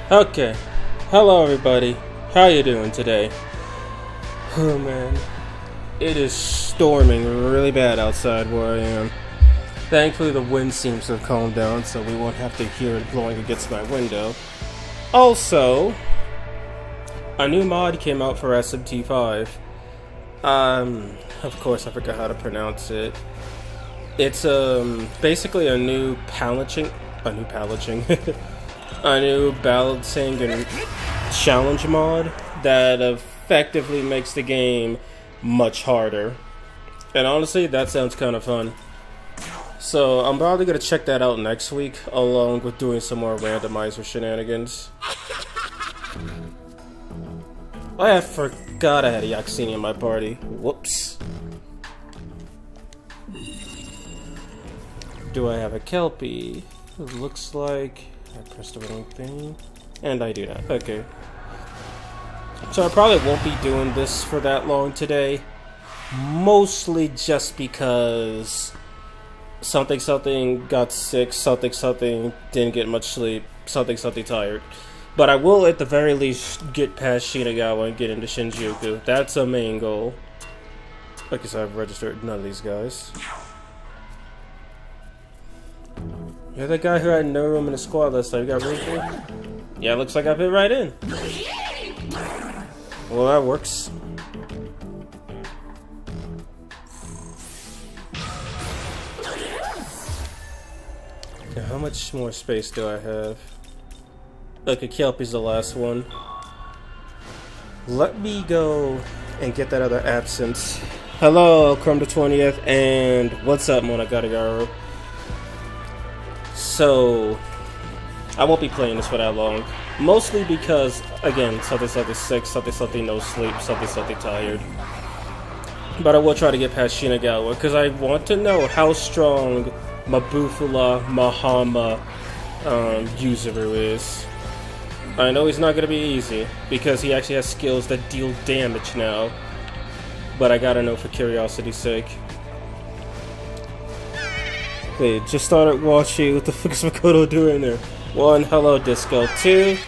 Okay, hello everybody. How you doing today? Oh man, it is storming really bad outside where I am. Thankfully the wind seems to have calmed down, so we won't have to hear it blowing against my window. Also, a new mod came out for SMT5. Of course I forgot how to pronounce it. It's basically a new balancing and challenge mod that effectively makes the game much harder. And honestly, that sounds kind of fun. So I'm probably gonna check that out next week, along with doing some more randomizer shenanigans. I forgot I had a Yaxini in my party. Whoops. Do I have a Kelpie? It looks like I pressed the wrong thing. And I do not. Okay. So I probably won't be doing this for that long today. Mostly just because something got sick, something didn't get much sleep, something tired. But I will at the very least get past Shinagawa and get into Shinjuku. That's a main goal. Okay, so I've registered none of these guys. You're the guy who had no room in the squad last time. You got room for me? Yeah, looks like I fit right in. Well, that works. Now, how much more space do I have? Okay, Kelpie's the last one. Let me go and get that other absence. Hello, Crumb the 20th, and what's up, Monogatagaru? So, I won't be playing this for that long. Mostly because, again, something sick, something no sleep, something tired. But I will try to get past Shinagawa, because I want to know how strong Mabufula Mahama Yuzuru is. I know he's not going to be easy, because he actually has skills that deal damage now. But I gotta know for curiosity's sake. Wait, just started watching. What the fuck is Makoto doing there? 1, hello Disco. 2,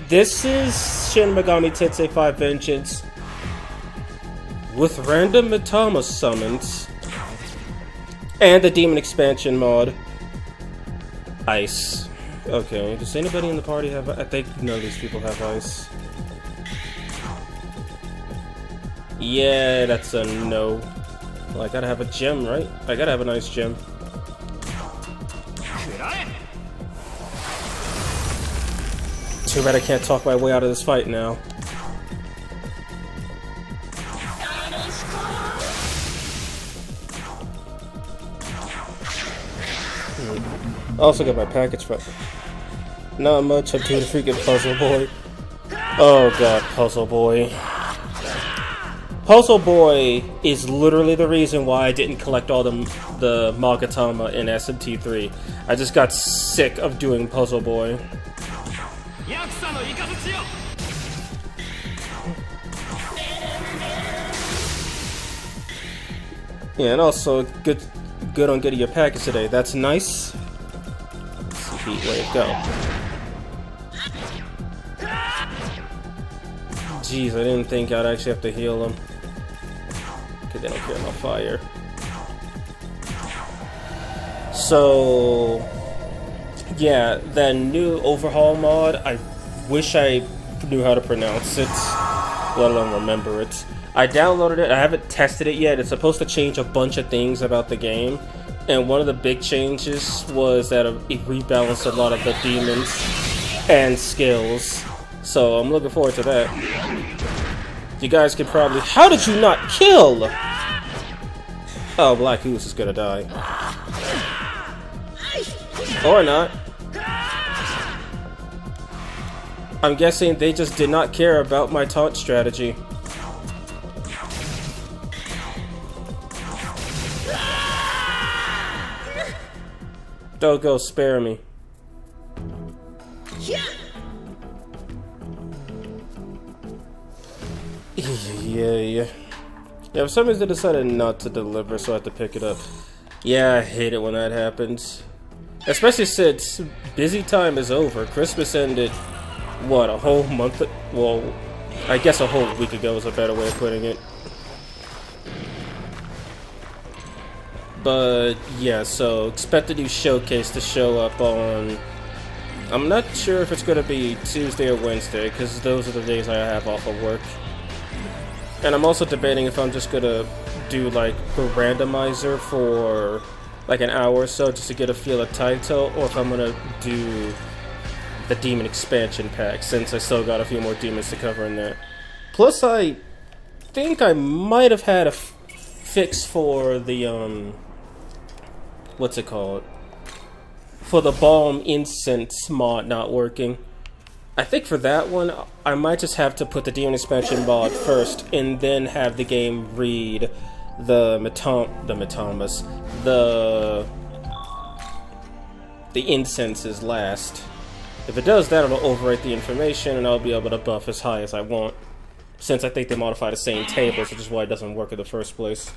this is Shin Megami Tensei 5 Vengeance with random Mitama summons and the demon expansion mod. Ice. Okay, does anybody in the party have? I think none of these people have ice. Yeah, that's a no. Well, I gotta have a gem, right? I gotta have a nice gem. Too bad I can't talk my way out of this fight now. Also got my package, but not much. I'm doing a freaking Puzzle Boy. Oh god, Puzzle Boy. Puzzle Boy is literally the reason why I didn't collect all the Magatama in SMT3. I just got sick of doing Puzzle Boy. Yeah, and also good on getting your package today. That's nice. Let's see, way to go. Jeez, I didn't think I'd actually have to heal them. Okay, they don't care about fire. So, yeah, that new overhaul mod, I wish I knew how to pronounce it, let alone remember it. I downloaded it, I haven't tested it yet. It's supposed to change a bunch of things about the game. And one of the big changes was that it rebalanced a lot of the demons and skills. So I'm looking forward to that. You guys can probably... How did you not kill? Oh, Black Goose is gonna die. Or not. I'm guessing they just did not care about my taunt strategy. Don't go, spare me. Yeah, for some reason they decided not to deliver, so I have to pick it up. Yeah, I hate it when that happens. Especially since busy time is over. Christmas ended what, a whole month? Well, I guess a whole week ago is a better way of putting it. But yeah, so expect the new showcase to show up on... I'm not sure if it's going to be Tuesday or Wednesday, because those are the days I have off of work. And I'm also debating if I'm just going to do like the randomizer for like an hour or so just to get a feel of Taito, or if I'm going to do the demon expansion pack, since I still got a few more demons to cover in there. Plus, I think I might have had a fix for the, what's it called? For the Balm Incense mod not working. I think for that one, I might just have to put the demon expansion mod first, and then have the game read the incenses last. If it does that, it'll overwrite the information, and I'll be able to buff as high as I want. Since I think they modify the same tables, which is why it doesn't work in the first place.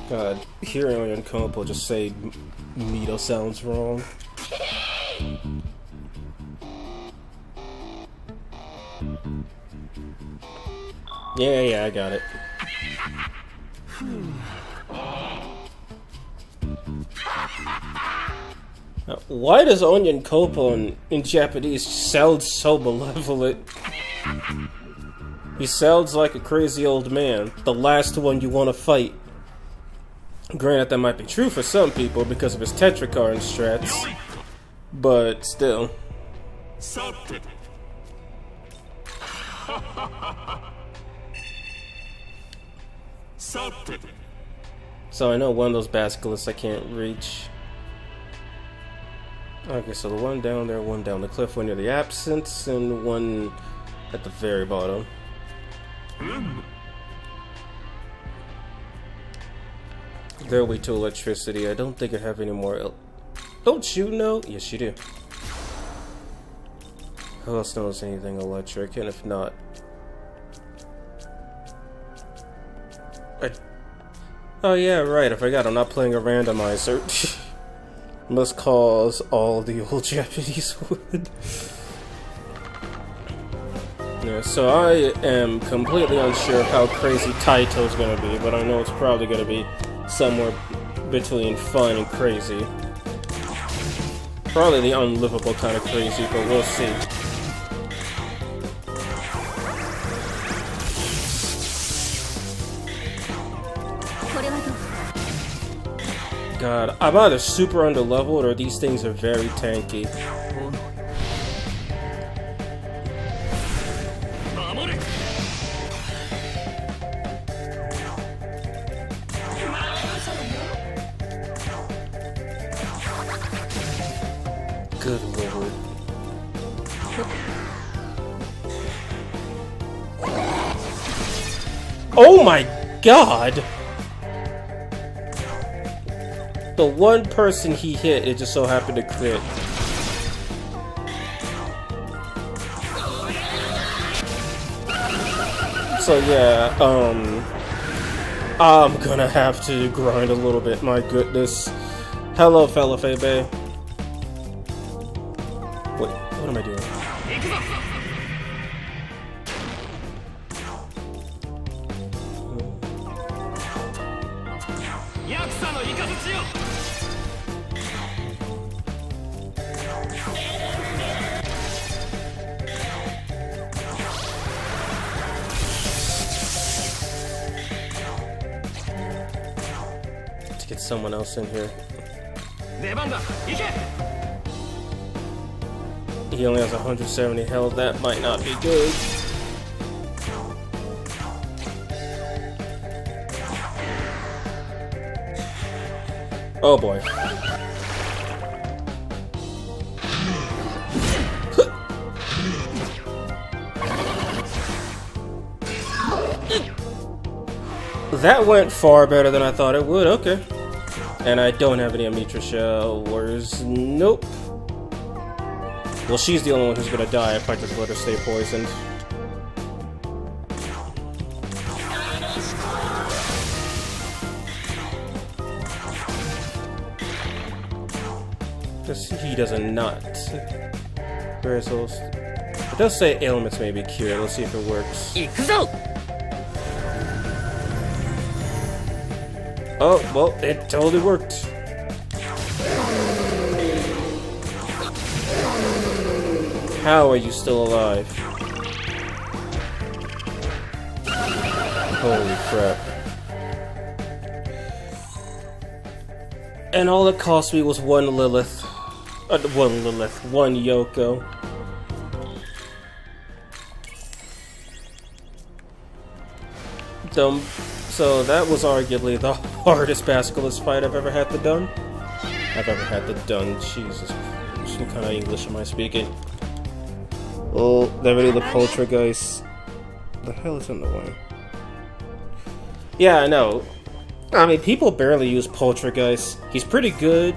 God, hearing on Kompo just say Mito sounds wrong. Yeah, I got it. Why does Onion Kopo in Japanese sound so malevolent? He sounds like a crazy old man, the last one you want to fight. Granted, that might be true for some people because of his Tetrakarn strats, but still. So I know one of those basilisks I can't reach. Okay, so the one down there, one down the cliff, one near the absence, and one at the very bottom. They'll lead to electricity. I don't think I have any more. Don't you know? Yes, you do. Who else knows anything electric? And if not, oh yeah, right. I forgot. I'm not playing a randomizer. Must cause all the old Japanese wood. Yeah, so I am completely unsure of how crazy Taito's gonna be, but I know it's probably gonna be somewhere between fun and crazy. Probably the unlivable kind of crazy, but we'll see. God, I'm either super underleveled or these things are very tanky. Good lord. Oh my god! The one person he hit, it just so happened to crit. So yeah, I'm gonna have to grind a little bit, my goodness. Hello, fella Febe. Wait, what am I doing? Let's get someone else in here. He only has 170 health. That might not be good. Oh boy. That went far better than I thought it would. Okay. And I don't have any Amitra showers. Nope. Well, she's the only one who's gonna die if I just let her stay poisoned. he does not. Where's those? It does say ailments may be cured. Let's see if it works. Oh, well, it totally worked. How are you still alive? Holy crap. And all it cost me was one Lilith. One Yoko. So that was arguably the hardest Basilisk fight I've ever had to done. Jesus. What kind of English am I speaking? Oh, never do the poltergeist. The hell is in the way? Yeah, I know. I mean, people barely use poltergeist. He's pretty good.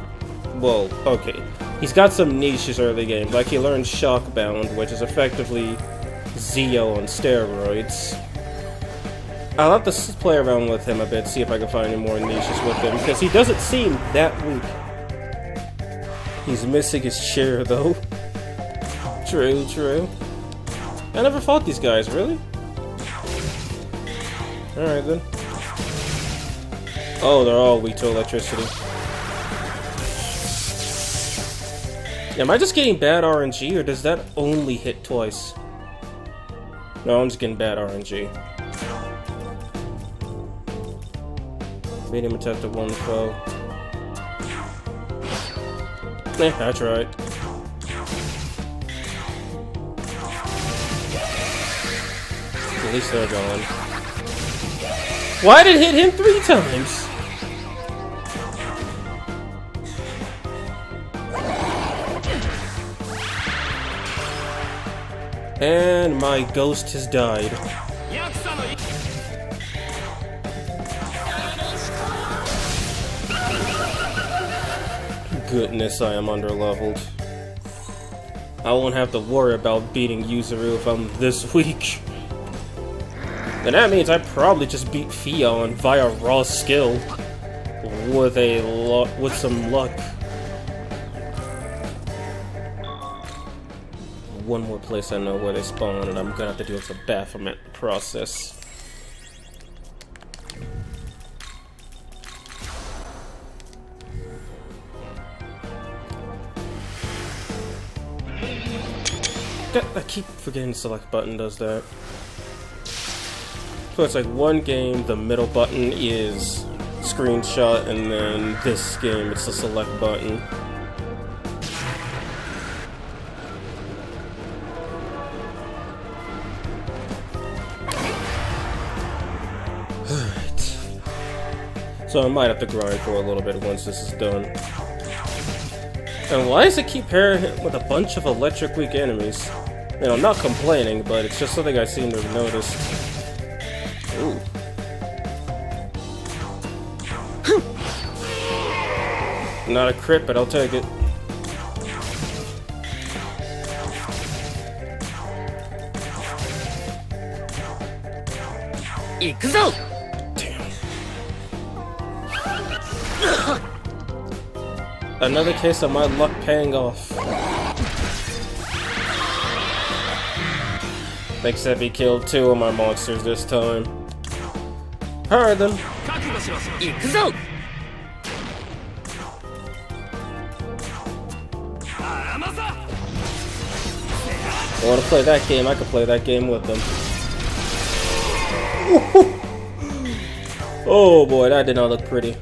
Well, okay. He's got some niches early game. Like he learned Shockbound, which is effectively Zeo on steroids. I'll have to play around with him a bit, see if I can find any more niches with him, because he doesn't seem that weak. He's missing his chair, though. True. I never fought these guys, really? Alright, then. Oh, they're all weak to electricity. Am I just getting bad RNG, or does that only hit twice? No, I'm just getting bad RNG. Medium attack to one foe. I tried. At least they're gone. Why did it hit him 3 times? And my ghost has died. Goodness, I am underleveled. I won't have to worry about beating Yuzuru if I'm this weak. And that means I probably just beat Fion via raw skill with some luck. One more place I know where they spawn, and I'm gonna have to deal with the Baphomet process. I keep forgetting the select button does that. So it's like one game, the middle button is screenshot, and then this game, it's the select button. Alright. So I might have to grind for a little bit once this is done. And why does it keep pairing him with a bunch of electric weak enemies? You know, I'm not complaining, but it's just something I seem to have noticed. Ooh. Not a crit, but I'll take it. Damn. Another case of my luck paying off. Except he killed 2 of my monsters this time. Alright then. I want to play that game, I can play that game with them. Oh boy, that did not look pretty.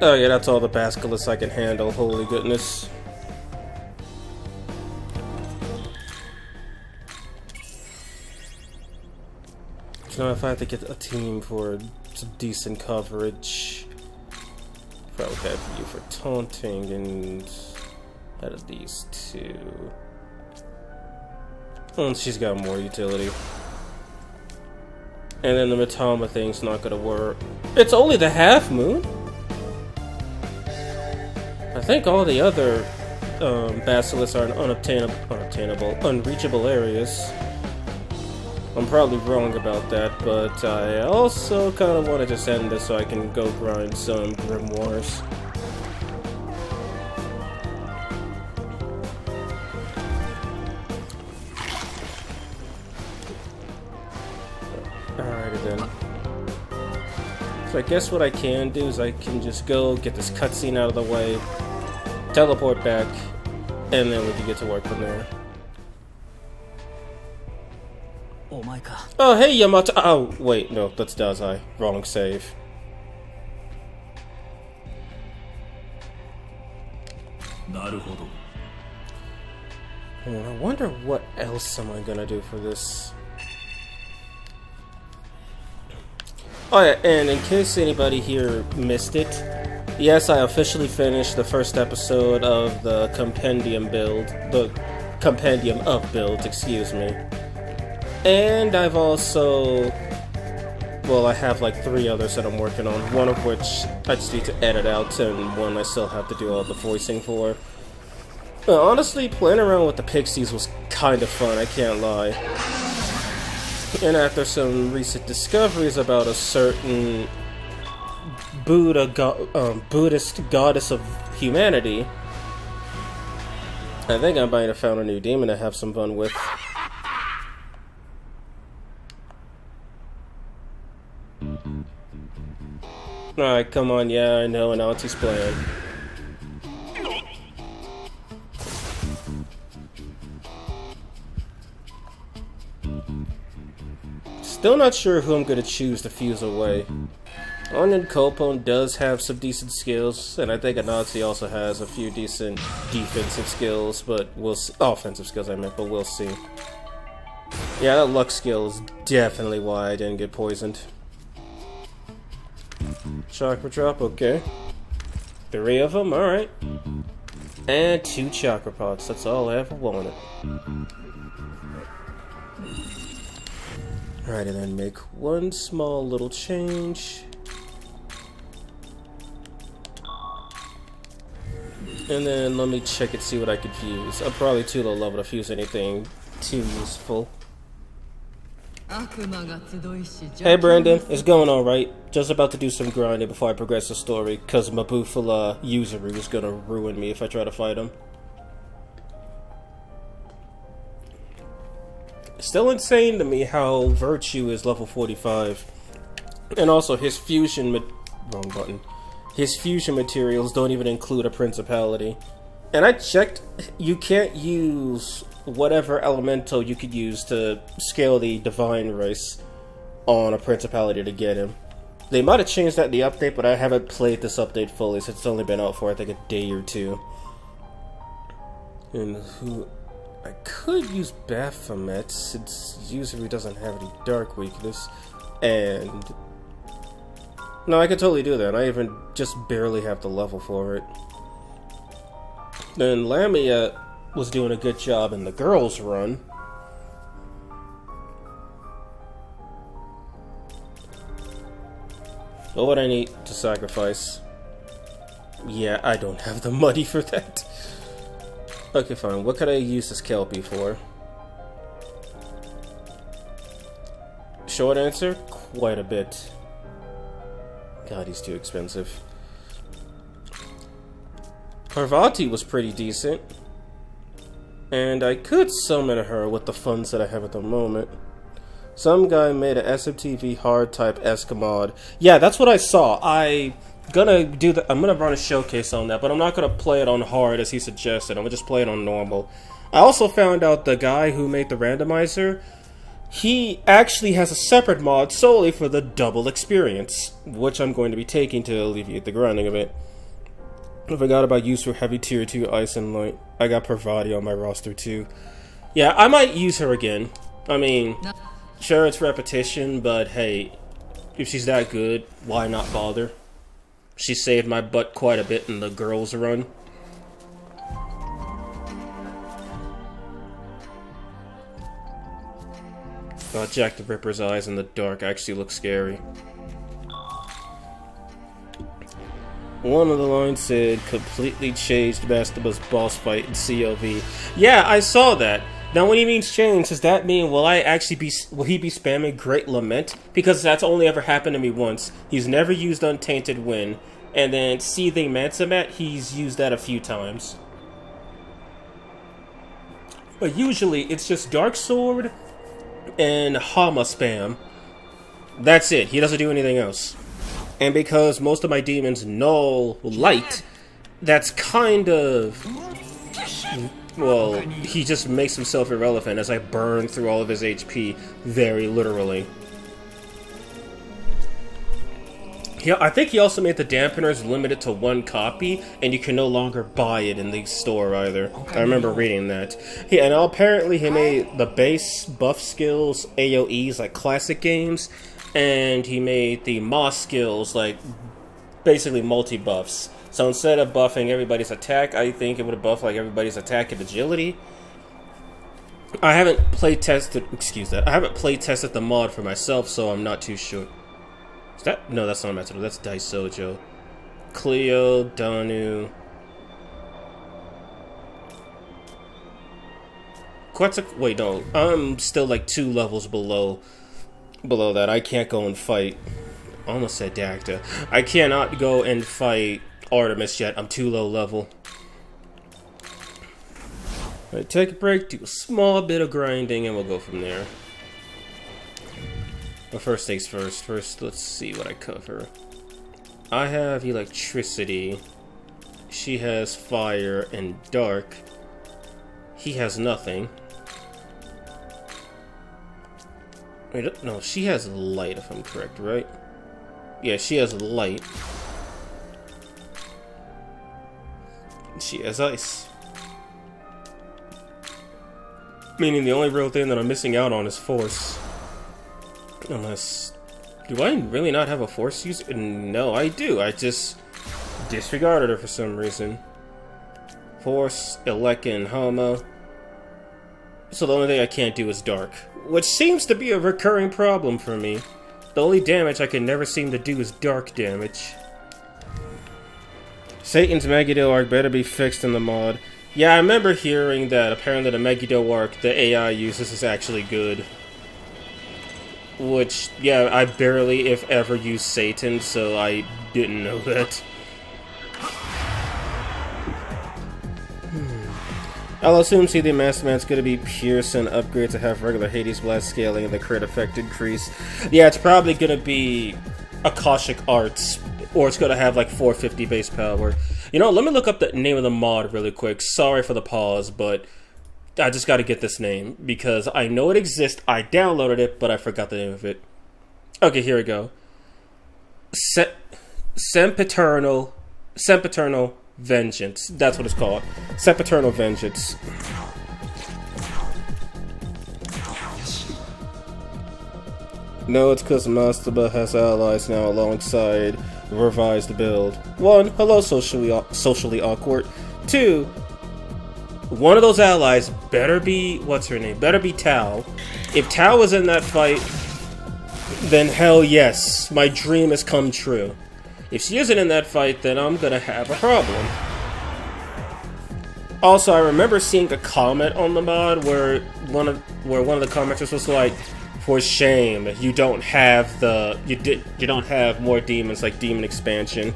Oh yeah, that's all the Basilisks I can handle, holy goodness. So now if I have to get a team for some decent coverage, probably have you for taunting and out of these 2. Oh, she's got more utility. And then the Matama thing's not gonna work. It's only the half moon? I think all the other Basilisks are in unreachable areas. I'm probably wrong about that, but I also kind of want to just end this so I can go grind some grimoires. Alrighty then. So I guess what I can do is I can just go get this cutscene out of the way, teleport back, and then we can get to work from there. Oh, hey, Yamato. Oh, wait, no, that's Dazai. Wrong save. I wonder what else am I gonna do for this. Oh yeah, and in case anybody here missed it, yes, I officially finished the first episode of the Compendium build. The Compendium of builds, excuse me. And I've also... well, I have like 3 others that I'm working on, one of which I just need to edit out, and one I still have to do all the voicing for. Honestly, playing around with the pixies was kind of fun, I can't lie. And after some recent discoveries about a certain Buddhist goddess of humanity, I think I might have found a new demon to have some fun with. Alright, come on, yeah, I know, and now it's playing. Still not sure who I'm gonna choose to fuse away. Onion Copone does have some decent skills, and I think Anansi also has a few decent defensive skills, but we'll see. Offensive skills, I meant, but we'll see. Yeah, that luck skill is definitely why I didn't get poisoned. Chakra drop, okay. 3 of them, alright. And 2 chakra pots, that's all I ever wanted. Alright, and then make one small little change. And then let me check and see what I could fuse. I'm probably too low level to fuse anything too useful. Hey Brandon, it's going alright. Just about to do some grinding before I progress the story, cause Mabufala Yuzuru is gonna ruin me if I try to fight him. Still insane to me how Virtue is level 45. And also his fusion wrong button. His fusion materials don't even include a principality. And I checked, you can't use whatever elemental you could use to scale the divine race on a principality to get him. They might have changed that in the update, but I haven't played this update fully since it's only been out for I think a day or 2. And who I could use Baphomet since Yuzuru doesn't have any dark weakness, and no, I could totally do that. I even just barely have the level for it. Then Lamia was doing a good job in the girls' run. What would I need to sacrifice? Yeah, I don't have the money for that. Okay, fine. What could I use this Kelpie for? Short answer? Quite a bit. God, he's too expensive. Parvati was pretty decent. And I could summon her with the funds that I have at the moment. Some guy made an SMTV hard type Escamod. Yeah, that's what I saw. I'm gonna run a showcase on that, but I'm not gonna play it on hard as he suggested. I'm gonna just play it on normal. I also found out the guy who made the randomizer, he actually has a separate mod solely for the double experience, which I'm going to be taking to alleviate the grinding of it. I forgot about use for heavy tier 2 ice and light. I got Parvati on my roster too. Yeah, I might use her again. I mean, sure it's repetition, but hey, if she's that good, why not bother? She saved my butt quite a bit in the girls' run. Jack the Ripper's eyes in the dark actually look scary. One of the lines said, completely changed Mastaba's boss fight in COV. Yeah, I saw that. Now, when he means change, does that mean will he be spamming Great Lament? Because that's only ever happened to me once. He's never used Untainted Wind, and then Seething Mansamet, he's used that a few times. But usually, it's just Dark Sword and Hama spam. That's it. He doesn't do anything else. And because most of my demons null light, that's kind of... well, he just makes himself irrelevant as I burn through all of his HP very literally. Yeah, I think he also made the dampeners limited to 1 copy, and you can no longer buy it in the store either. I remember reading that. Yeah, and apparently he made the base buff skills AoEs like classic games, and he made the Moss skills like basically multi-buffs. So instead of buffing everybody's attack, I think it would have buffed like everybody's attack and agility. I haven't play tested the mod for myself, so I'm not too sure. Is that no? That's not Metro. That's Daisojo. Cleo, Danu. Wait, no. I'm still like 2 levels below that. I can't go and fight. I almost said Dacta. I cannot go and fight Artemis yet. I'm too low level. Alright, take a break, do a small bit of grinding, and we'll go from there. But first things first. First, let's see what I cover. I have electricity. She has fire and dark. He has nothing. Wait, no, she has light if I'm correct, right? Yeah, she has light. She has ice. Meaning the only real thing that I'm missing out on is force. Unless... do I really not have a force user? No, I do. I just disregarded her for some reason. Force, Eleka, Hama. So the only thing I can't do is dark. Which seems to be a recurring problem for me. The only damage I can never seem to do is dark damage. Satan's Megiddo arc better be fixed in the mod. Yeah, I remember hearing that apparently the Megiddo arc the AI uses is actually good. Which, yeah, I barely, if ever, use Satan, so I didn't know that. I'll assume see the Master Man's gonna be Pierce and upgrade to have regular Hades Blast scaling and the crit effect increase. Yeah, it's probably gonna be Akashic Arts, or it's gonna have like 450 base power. You know, let me look up the name of the mod really quick. Sorry for the pause, but I just gotta get this name, because I know it exists, I downloaded it, but I forgot the name of it. Okay, here we go. Sempiternal Vengeance. That's what it's called. Sempiternal Vengeance. No, it's because Mastaba has allies now alongside the revised build. 1. Hello, socially awkward. 2. One of those allies better be... what's her name? Better be Tao. If Tao is in that fight, then hell yes, my dream has come true. If she isn't in that fight, then I'm gonna have a problem. Also, I remember seeing a comment on the mod where one of the commenters was like, "For shame, you don't have you don't have more demons like Demon Expansion,"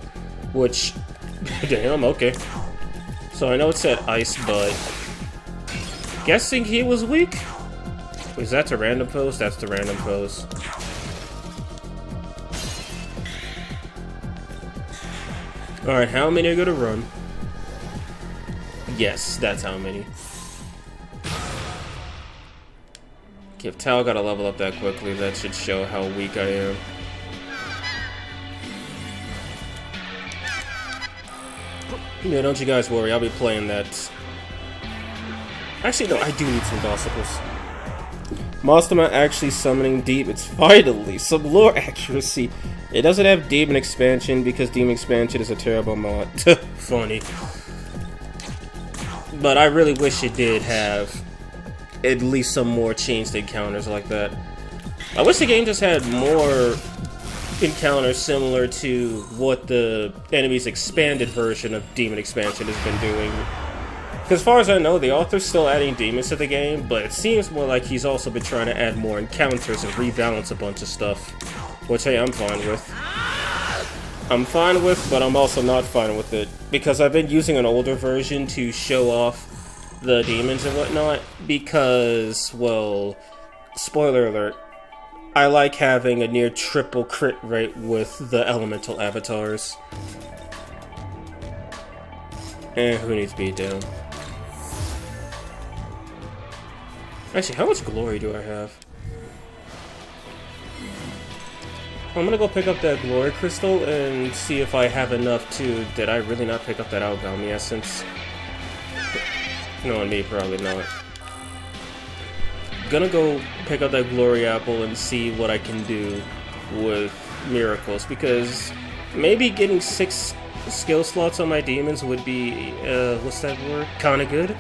which, damn, okay. So I know it said ice, but guessing he was weak. Is that the random pose? That's the random pose. Alright, how many are gonna run? Yes, that's how many. Okay, if Tao gotta level up that quickly, that should show how weak I am. Yeah, don't you guys worry, I'll be playing that. Actually, no, I do need some Gossiples. Mastama actually summoning deep, it's finally some lore accuracy. It doesn't have Demon Expansion because Demon Expansion is a terrible mod. Funny. But I really wish it did have at least some more changed encounters like that. I wish the game just had more encounters similar to what the enemy's expanded version of Demon Expansion has been doing. Because as far as I know, the author's still adding demons to the game, but it seems more like he's also been trying to add more encounters and rebalance a bunch of stuff. Which, hey, I'm fine with. I'm fine with, but I'm also not fine with it. Because I've been using an older version to show off the demons and whatnot. Because, well, spoiler alert, I like having a near triple crit rate with the elemental avatars. Who needs beat down? Actually, how much glory do I have? I'm gonna go pick up that glory crystal and see if I have enough to... Did I really not pick up that Algami essence? Knowing me, probably not. Gonna go pick up that glory apple and see what I can do with miracles, because maybe getting 6 skill slots on my demons would be, what's that word? Kinda good.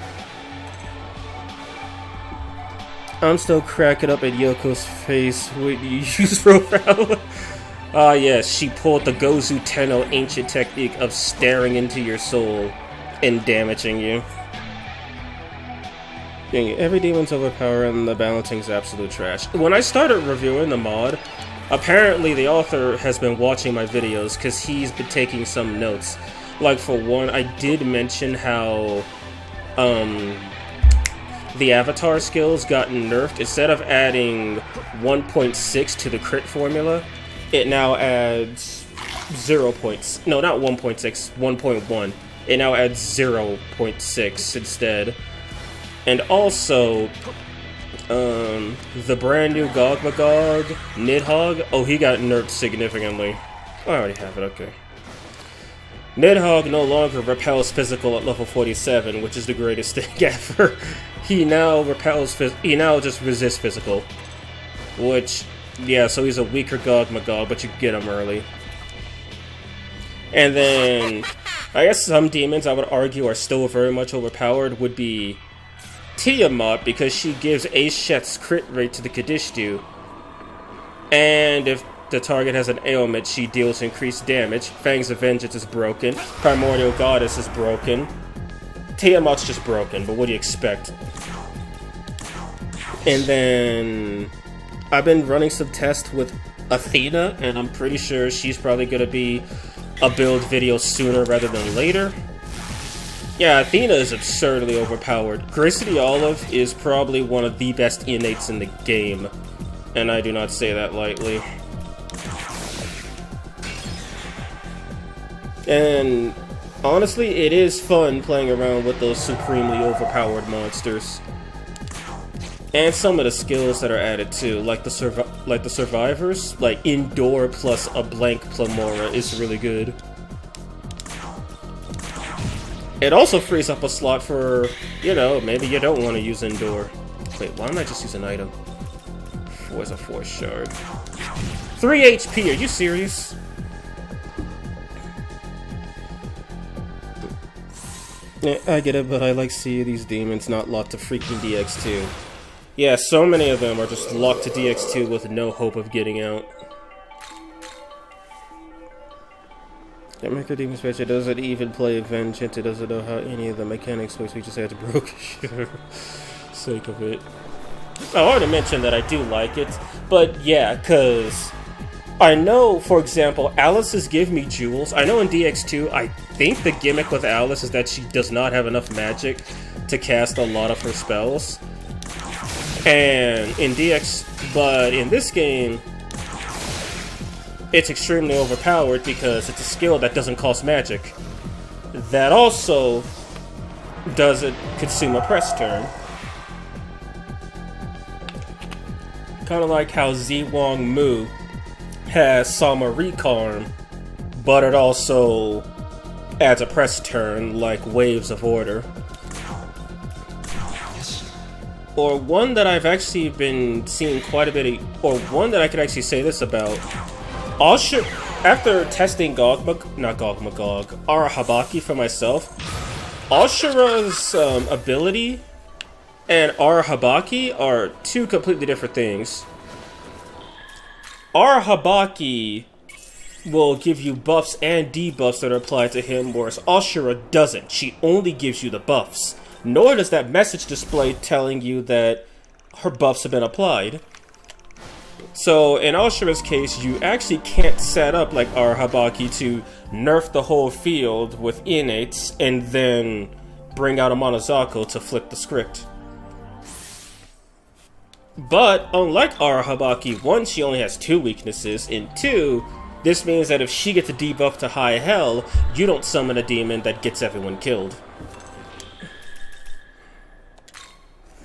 I'm still cracking up at Yoko's face with Yuzuru. Ah yes, she pulled the Gozu Tenno ancient technique of staring into your soul and damaging you. Dang it, every demon's overpowered and the balancing's absolute trash. When I started reviewing the mod, apparently the author has been watching my videos because he's been taking some notes. Like for one, I did mention how the avatar skills got nerfed. Instead of adding 1.6 to the crit formula, it now adds 0 points. No, not 1.6, 1.1. It now adds 0.6 instead. And also, the brand new Gog Magog, Nidhogg, oh, he got nerfed significantly. Oh, I already have it, okay. Nidhogg no longer repels physical at level 47, which is the greatest thing ever. He now he now just resists physical. Which, yeah, so he's a weaker Gog Magog, but you get him early. And then, I guess some demons I would argue are still very much overpowered would be Tiamat, because she gives Asheth's crit rate to the Kadishtu. And if the target has an ailment, she deals increased damage. Fangs of Vengeance is broken. Primordial Goddess is broken. Tiamat's just broken, but what do you expect? And then I've been running some tests with Athena, and I'm pretty sure she's probably going to be a build video sooner rather than later. Yeah, Athena is absurdly overpowered. Grace of the Olive is probably one of the best innates in the game, and I do not say that lightly. And honestly, it is fun playing around with those supremely overpowered monsters. And some of the skills that are added too, like the survivors, like Indoor plus a blank Plamora is really good. It also frees up a slot for, you know, maybe you don't want to use Indoor. Wait, why don't I just use an item? Where's a Force Shard? 3 HP, are you serious? Yeah, I get it, but I like seeing these demons not locked to freaking DX2. Yeah, so many of them are just locked to DX2 with no hope of getting out. That Micro Demon Special doesn't even play Vengeance, it doesn't know how any of the mechanics works, we just had to broke sake of it. I already mentioned that I do like it, but yeah, cause I know, for example, Alice's Give Me Jewels. I know in DX2, I think the gimmick with Alice is that she does not have enough magic to cast a lot of her spells. And in DX, but in this game, it's extremely overpowered because it's a skill that doesn't cost magic. That also doesn't consume a press turn. Kind of like how Ziwang Mu has Sama Recarm, but it also adds a press turn like Waves of Order. Or one that I've actually been seeing quite a bit of, or one that I could actually say this about. After testing Arahabaki for myself, Ashura's ability and Arahabaki are two completely different things. Arahabaki will give you buffs and debuffs that are applied to him, whereas Ashura doesn't. She only gives you the buffs. nor does that message display telling you that her buffs have been applied. So in Ashura's case, you actually can't set up like Arahabaki to nerf the whole field with innates and then bring out a Monozako to flip the script. But unlike Arahabaki, one, she only has 2 weaknesses, and 2, this means that if she gets a debuff to high hell, you don't summon a demon that gets everyone killed.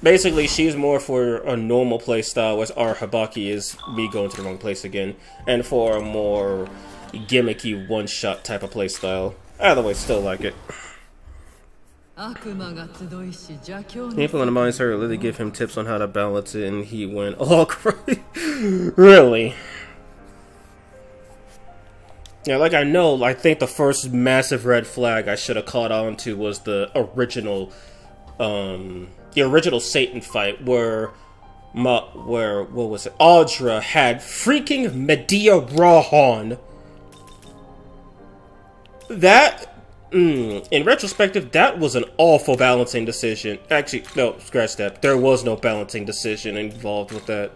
Basically, she's more for a normal playstyle, whereas Arahabaki is me going to the wrong place again, and for a more gimmicky one-shot type of playstyle. Either way, still like it. People in the mind started Lily give him tips on how to balance it, and he went all crazy. Really? Yeah, like I think the first massive red flag I should have caught on to was the original Satan fight where what was it? Audra had freaking Medea Rahan. That, in retrospective, that was an awful balancing decision. Actually, no, scratch that. There was no balancing decision involved with that.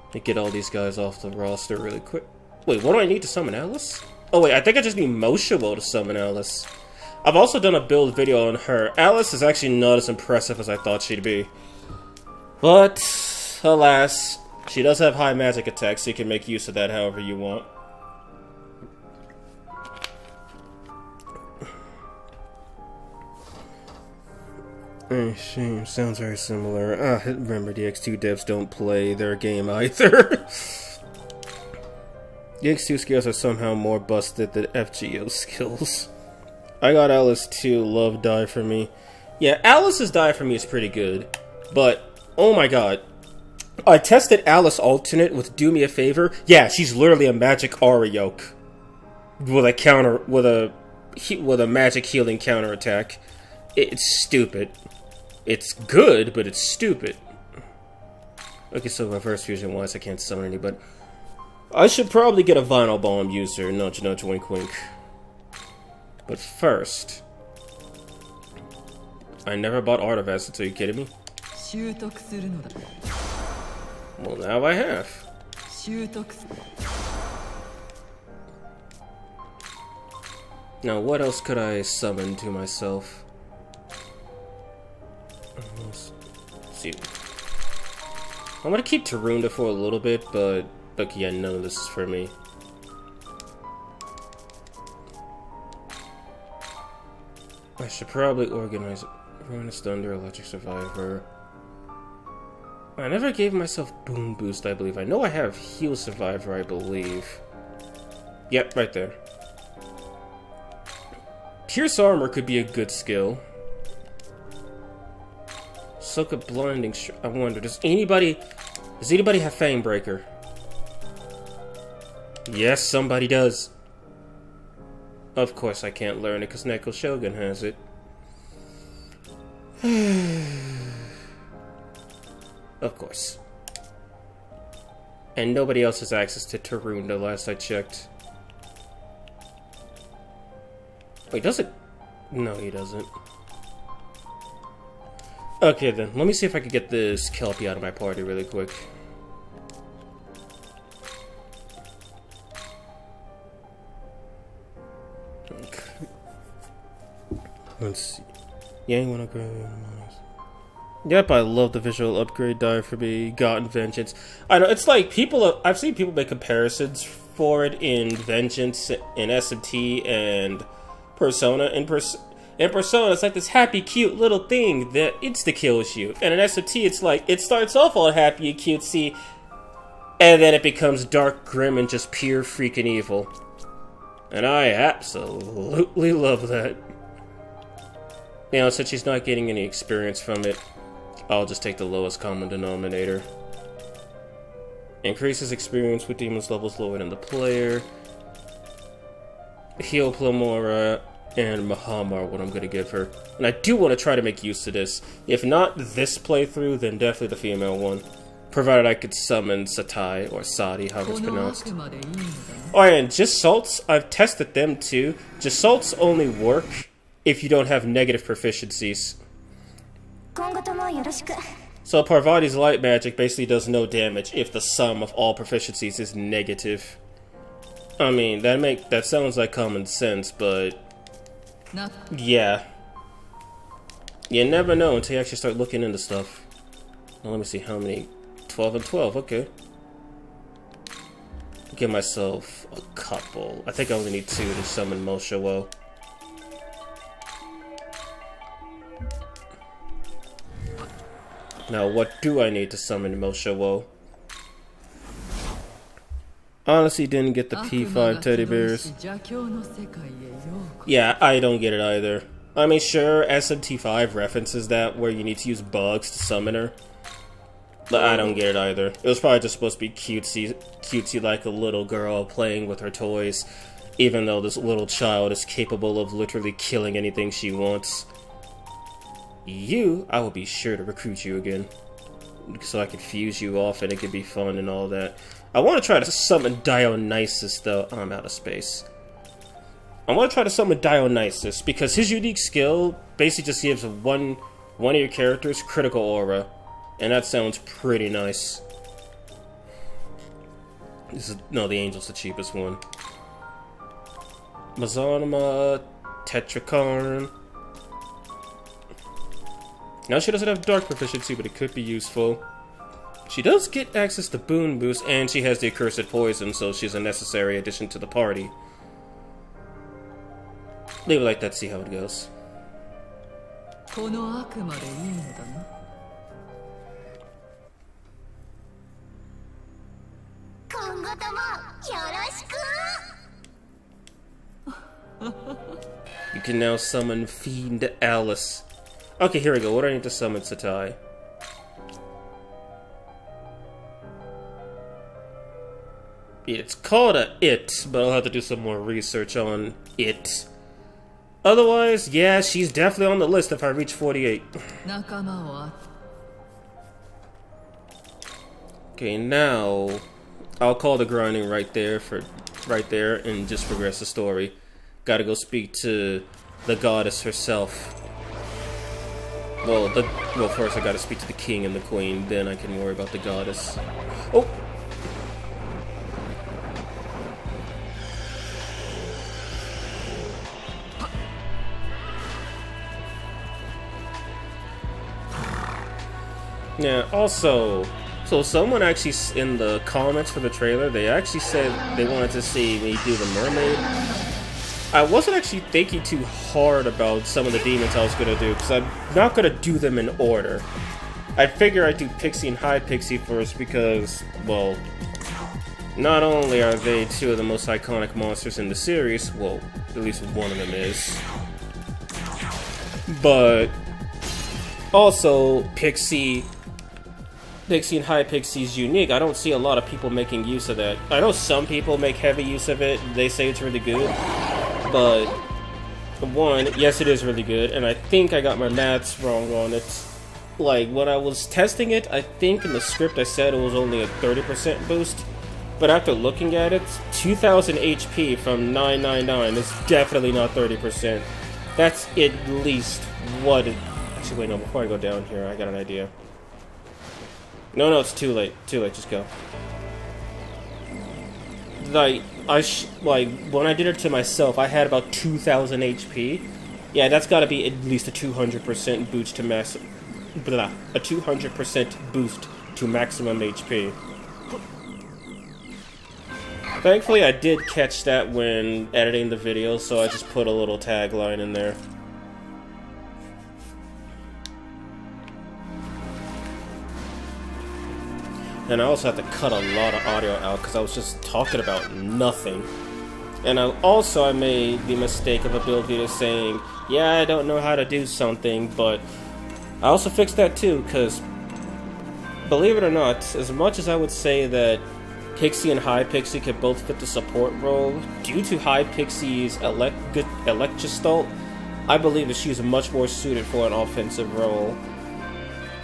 Let me get all these guys off the roster really quick. Wait, what do I need to summon Alice? Oh wait, I think I just need Moshiwo to summon Alice. I've also done a build video on her. Alice is actually not as impressive as I thought she'd be. But, alas, she does have high magic attacks, so you can make use of that however you want. Shame, sounds very similar. Remember, the X2 devs don't play their game either. The X2 skills are somehow more busted than FGO skills. I got Alice too. Love Die For Me. Yeah, Alice's Die For Me is pretty good. But, oh my god. I tested Alice alternate with Do Me a Favor. Yeah, she's literally a magic Arioke. With a magic healing counterattack. It's stupid. It's good, but it's stupid. Okay, so reverse fusion wise, I can't summon any, but I should probably get a Vinyl Bomb user. Nudge, nudge, wink, wink. But first, I never bought Art of Acid, are you kidding me? Well, now I have. Now, what else could I summon to myself? Let's see. I'm gonna keep Tarunda for a little bit, but look, yeah, none of this is for me. I should probably organize Ruinous Thunder, Electric Survivor. I never gave myself Boom Boost, I believe. I know I have Heal Survivor, I believe. Yep, right there. Pierce Armor could be a good skill. Soak Up Blinding. I wonder, does anybody have Fang Breaker? Yes, somebody does. Of course I can't learn it because Neko Shogun has it. Of course. And nobody else has access to Tarunda last I checked. Wait, does it? No, he doesn't. Okay then, let me see if I can get this Kelpie out of my party really quick. Let's see. Yeah, you wanna go? Yep, I love the visual upgrade Die For Me, Gotten Vengeance. I know, it's like I've seen people make comparisons for it in Vengeance, in SMT, and Persona. In Persona, it's like this happy, cute little thing that insta-kills you. And in SMT, it's like, it starts off all happy and cutesy, and then it becomes dark, grim, and just pure freaking evil. And I absolutely love that. You know, since she's not getting any experience from it, I'll just take the lowest common denominator. Increases experience with demons levels lower than the player. Heal Plumora and Mahama are what I'm gonna give her. And I do want to try to make use of this. If not this playthrough, then definitely the female one. Provided I could summon Satai, or Sadi, however it's pronounced. Oh, and Just Salts, I've tested them too. Just Salts only work if you don't have negative proficiencies. So Parvati's light magic basically does no damage if the sum of all proficiencies is negative. I mean, that sounds like common sense, but yeah. You never know until you actually start looking into stuff. Now, let me see how many. 12 and 12, okay. Give myself a couple. I think I only need 2 to summon Moshowo. Now, what do I need to summon Moshowo? Honestly, didn't get the P5 teddy bears. Yeah, I don't get it either. I mean, sure, SMT5 references that, where you need to use bugs to summon her. But I don't get it either. It was probably just supposed to be cutesy like a little girl playing with her toys, even though this little child is capable of literally killing anything she wants. I will be sure to recruit you again, so I can fuse you off and it can be fun and all that. I want to try to summon Dionysus, though. I'm out of space. I want to try to summon Dionysus, because his unique skill basically just gives one of your characters critical aura. And that sounds pretty nice. No, the Angel's the cheapest one. Mazanima, Tetrakarn. Now she doesn't have dark proficiency, but it could be useful. She does get access to Boon Boost, and she has the Accursed Poison, so she's a necessary addition to the party. Leave it like that, see how it goes. You can now summon Fiend Alice. Okay, here we go. What do I need to summon Satai? It's called a It, but I'll have to do some more research on it. Otherwise, yeah, she's definitely on the list if I reach 48. Okay, now I'll call the grinding right there and just progress the story. Gotta go speak to the goddess herself. Well, first I gotta speak to the king and the queen, then I can worry about the goddess. Oh! Yeah, also, so someone actually, in the comments for the trailer, they actually said they wanted to see me do the mermaid. I wasn't actually thinking too hard about some of the demons I was going to do, because I'm not going to do them in order. I figure I'd do Pixie and High Pixie first because, well, not only are they 2 of the most iconic monsters in the series, well, at least one of them is, but also Pixie and High Pixie is unique. I don't see a lot of people making use of that. I know some people make heavy use of it. They say it's really good. But, one, yes, it is really good. And I think I got my maths wrong on it. Like, when I was testing it, I think in the script I said it was only a 30% boost. But after looking at it, 2000 HP from 999 is definitely not 30%. That's at least what it... Actually, wait, no, before I go down here, I got an idea. No, it's too late. Just go. Like, when I did it to myself, I had about 2000 HP. Yeah, that's gotta be at least a 200% boost to max... Blah. A 200% boost to maximum HP. Thankfully, I did catch that when editing the video, so I just put a little tagline in there. And I also had to cut a lot of audio out because I was just talking about nothing. And I made the mistake of a build video saying, yeah, I don't know how to do something, but I also fixed that too, because believe it or not, as much as I would say that Pixie and High Pixie could both fit the support role, due to High Pixie's Electrostalt, I believe that she's much more suited for an offensive role,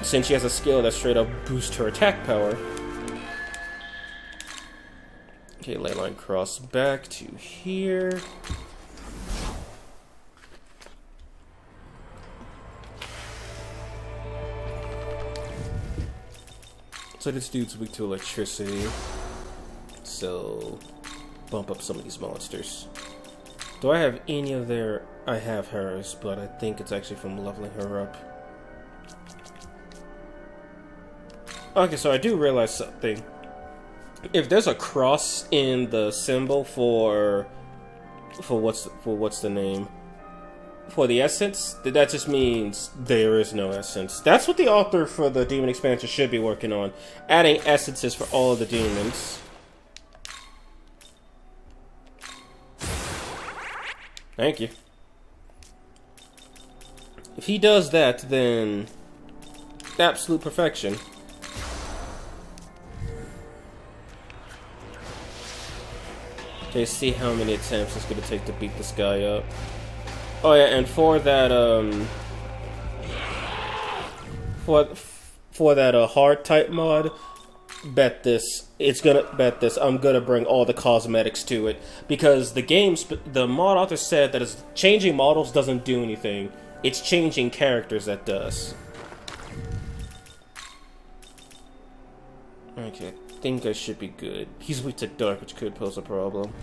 since she has a skill that straight up boosts her attack power. Okay, leyline cross back to here. So this dude's weak to electricity. So bump up some of these monsters. Do I have any of their... I have hers, but I think it's actually from leveling her up. Okay, so I do realize something. If there's a cross in the symbol for what's the name? For the essence, that just means there is no essence. That's what the author for the demon expansion should be working on. Adding essences for all of the demons. Thank you. If he does that, then absolute perfection. Okay, see how many attempts it's gonna take to beat this guy up. Oh yeah, and for that for that hard type mod, I'm gonna bring all the cosmetics to it, because the mod author said that changing models doesn't do anything. It's changing characters that does. Okay, I think I should be good. He's weak to dark, which could pose a problem.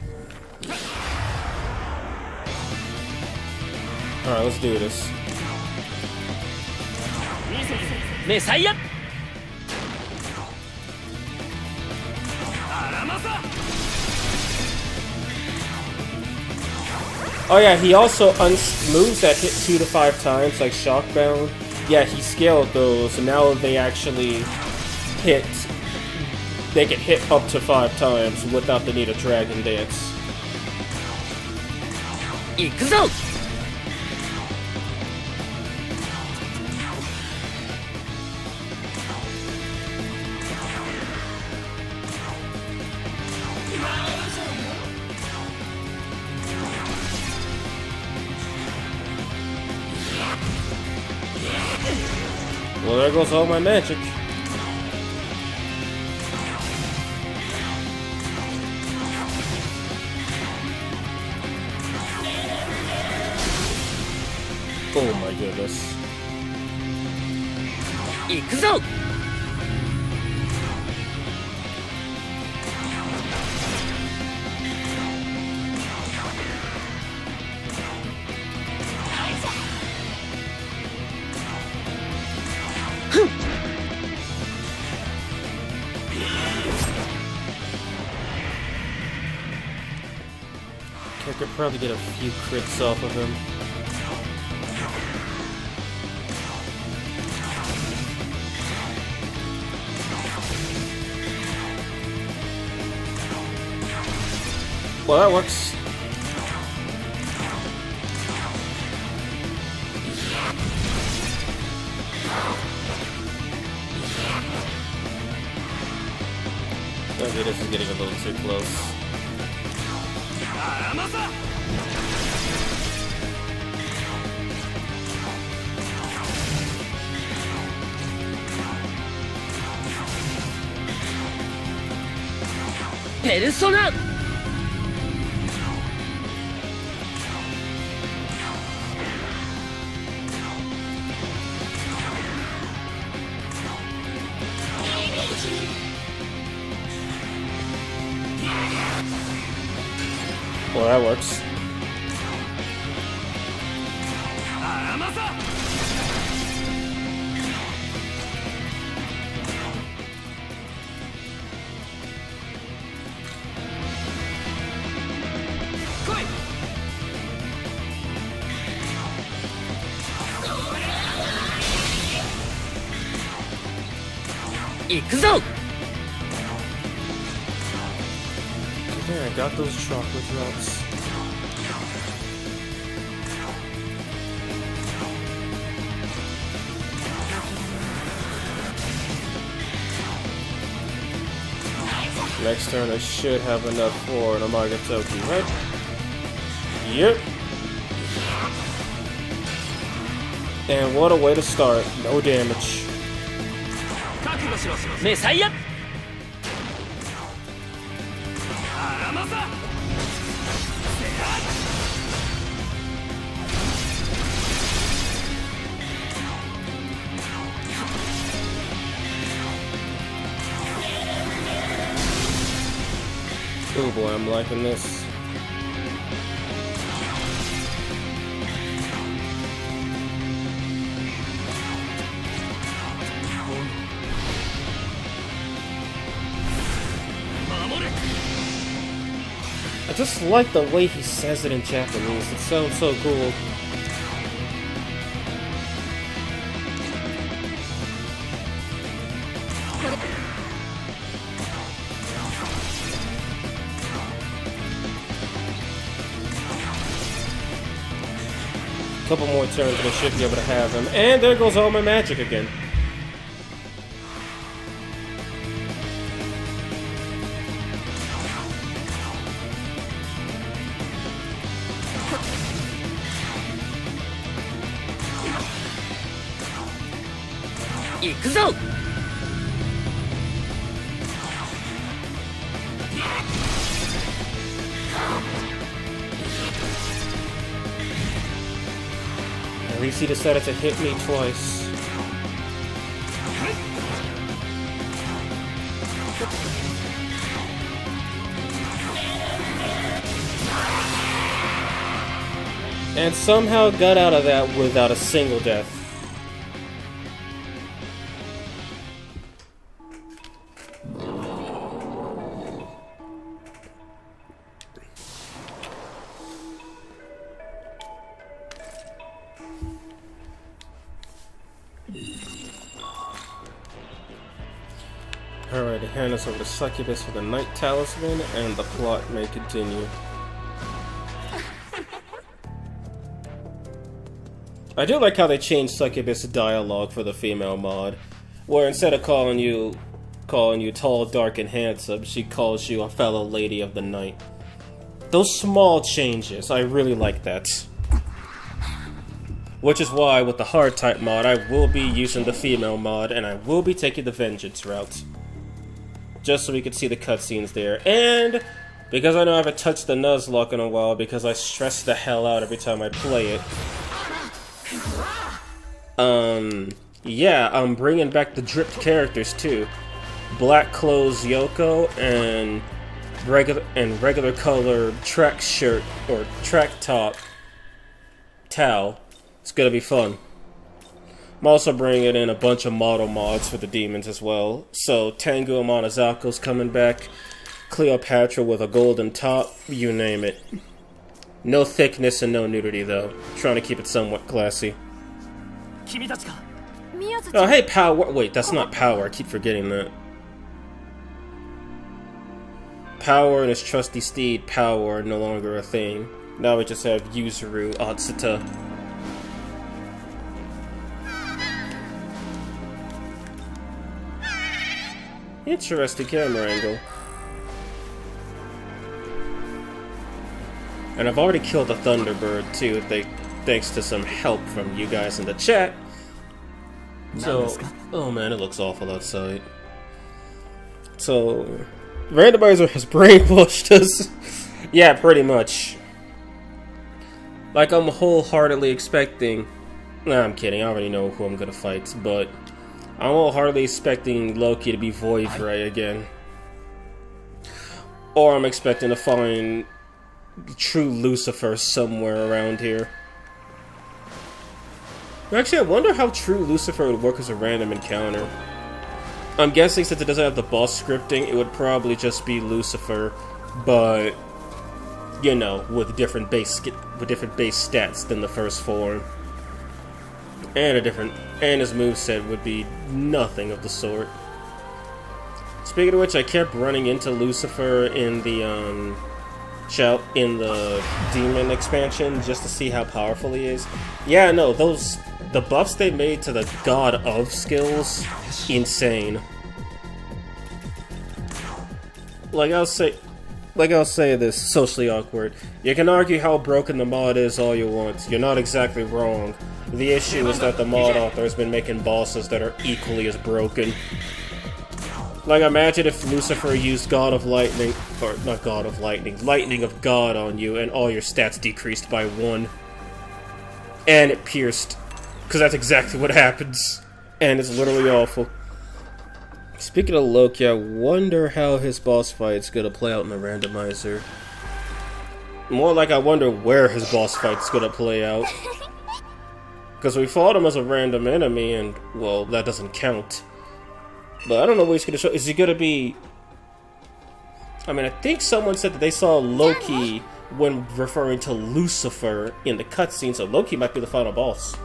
Alright, let's do this. Messiah! Oh yeah, he also moves that hit 2 to 5 times, like Shockbound. Yeah, he scaled those, and now they actually hit... They can hit up to 5 times without the need of Dragon Dance. Ikuzo! Well, there goes all my magic. Oh my goodness. Ikuzo! I could probably get a few crits off of him. Well, that works. Okay, this is getting a little too close. Persona! Well, that works. Ikuzo! Okay, I got those chocolate drops. Next turn I should have enough for an Amagatoki, right? Yep. And what a way to start. No damage. Messiah! Oh boy, I'm liking this. I just like the way he says it in Japanese. It sounds so cool. Couple more turns and I should be able to have him. And there goes all my magic again. Ikuzo! At least he decided to hit me twice. And somehow got out of that without a single death. Alright, hand us over to Succubus for the Night Talisman, and the plot may continue. I do like how they changed Succubus' dialogue for the female mod, where instead of calling you tall, dark, and handsome, she calls you a fellow lady of the night. Those small changes, I really like that. Which is why, with the hard type mod, I will be using the female mod, and I will be taking the vengeance route. Just so we can see the cutscenes there. And because I know I haven't touched the Nuzlocke in a while, because I stress the hell out every time I play it. Yeah, I'm bringing back the dripped characters too. Black clothes Yoko and regular color track shirt or track top Tao. It's gonna be fun. I'm also bringing in a bunch of model mods for the demons as well. So Tengu Monozako's coming back, Cleopatra with a golden top, you name it. No thickness and no nudity though. Trying to keep it somewhat classy. Oh hey Power, wait that's not Power, I keep forgetting that. Power and his trusty steed Power are no longer a thing. Now we just have Yuzuru Atsuta. Interesting camera angle. And I've already killed a Thunderbird too, thanks to some help from you guys in the chat. So, oh man, it looks awful outside. So, Randomizer has brainwashed us. Yeah, pretty much. Like I'm wholeheartedly expecting... Nah, I'm kidding, I already know who I'm gonna fight, but... I'm wholeheartedly expecting Loki to be Voivray again. Or I'm expecting to find true Lucifer somewhere around here. Actually, I wonder how true Lucifer would work as a random encounter. I'm guessing since it doesn't have the boss scripting, it would probably just be Lucifer, but you know, with different base stats than the first form. And his moveset would be nothing of the sort. Speaking of which, I kept running into Lucifer in the demon expansion just to see how powerful he is. Yeah, no, the buffs they made to the God of skills, insane. Like I'll say this, socially awkward. You can argue how broken the mod is all you want. You're not exactly wrong. The issue is that the mod author has been making bosses that are equally as broken. Like, imagine if Lucifer used God of Lightning, or not God of Lightning, Lightning of God on you, and all your stats decreased by 1. And it pierced. Because that's exactly what happens. And it's literally awful. Speaking of Loki, I wonder how his boss fight's gonna play out in the randomizer. More like I wonder where his boss fight's gonna play out. Because we fought him as a random enemy, and, well, that doesn't count. But I don't know what he's gonna show. Is he gonna be... I mean, I think someone said that they saw Loki when referring to Lucifer in the cutscene, so Loki might be the final boss.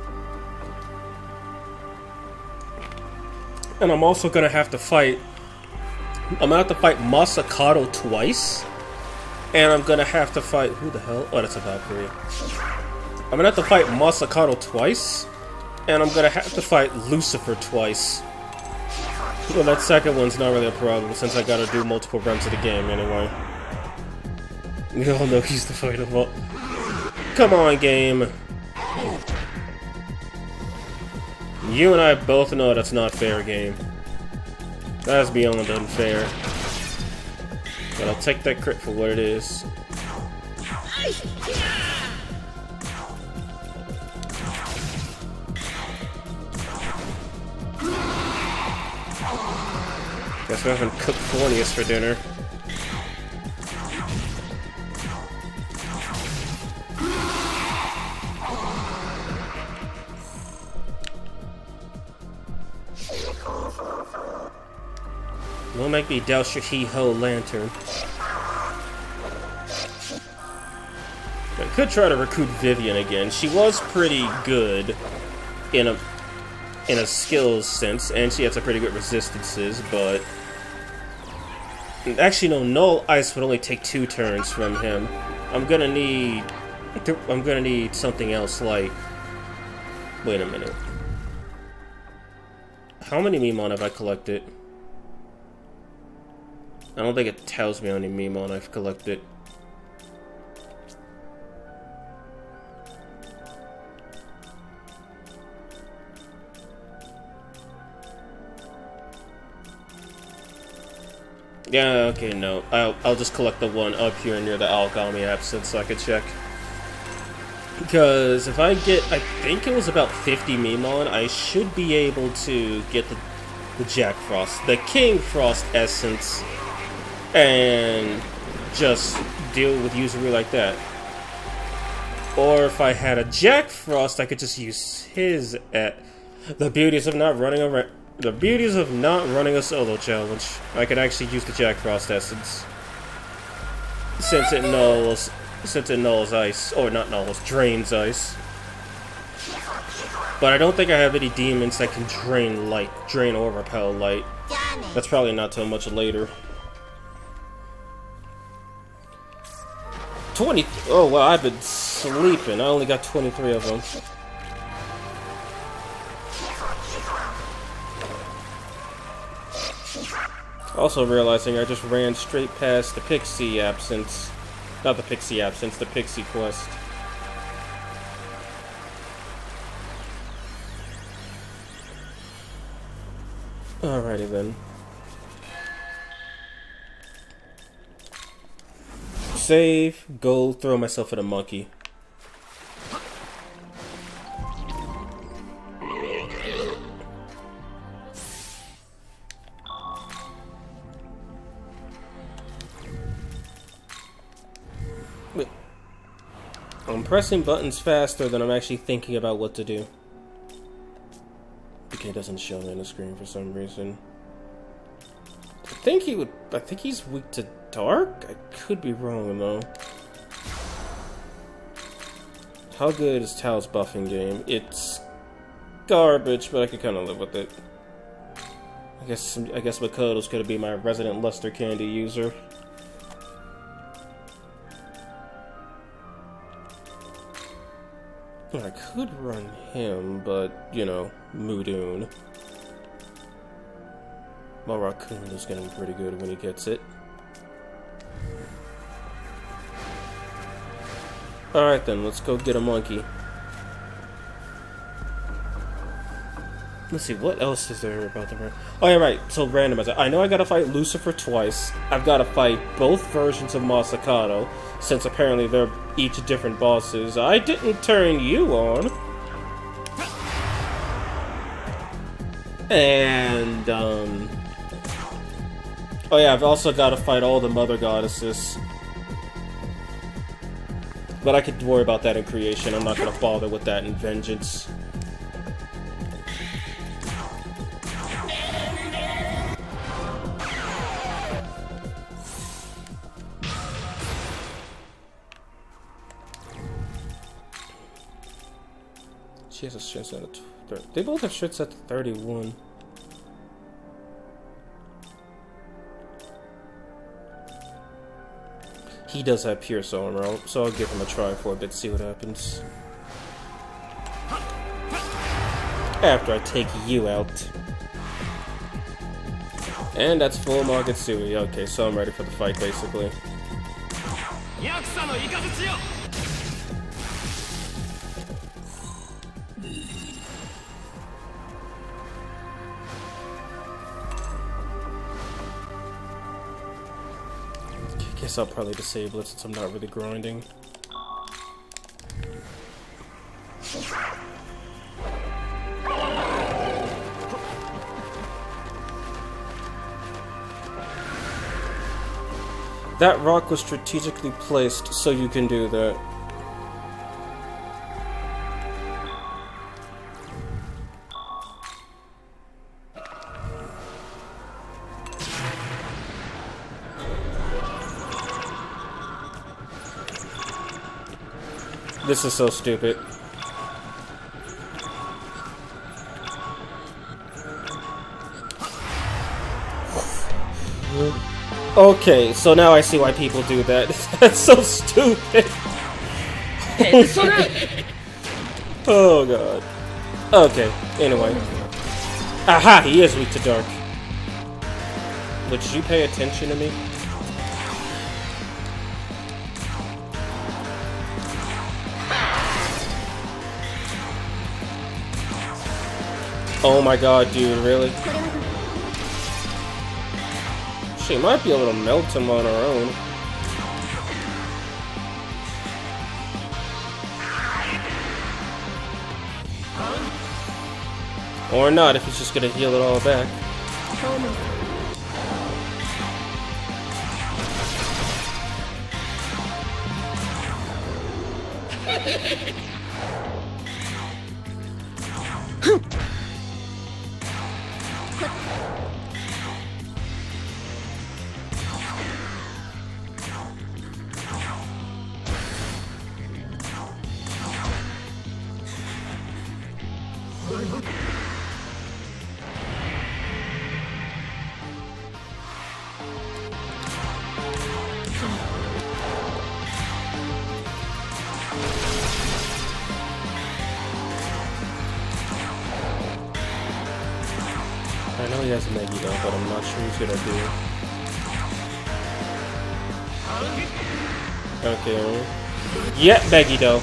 And I'm also gonna have to fight... I'm gonna have to fight Masakato twice. And I'm gonna have to fight... Who the hell? Oh, that's a Valkyrie. I'm gonna have to fight Masakato twice. And I'm gonna have to fight Lucifer twice. Well, that second one's not really a problem, since I gotta do multiple runs of the game anyway. We all know he's the final boss. Come on, game. You and I both know that's not fair, game. That's beyond unfair. But I'll take that crit for what it is. Guess we're having cooked corneas for dinner. Don't make me douse your hee-ho lantern. I could try to recruit Vivian again. She was pretty good in a skills sense, and she had some pretty good resistances, but... Actually, no, Null Ice would only take 2 turns from him. I'm gonna need something else like... Wait a minute. How many Mimon have I collected? I don't think it tells me how many Mimon I've collected. Yeah, okay, no. I'll just collect the one up here near the Alchemy absence so I can check. Because if I get, I think it was about 50 Mimon, I should be able to get the Jack Frost, the King Frost essence, and just deal with Yuzuru like that. Or if I had a Jack Frost, I could just use his at the beauties of not running a solo challenge. I could actually use the Jack Frost essence since it nulls ice, or not nulls, drains ice. But I don't think I have any demons that can drain or repel light. That's probably not till much later. 20. Oh well, I've been sleeping. I only got 23 of them. Also realizing I just ran straight past the Pixie absence. Not the Pixie absence, the Pixie quest. Alrighty then. Save, go throw myself at a monkey. I'm pressing buttons faster than I'm actually thinking about what to do. Okay, it doesn't show me on the screen for some reason. I think he's weak to dark? I could be wrong though. How good is Tao's buffing game? It's garbage, but I could kind of live with it. I guess Makoto's gonna be my resident Luster Candy user. I could run him, but, you know, Mudoon. Well, Raccoon is getting pretty good when he gets it. Alright then, let's go get a monkey. Let's see, what else is there about the run? Oh yeah, right, so randomizer. I know I gotta fight Lucifer twice. I've gotta fight both versions of Masakato, since apparently they're each different bosses. I didn't turn you on. And, Oh yeah, I've also got to fight all the mother goddesses. But I could worry about that in creation. I'm not gonna bother with that in vengeance. She has a Shin set at 30. They both have Shin set at 31. He does have Pierce Armor, so I'll give him a try for a bit, see what happens. After I take you out. And that's full Magotsui. Okay, so I'm ready for the fight, basically. Guess I'll probably disable it since I'm not really grinding. That rock was strategically placed so you can do that. This is so stupid. Okay, so now I see why people do that. That's so stupid. Oh god. Okay, anyway. Aha, he is weak to dark. Would you pay attention to me? Oh my god, dude, really? She might be able to melt him on her own. Or not, if he's just gonna heal it all back. I know he has Meggy though, but I'm not sure he's gonna do it. Okay. Yeah, Meggy though.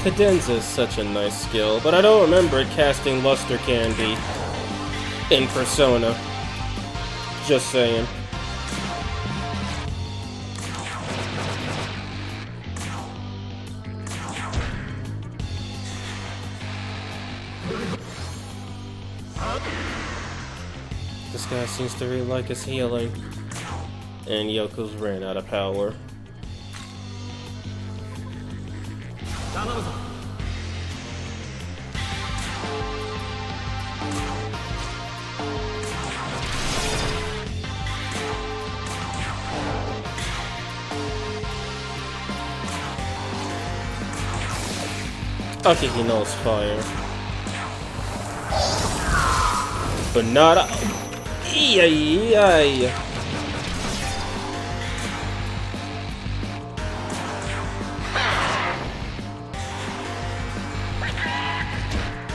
Cadenza is such a nice skill, but I don't remember it casting Luster Candy in Persona. Just saying. This guy seems to really like his healing. And Yoko's ran out of power. Okay, he knows fire. But not a... Yay.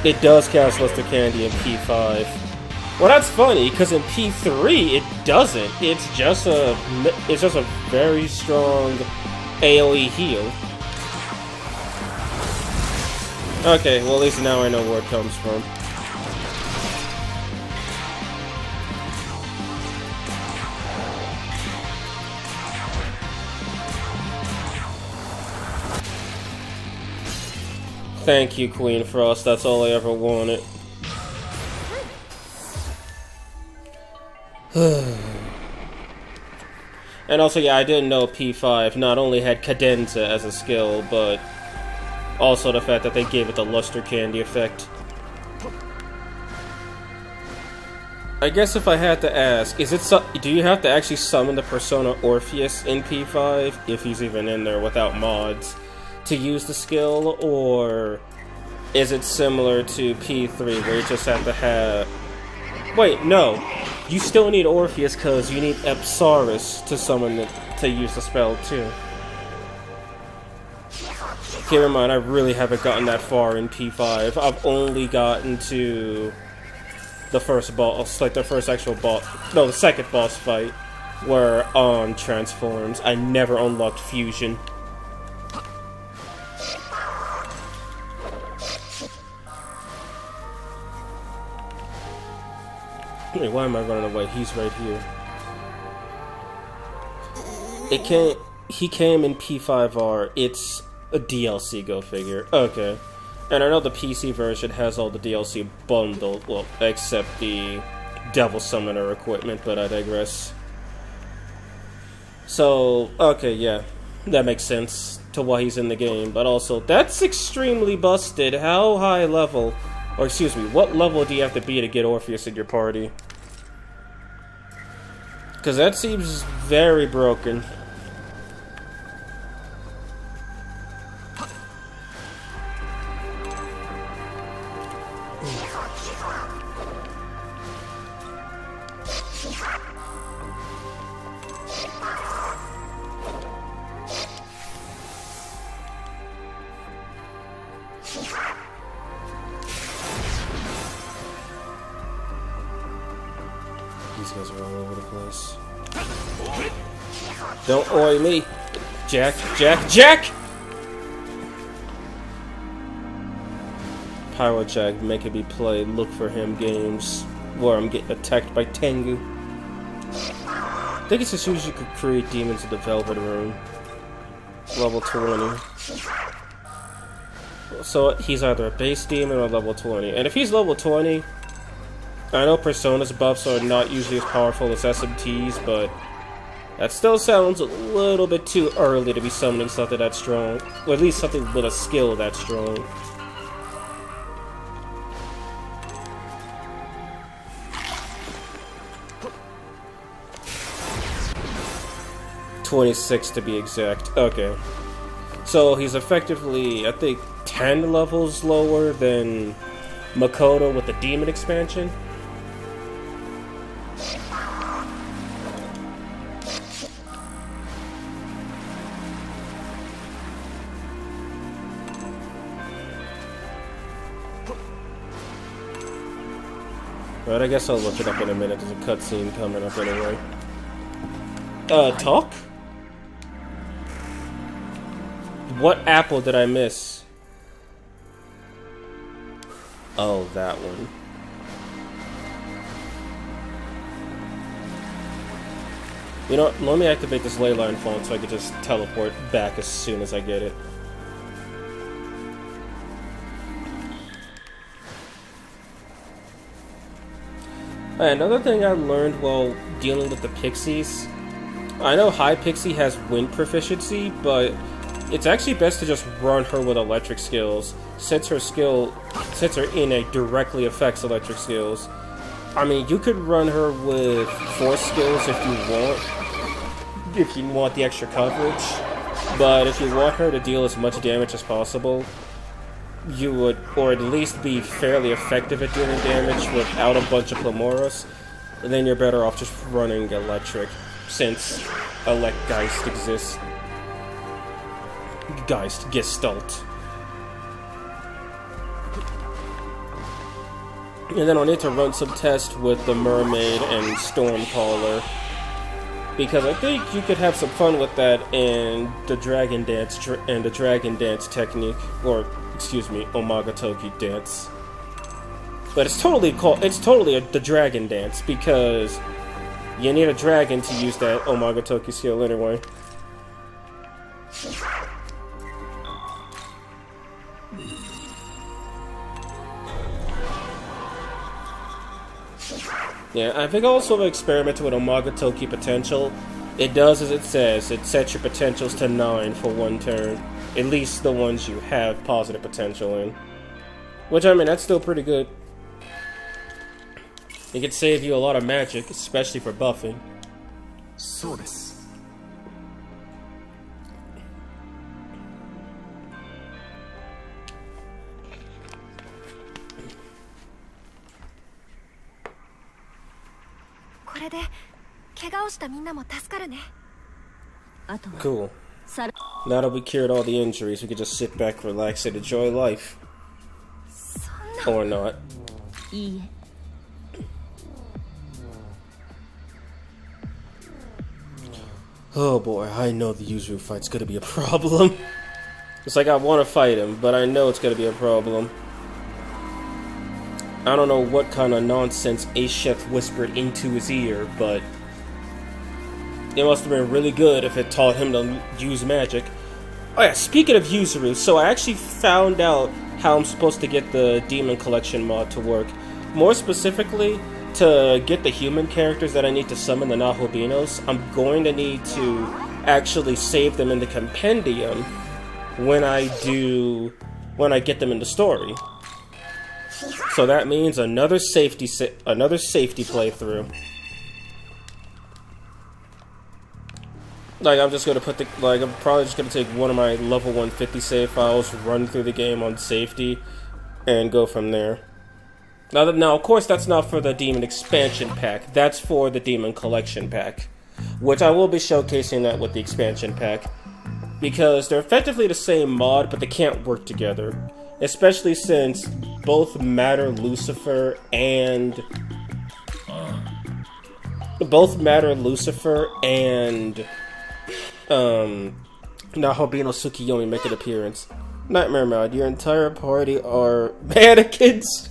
It does cast Luster Candy in P5. Well, that's funny because in P3 it doesn't. It's just a very strong AoE heal. Okay, well at least now I know where it comes from. Thank you, Queen Frost. That's all I ever wanted. And also, yeah, I didn't know P5 not only had Cadenza as a skill, but also the fact that they gave it the Luster Candy effect. I guess if I had to ask, do you have to actually summon the Persona Orpheus in P5, if he's even in there without mods, to use the skill, or is it similar to P3 where you just have to have... Wait, no. You still need Orpheus because you need Epsaurus to summon it, to use the spell too. Keep in mind, I really haven't gotten that far in P5. I've only gotten to the first boss, like the first actual boss, no, the second boss fight, where On transforms. I never unlocked Fusion. Wait, why am I running away? He's right here. He came in P5R. It's a DLC, go figure. Okay. And I know the PC version has all the DLC bundled, well, except the Devil Summoner equipment, but I digress. So, okay, yeah. That makes sense to why he's in the game, but also, that's extremely busted. How high level, or excuse me, what level do you have to be to get Orpheus in your party? Because that seems very broken. These guys are all over the place. Don't oi me! Jack! Jack! Jack! Pyro Jack making me play Look For Him games where I'm getting attacked by Tengu. I think it's as soon as you could create demons in the Velvet Room. Level 20. So he's either a base demon or level 20. And if he's level 20, I know Persona's buffs are not usually as powerful as SMT's, but that still sounds a little bit too early to be summoning something that strong. Or at least something with a skill that strong. .26 to be exact. Okay. So he's effectively, I think, 10 levels lower than Makoto with the demon expansion. Alright, I guess I'll look it up in a minute. There's a cutscene coming up anyway. Talk? What apple did I miss? Oh, that one. You know what? Let me activate this ley line phone so I can just teleport back as soon as I get it. Another thing I learned while dealing with the Pixies, I know High Pixie has wind proficiency, but it's actually best to just run her with electric skills, since her innate directly affects electric skills. I mean, you could run her with force skills if you want the extra coverage, but if you want her to deal as much damage as possible, you would, or at least be fairly effective at dealing damage without a bunch of Plamoros, then you're better off just running electric, since Geist exists. Gestalt. And then I'll need to run some tests with the Mermaid and Stormcaller, because I think you could have some fun with that and the Dragon Dance technique, or excuse me, Omagatoki dance. But it's totally the Dragon Dance, because you need a dragon to use that Omagatoki skill anyway. Yeah, I think also I've experimented with Omega Toki potential. It does as it says. It sets your potentials to 9 for one turn. At least the ones you have positive potential in. Which, I mean, that's still pretty good. It could save you a lot of magic, especially for buffing. そうです。これで怪我をしたみんなも助かるね。あとは Cool. Now that we cured all the injuries, we could just sit back, relax, and enjoy life. そんな Or not. いいえ。Oh boy, I know the Yuzuru fight's gonna be a problem. It's like I want to fight him, but I know it's gonna be a problem. I don't know what kind of nonsense Asheth whispered into his ear, but it must have been really good if it taught him to use magic. Oh yeah, speaking of Yuzuru, so I actually found out how I'm supposed to get the Demon Collection mod to work. More specifically, to get the human characters that I need to summon the Nahobinos, I'm going to need to actually save them in the compendium when I get them in the story. So that means another safety playthrough. Like I'm probably just gonna take one of my level 150 save files, run through the game on safety, and go from there. Now, of course, that's not for the Demon Expansion Pack. That's for the Demon Collection Pack, which I will be showcasing that with the Expansion Pack, because they're effectively the same mod, but they can't work together. Especially since both Matter Lucifer and Nahobino Tsukiyomi make an appearance. Nightmare Mode, your entire party are mannequins.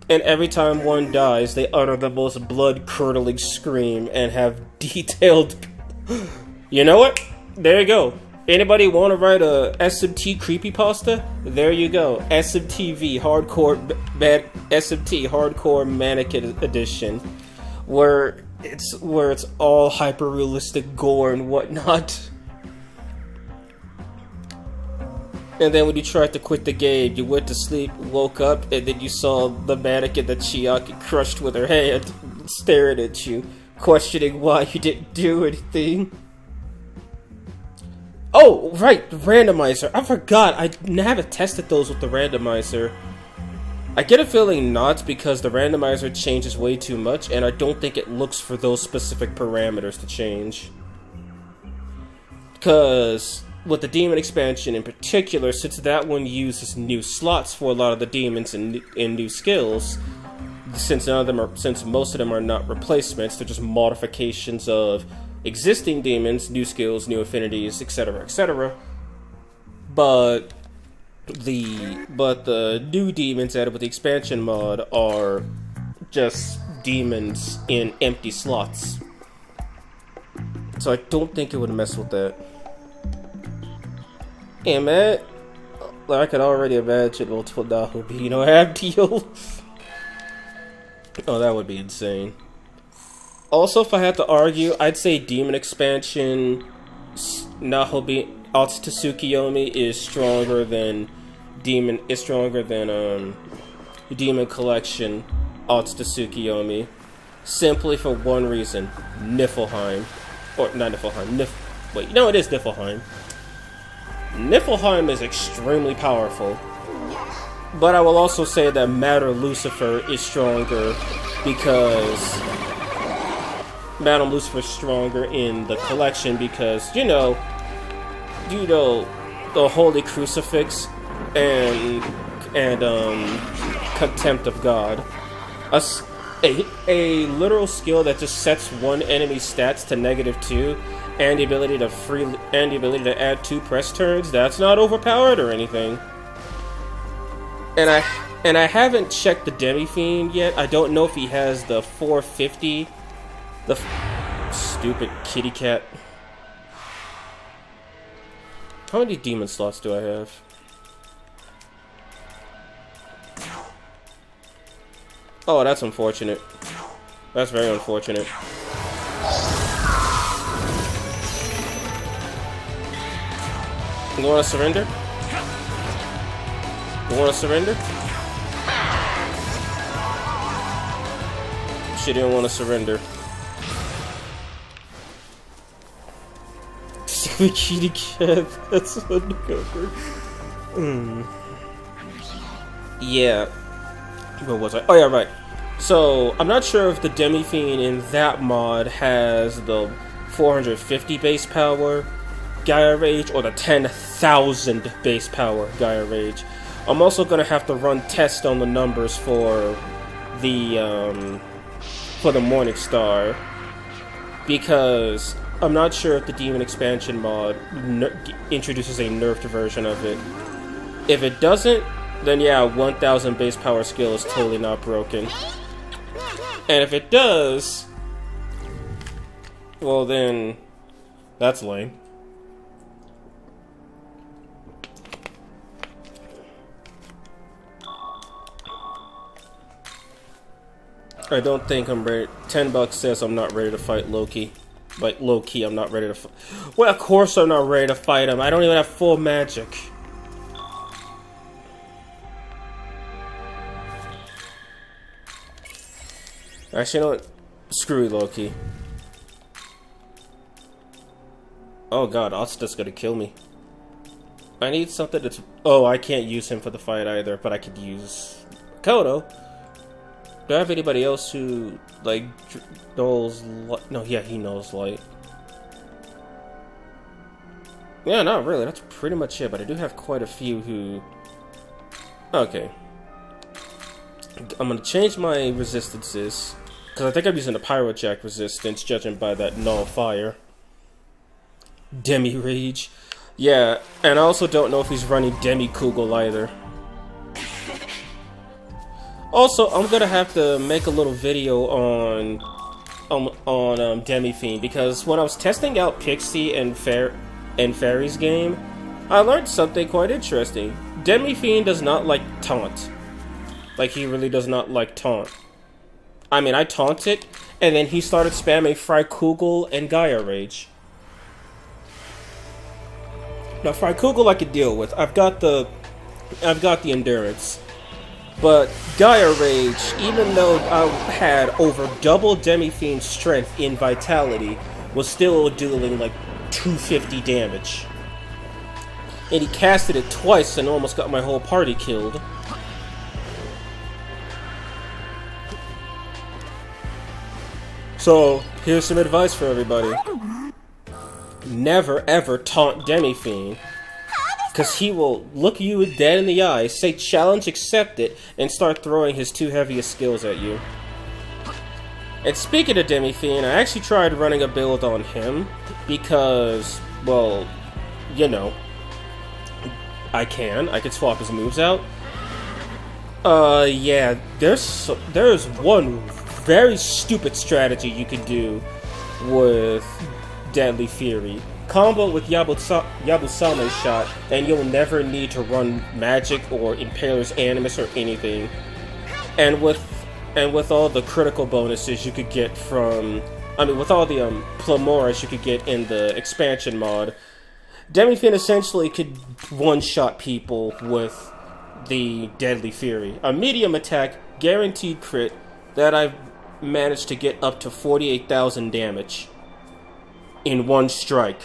And every time one dies, they utter the most blood-curdling scream and have detailed... You know what? There you go. Anybody want to write a SMT creepypasta? There you go. SMTV SMT Hardcore Mannequin Edition, where it's all hyper-realistic gore and whatnot. And then when you tried to quit the game, you went to sleep, woke up, and then you saw the mannequin that Chiaki crushed with her hand, staring at you, questioning why you didn't do anything. Oh, right, the randomizer. I forgot, I haven't tested those with the randomizer. I get a feeling not, because the randomizer changes way too much, and I don't think it looks for those specific parameters to change. Because with the Demon Expansion in particular, since that one uses new slots for a lot of the demons and new skills, since most of them are not replacements, they're just modifications of existing demons, new skills, new affinities, etc., etc. But the new demons added with the expansion mod are just demons in empty slots. So I don't think it would mess with that. Yeah, man, I could already imagine multiple Nahobino have deals. Oh, that would be insane. Also, if I had to argue, I'd say Demon Expansion Nahobi Tsukiyomi is stronger than Demon Collection Tsukiyomi, simply for one reason: Niflheim, or not Niflheim. Wait, no, it is Niflheim. Niflheim is extremely powerful, but I will also say that Matter Lucifer is stronger because Madame Lucifer's stronger in the collection because you know the Holy Crucifix and Contempt of God, a literal skill that just sets one enemy's stats to -2, and the ability to add 2 press turns. That's not overpowered or anything. And I haven't checked the Demi-Fiend yet. I don't know if he has the 450. The stupid kitty cat. How many demon slots do I have? Oh, that's unfortunate. That's very unfortunate. You wanna surrender? You wanna surrender? She didn't want to surrender. Stupid kitty cat. That's undercover. Yeah. Where was I? Oh yeah, right. So I'm not sure if the Demi-Fiend in that mod has the 450 base power Gaia Rage or the 10,000 base power Gaia Rage. I'm also gonna have to run tests on the numbers for the Morning Star, because I'm not sure if the Demon Expansion mod introduces a nerfed version of it. If it doesn't, then yeah, 1000 base power skill is totally not broken. And if it does, well then, that's lame. I don't think I'm ready. $10 says I'm not ready to fight Loki. Like, low-key, I'm not ready to fight. Well, of course I'm not ready to fight him. I don't even have full magic. Actually, you know what? Screw you, Loki. Oh god, Otsuda's gonna kill me. I need something that's... Oh, I can't use him for the fight either, but I could use Kodo. Do I have anybody else who, like, knows light? No, yeah, he knows light. Yeah, not really. That's pretty much it, but I do have quite a few who... Okay. I'm gonna change my resistances, because I think I'm using a Pyrojack resistance, judging by that null fire. Demi Rage. Yeah, and I also don't know if he's running Demi Kugel either. Also, I'm gonna have to make a little video on Demi-Fiend, because when I was testing out Pixie and Fairy's game, I learned something quite interesting. Demi-Fiend does not like taunt. Like, he really does not like taunt. I mean, I taunted, and then he started spamming Fry Kugel and Gaia Rage. Now, Fry Kugel I could deal with. I've got the endurance. But Gaia Rage, even though I had over double Demi-Fiend's strength in Vitality, was still dealing like 250 damage. And he casted it twice and almost got my whole party killed. So, here's some advice for everybody. Never ever taunt Demi-Fiend. Because he will look you dead in the eye, say challenge accepted, and start throwing his two heaviest skills at you. And speaking of Demi-Fiend, I actually tried running a build on him, because, well, you know, I could swap his moves out. Yeah, there's one very stupid strategy you could do with Deadly Fury. Combo with Yabusame's shot, and you'll never need to run magic or Impaler's Animus or anything. And with all the critical bonuses you could get from, with all the Plamoras you could get in the expansion mod, Demi-Fiend essentially could one-shot people with the Deadly Fury. A medium attack, guaranteed crit, that I've managed to get up to 48,000 damage in one strike.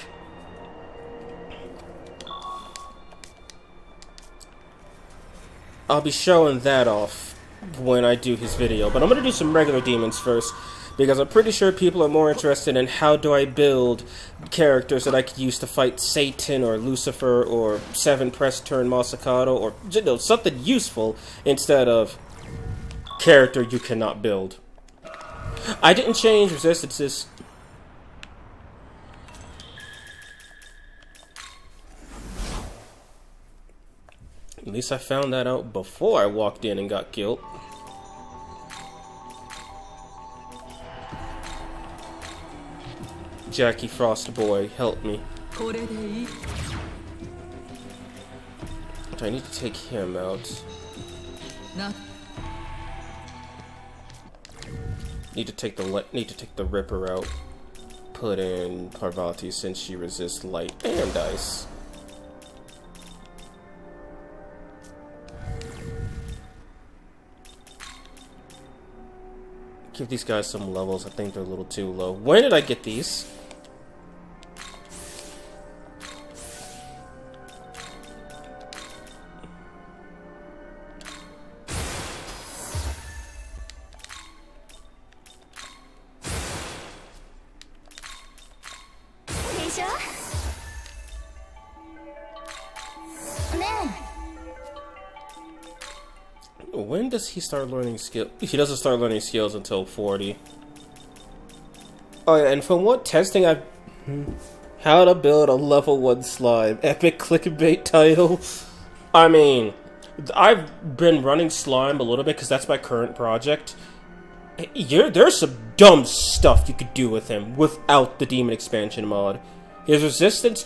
I'll be showing that off when I do his video, but I'm going to do some regular demons first, because I'm pretty sure people are more interested in how do I build characters that I could use to fight Satan or Lucifer or 7 press turn Masakado, or, you know, something useful instead of character you cannot build. I didn't change resistances. At least I found that out before I walked in and got killed. Jackie Frost Boy, help me. Do I need to take him out? Need to take the Ripper out. Put in Parvati since she resists light and ice. Give these guys some levels. I think they're a little too low. When did I get these? When does he start learning skill? He doesn't start learning skills until 40. Oh yeah, and from what testing I've... How to build a level 1 slime. Epic clickbait title. I mean, I've been running slime a little bit because that's my current project. There's some dumb stuff you could do with him without the demon expansion mod. His resistance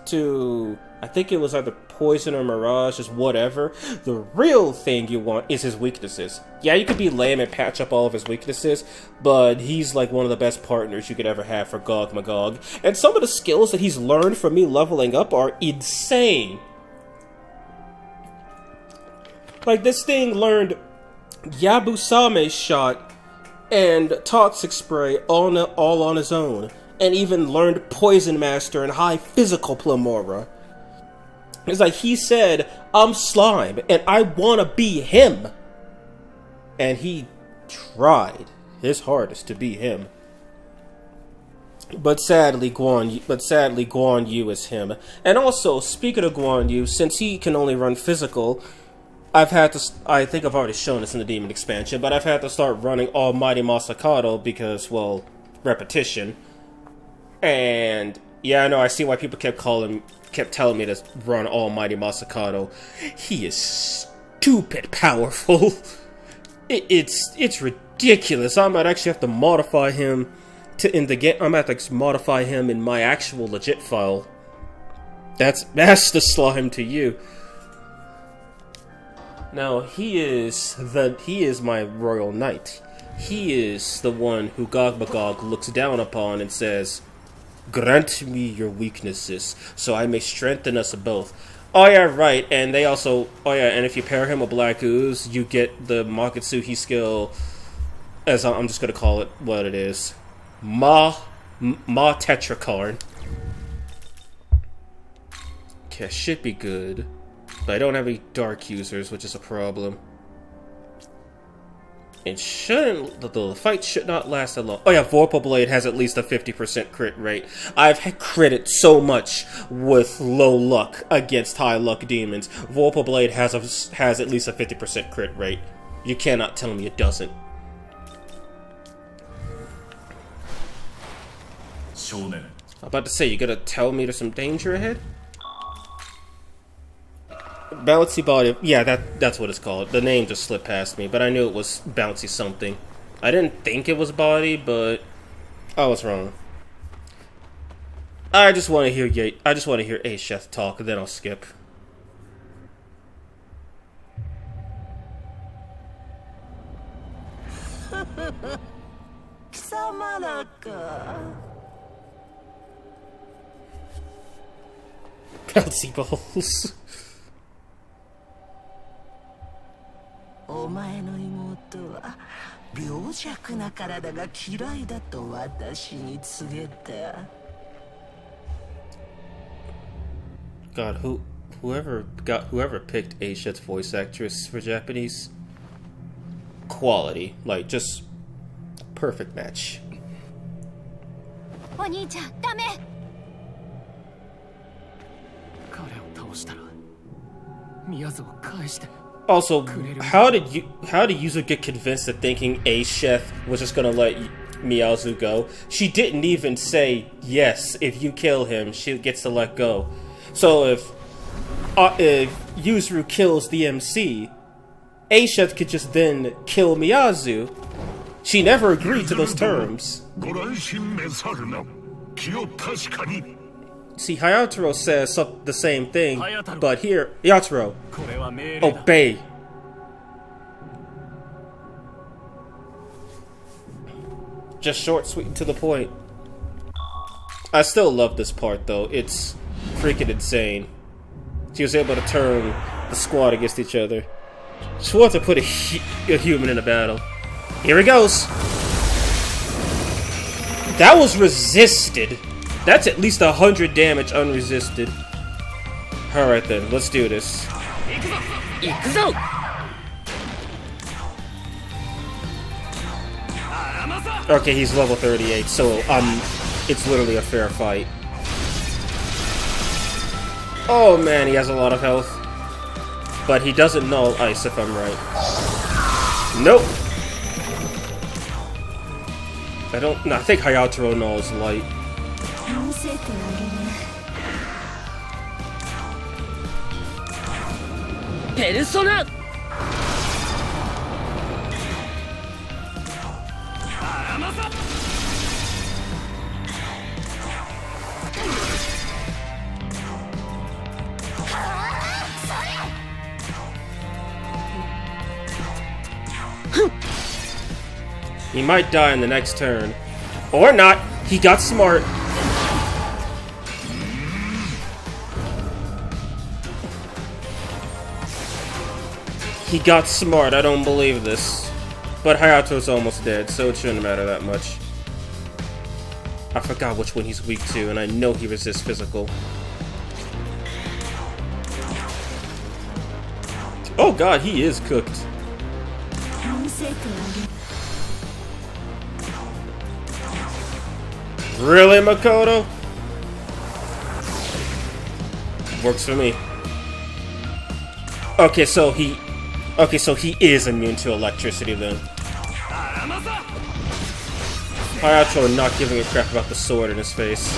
to I think it was either poison or mirage, just whatever. The real thing you want is his weaknesses. Yeah, you could be lame and patch up all of his weaknesses, but he's like one of the best partners you could ever have for Gog Magog. And some of the skills that he's learned from me leveling up are insane. Like, this thing learned Yabusame's shot and Toxic Spray all on his own. And even learned Poison Master and High Physical Plamora. It's like he said, I'm slime, and I want to be him. And he tried his hardest to be him. But sadly, Guan Yu is him. And also, speaking of Guan Yu, since he can only run physical, I think I've already shown this in the Demon expansion, but I've had to start running Almighty Masakado because, well, repetition. And yeah, I know, I see why people kept telling me to run Almighty Masakado. He is stupid powerful. It's ridiculous. I might actually have to modify him in the game. I'm gonna have to modify him in my actual legit file. That's the slime to you. Now he is my royal knight. He is the one who Gog Magog looks down upon and says, "Grant me your weaknesses, so I may strengthen us both." Oh yeah, right, and they also... Oh yeah, and if you pair him with Black Ooze, you get the Makatsuhi skill, as I'm just gonna call it what it is. Ma Tetrakarn. Okay, should be good. But I don't have any Dark users, which is a problem. It shouldn't... The fight should not last that long. Oh yeah, Vorpal Blade has at least a 50% crit rate. I've critted so much with low luck against high luck demons. Vorpal Blade has at least a 50% crit rate. You cannot tell me it doesn't. I'm about to say, you gonna tell me there's some danger ahead? Bouncy body, yeah, that's what it's called. The name just slipped past me, but I knew it was bouncy something. I didn't think it was body, but I was wrong. I just want to hear Asheth talk, and then I'll skip. Bouncy balls. お前の妹は病弱な体が嫌いだと私に告げた。 God, whoever picked Asheth's voice actress for Japanese, quality, like just perfect match. お兄ちゃん、ダメ。彼を倒したら宮津を返して。 Also, how did Yuzuru get convinced of thinking Asheth was just gonna let Miyazu go? She didn't even say, yes, if you kill him, she gets to let go. So if Yuzuru kills the MC, Asheth could just then kill Miyazu. She never agreed to those terms. See, Hayataro says the same thing, but here, Hayataro, obey. Just short, sweet, and to the point. I still love this part, though. It's freaking insane. She was able to turn the squad against each other. She wants to put a human in a battle. Here he goes. That was resisted. That's at least 100 damage unresisted. Alright then, let's do this. 行くぞ Okay, he's level 38, so it's literally a fair fight. Oh man, he has a lot of health. But he doesn't null ice if I'm right. Nope. I think Hayataro nulls light. 見せてあげるペルソナ He might die in the next turn. Or not. He got smart. He got smart. I don't believe this. But Hayato's almost dead, so it shouldn't matter that much. I forgot which one he's weak to, and I know he resists physical. Oh god, he is cooked. 見せてあげる Really, Makoto? Works for me. Okay, so he is immune to electricity then. Hayato not giving a crap about the sword in his face.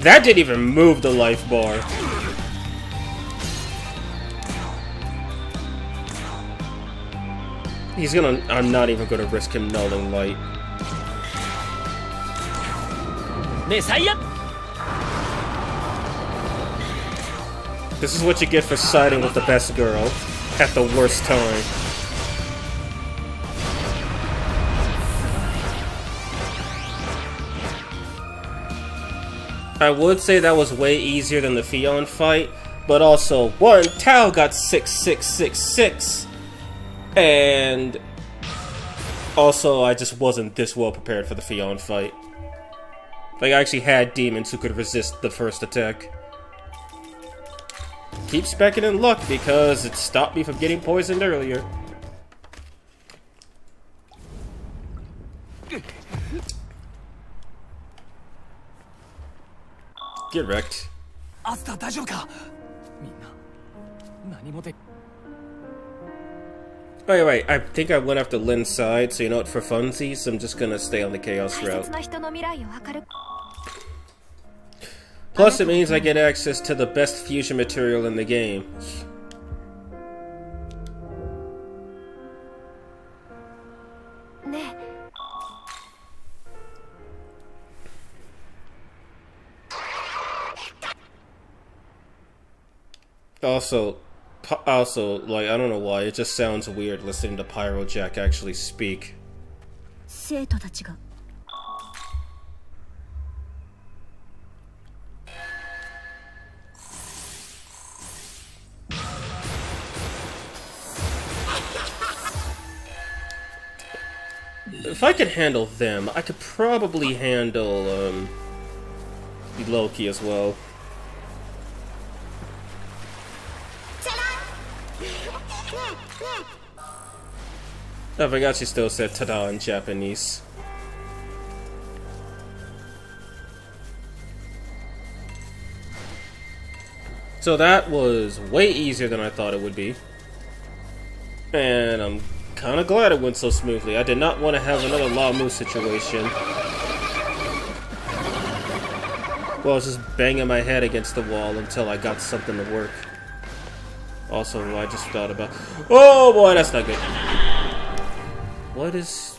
That didn't even move the life bar. I'm not even gonna risk him nulling light. メサイア This is what you get for siding with the best girl at the worst time. I would say that was way easier than the Fion fight, but also, one, Tao got 6,666, and also I just wasn't this well prepared for the Fion fight. Like, I actually had demons who could resist the first attack. Keep specking in luck because it stopped me from getting poisoned earlier. Get wrecked. アスター大丈夫かみんな何もで Wait, I think I went after Lin's side, so you know what, for funsies, I'm just gonna stay on the Chaos 大 route. 切な人の未来を明るく Plus, it means I get access to the best fusion material in the game. Also, like, I don't know why, it just sounds weird listening to Pyrojack actually speak. 生徒たちが If I could handle them, I could probably handle, Loki as well. I forgot she still said ta-da in Japanese. So that was way easier than I thought it would be. And I'm kind of glad it went so smoothly. I did not want to have another Lamu situation. Well, I was just banging my head against the wall until I got something to work. Also, I just thought about... Oh boy, that's not good. What is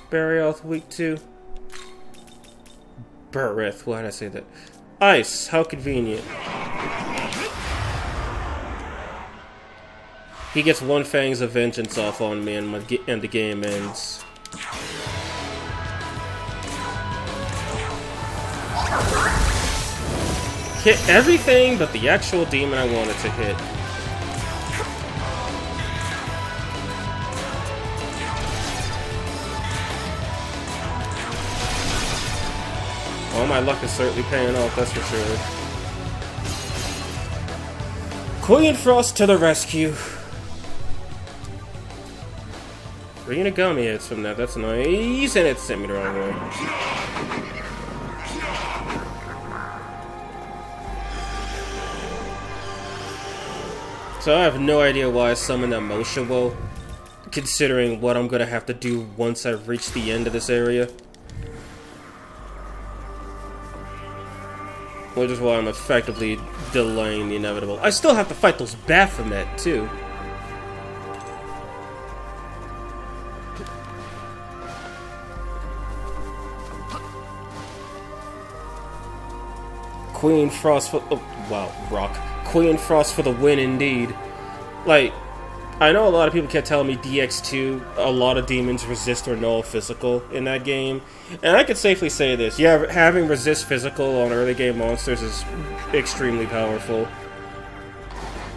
Barioth weak to? Barith, why did I say that? Ice, how convenient. He gets one Fang's of Vengeance off on me and the game ends. Hit everything but the actual demon I wanted to hit. Well, my luck is certainly paying off, that's for sure. Queen Frost to the rescue. 3 Megami hits from that, that's nice, and it sent me the wrong way. So I have no idea why I summoned that motion woe, considering what I'm gonna have to do once I reach the end of this area. Which is why I'm effectively delaying the inevitable. I still have to fight those Baphomet, too. Queen Frost for... Oh, wow, rock. Queen Frost for the win, indeed. Like, I know a lot of people kept telling me DX2, a lot of demons resist or null physical in that game. And I could safely say this, yeah, having resist physical on early game monsters is extremely powerful.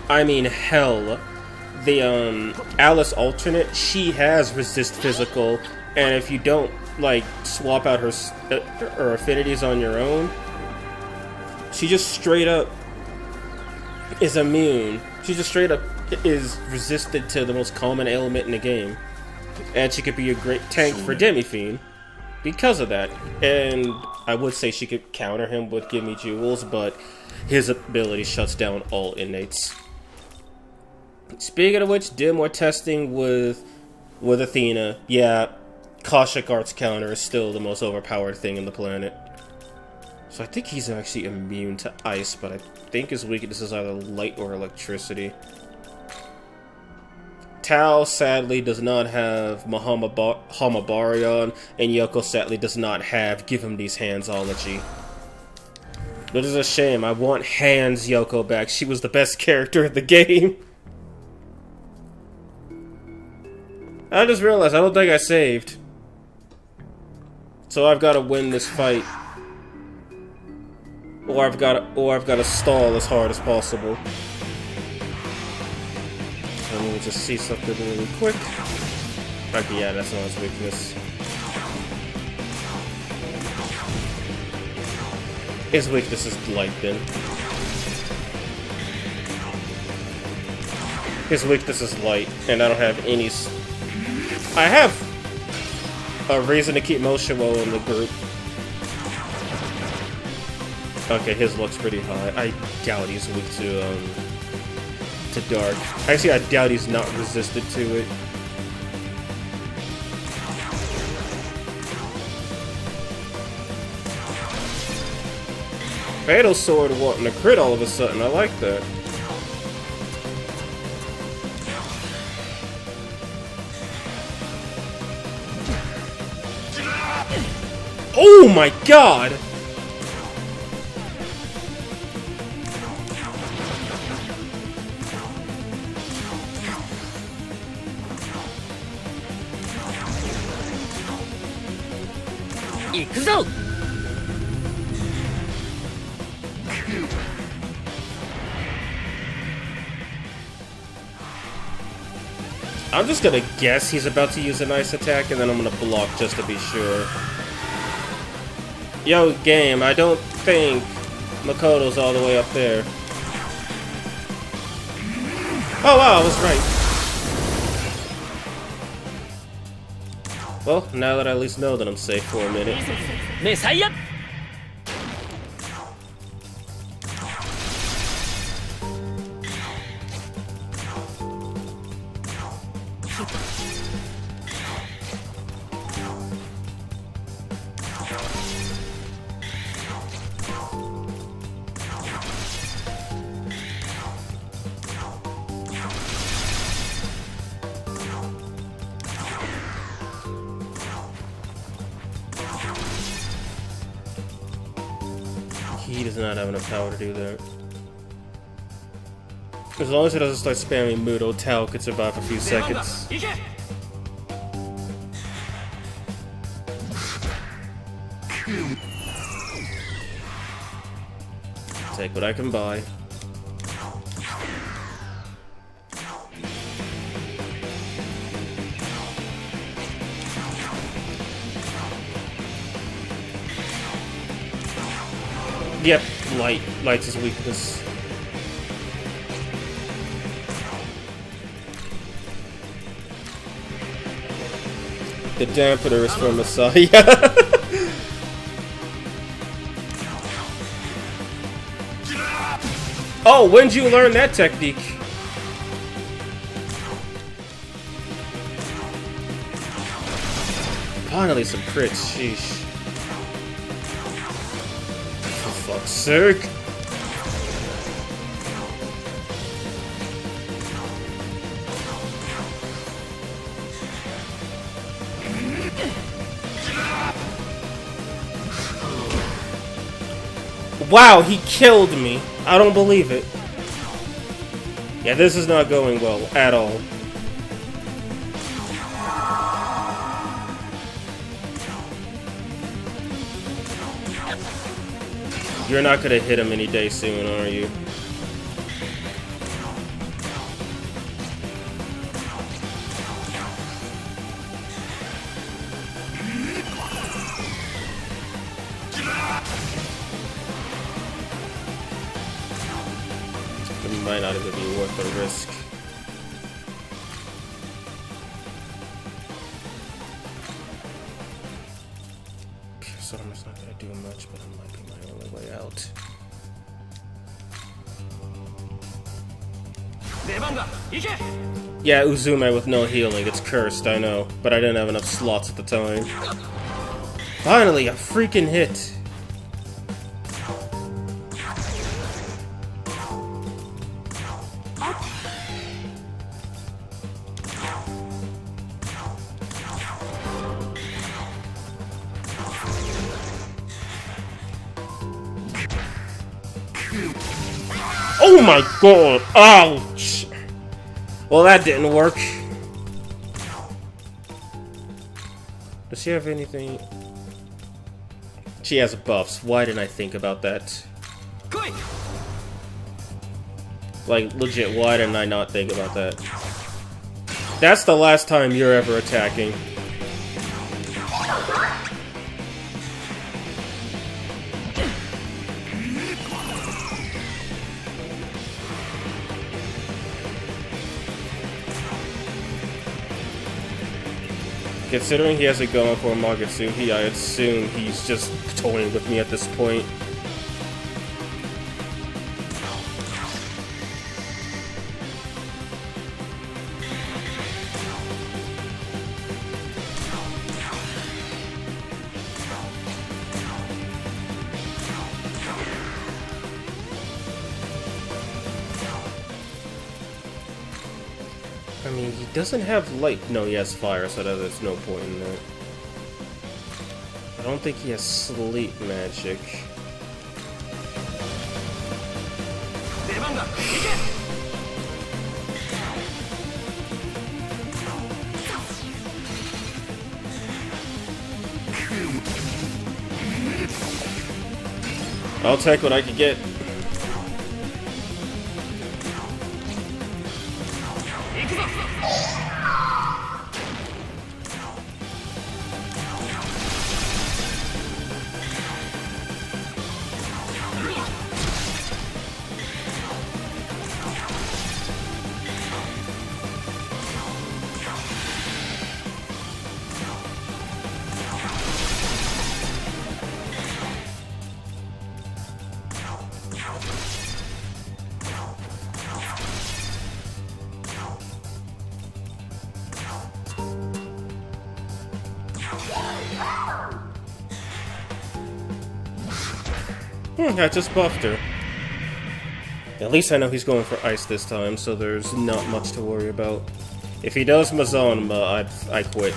I mean, hell, the Alice alternate, she has resist physical, and if you don't, like, swap out her affinities on your own, she just straight up is immune. She just straight up is resistant to the most common ailment in the game, and she could be a great tank for Demi-Fiend because of that. And I would say she could counter him with Gimme Jewels, but his ability shuts down all innates. Speaking of which, did more testing with Athena. Yeah, Koshik Art's counter is still the most overpowered thing in the planet. So I think he's actually immune to ice, but I think his weakness is either light or electricity. Tao sadly does not have Hamabarion, and Yoko sadly does not have Give Him These Handsology. Which is a shame. I want Hands Yoko back. She was the best character in the game. I just realized I don't think I saved. So I've got to win this fight. Or I've got to stall as hard as possible. Let me just see something really quick. Okay, yeah, that's not his weakness. His weakness is light then. His weakness is light, and I don't have any... I have a reason to keep Moshimo in the group. Okay, his looks pretty high. I doubt he's weak to dark. Actually, I doubt he's not resistant to it. Fatal Sword wanting a crit all of a sudden. I like that. Oh my god! Ikuzo! I'm just gonna guess he's about to use a nice attack, and then I'm gonna block just to be sure. Yo, game, I don't think Makoto's all the way up there. Oh wow, I was right. Well, now that I at least know that I'm safe for a minute. Messiah! He does not have enough power to do that. As long as he doesn't start spamming Mudo, Tao could survive a few seconds. Take what I can buy. Yep, light's his weakness. The dampener is from Messiah. Oh, when'd you learn that technique? Finally some crits, sheesh. For fuck's sake. Wow, he killed me. I don't believe it. Yeah, this is not going well at all. You're not gonna hit him any day soon, are you? It might not even be worth the risk. Pierce armor's not gonna do much, but it might be my only way out. Yeah, Uzume with no healing. It's cursed, I know. But I didn't have enough slots at the time. Finally, a freaking hit! Oh my god! Ouch! Well, that didn't work. Does she have anything? She has buffs. Why didn't I think about that? Like, legit, why didn't I not think about that? That's the last time you're ever attacking. Considering he has it going for Magatsuhi, I assume he's just toying with me at this point. I mean, he doesn't have light. No, he has fire, so there's no point in that. I don't think he has sleep magic. I'll take what I can get. I just buffed her. At least I know he's going for ice this time, so there's not much to worry about. If he does Mazanma, I quit.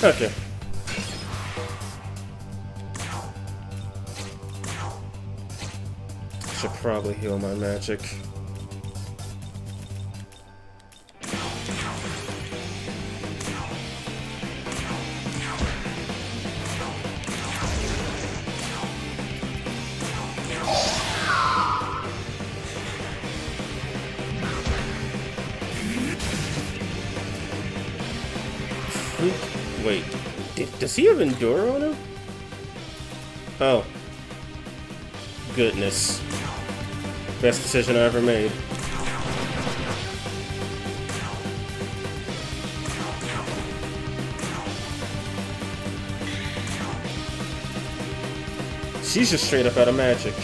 Okay. Should probably heal my magic. Wait, does he have Endure on him? Oh. Goodness. Best decision I ever made. She's just straight up out of magic.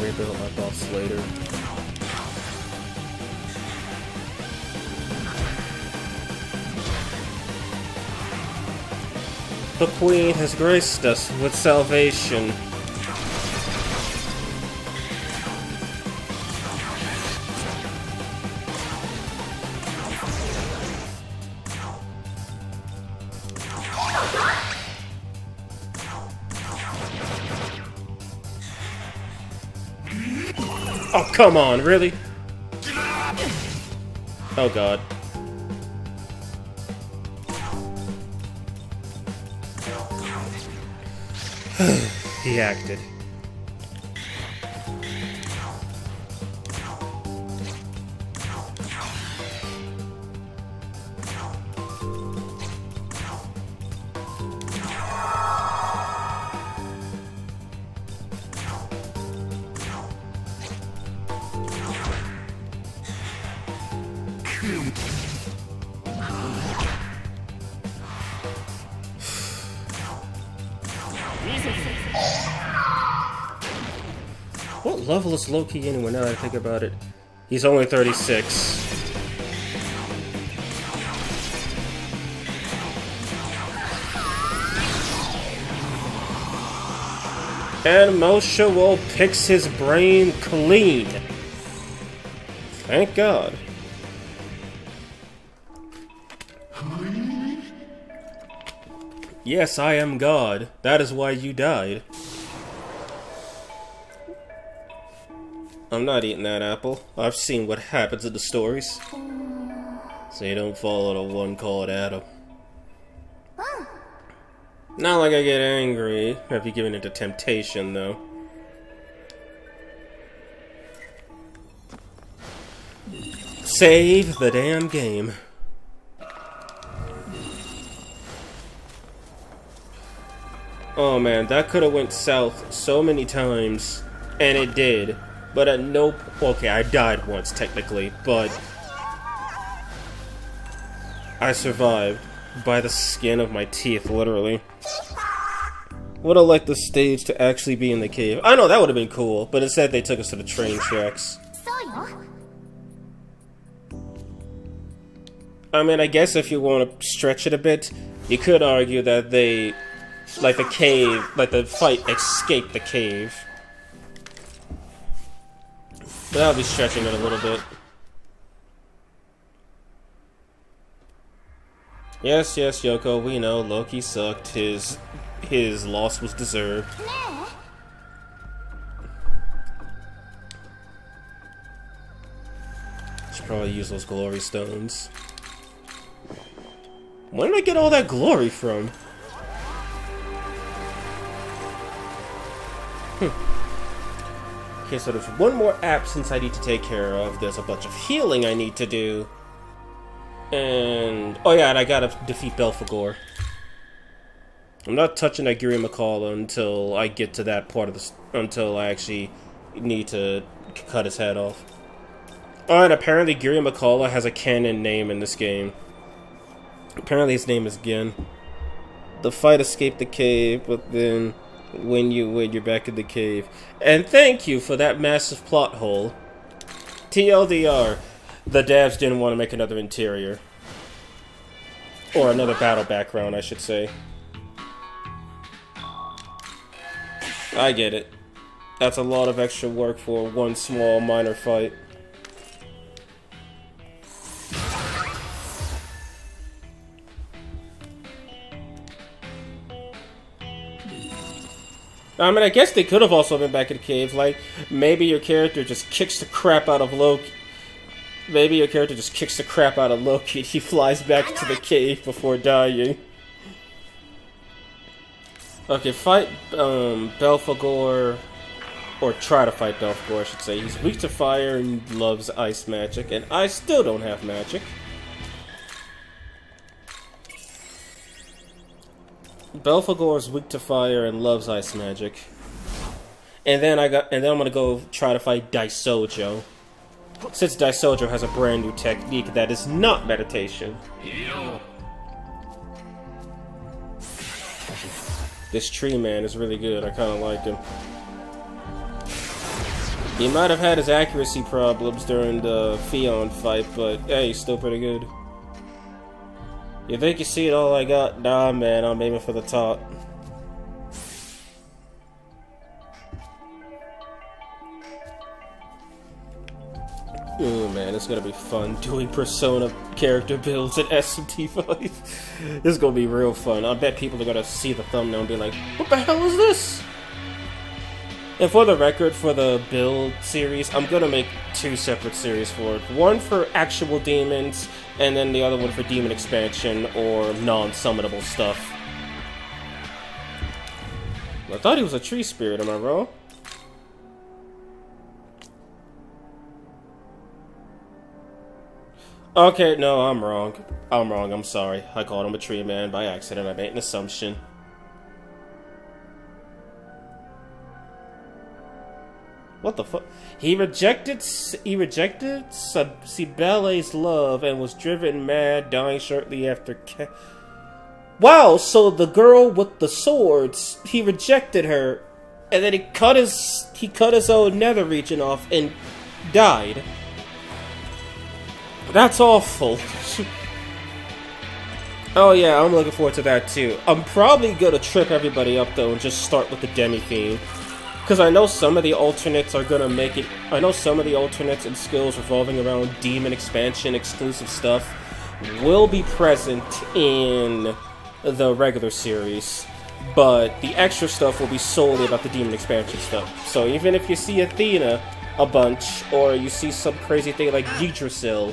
Rebuild my buffs later. The Queen has graced us with salvation. Oh, come on, really? Oh, God. He acted. What level is Loki anyway, now that I think about it? He's only 36. And Moshe will picks his brain clean. Thank God. Yes, I am God. That is why you died. I'm not eating that apple. I've seen what happens in the stories. So you don't follow the one called Adam. Not like I get angry if you given into temptation, though. Save the damn game. Oh man, that could have went south so many times, and it did. But at no... Okay, I died once, technically, but... I survived. By the skin of my teeth, literally. Would have liked the stage to actually be in the cave. I know, that would have been cool, but instead they took us to the train tracks. I mean, I guess if you want to stretch it a bit, you could argue that they... Like the cave... Like the fight escaped the cave. But I'll be stretching it a little bit. Yes, yes, Yoko, we know Loki sucked. His loss was deserved. Should probably use those glory stones. Where did I get all that glory from? Okay, so there's one more absence I need to take care of. There's a bunch of healing I need to do. And... oh yeah, and I gotta defeat Belphegor. I'm not touching Agiri McCall until I get to that part of the... until I actually need to cut his head off. Oh, and apparently Giri McCullough has a canon name in this game. Apparently his name is Gin. The fight escaped the cave, but then when you win, you're back in the cave. And thank you for that massive plot hole. TLDR, the devs didn't want to make another interior. Or another battle background, I should say. I get it. That's a lot of extra work for one small minor fight. I mean, I guess they could have also been back in the cave. Like, maybe your character just kicks the crap out of Loki. Maybe your character just kicks the crap out of Loki. He flies back to the cave before dying. Okay, fight Belphegor, or try to fight Belphegor, I should say. He's weak to fire and loves ice magic, and I still don't have magic. Belphegor is weak to fire and loves ice magic. And then I'm gonna go try to fight Daisojo. Since Daisojo has a brand new technique that is not meditation. This tree man is really good. I kinda like him. He might have had his accuracy problems during the Fion fight, but hey, he's still pretty good. You think you see it all I got? Nah, man, I'm aiming for the top. Ooh, man, it's gonna be fun doing Persona character builds in SMT5. This is gonna be real fun. I bet people are gonna see the thumbnail and be like, what the hell is this? And for the record, for the build series, I'm gonna make 2 separate series for it. One for actual demons, and then the other one for demon expansion or non-summonable stuff. I thought he was a tree spirit, am I wrong? Okay, no, I'm wrong. I'm sorry. I called him a tree man by accident. I made an assumption. What the fuck? He rejected Cibele's love and was driven mad, dying shortly after. Wow! So the girl with the swords, he rejected her, and then he cut his own nether region off and died. That's awful. Oh yeah, I'm looking forward to that too. I'm probably gonna trip everybody up though and just start with the demi theme. Because I know some of the alternates are gonna make it. I know some of the alternates and skills revolving around demon expansion exclusive stuff will be present in the regular series, but the extra stuff will be solely about the demon expansion stuff. So even if you see Athena a bunch, or you see some crazy thing like Yggdrasil,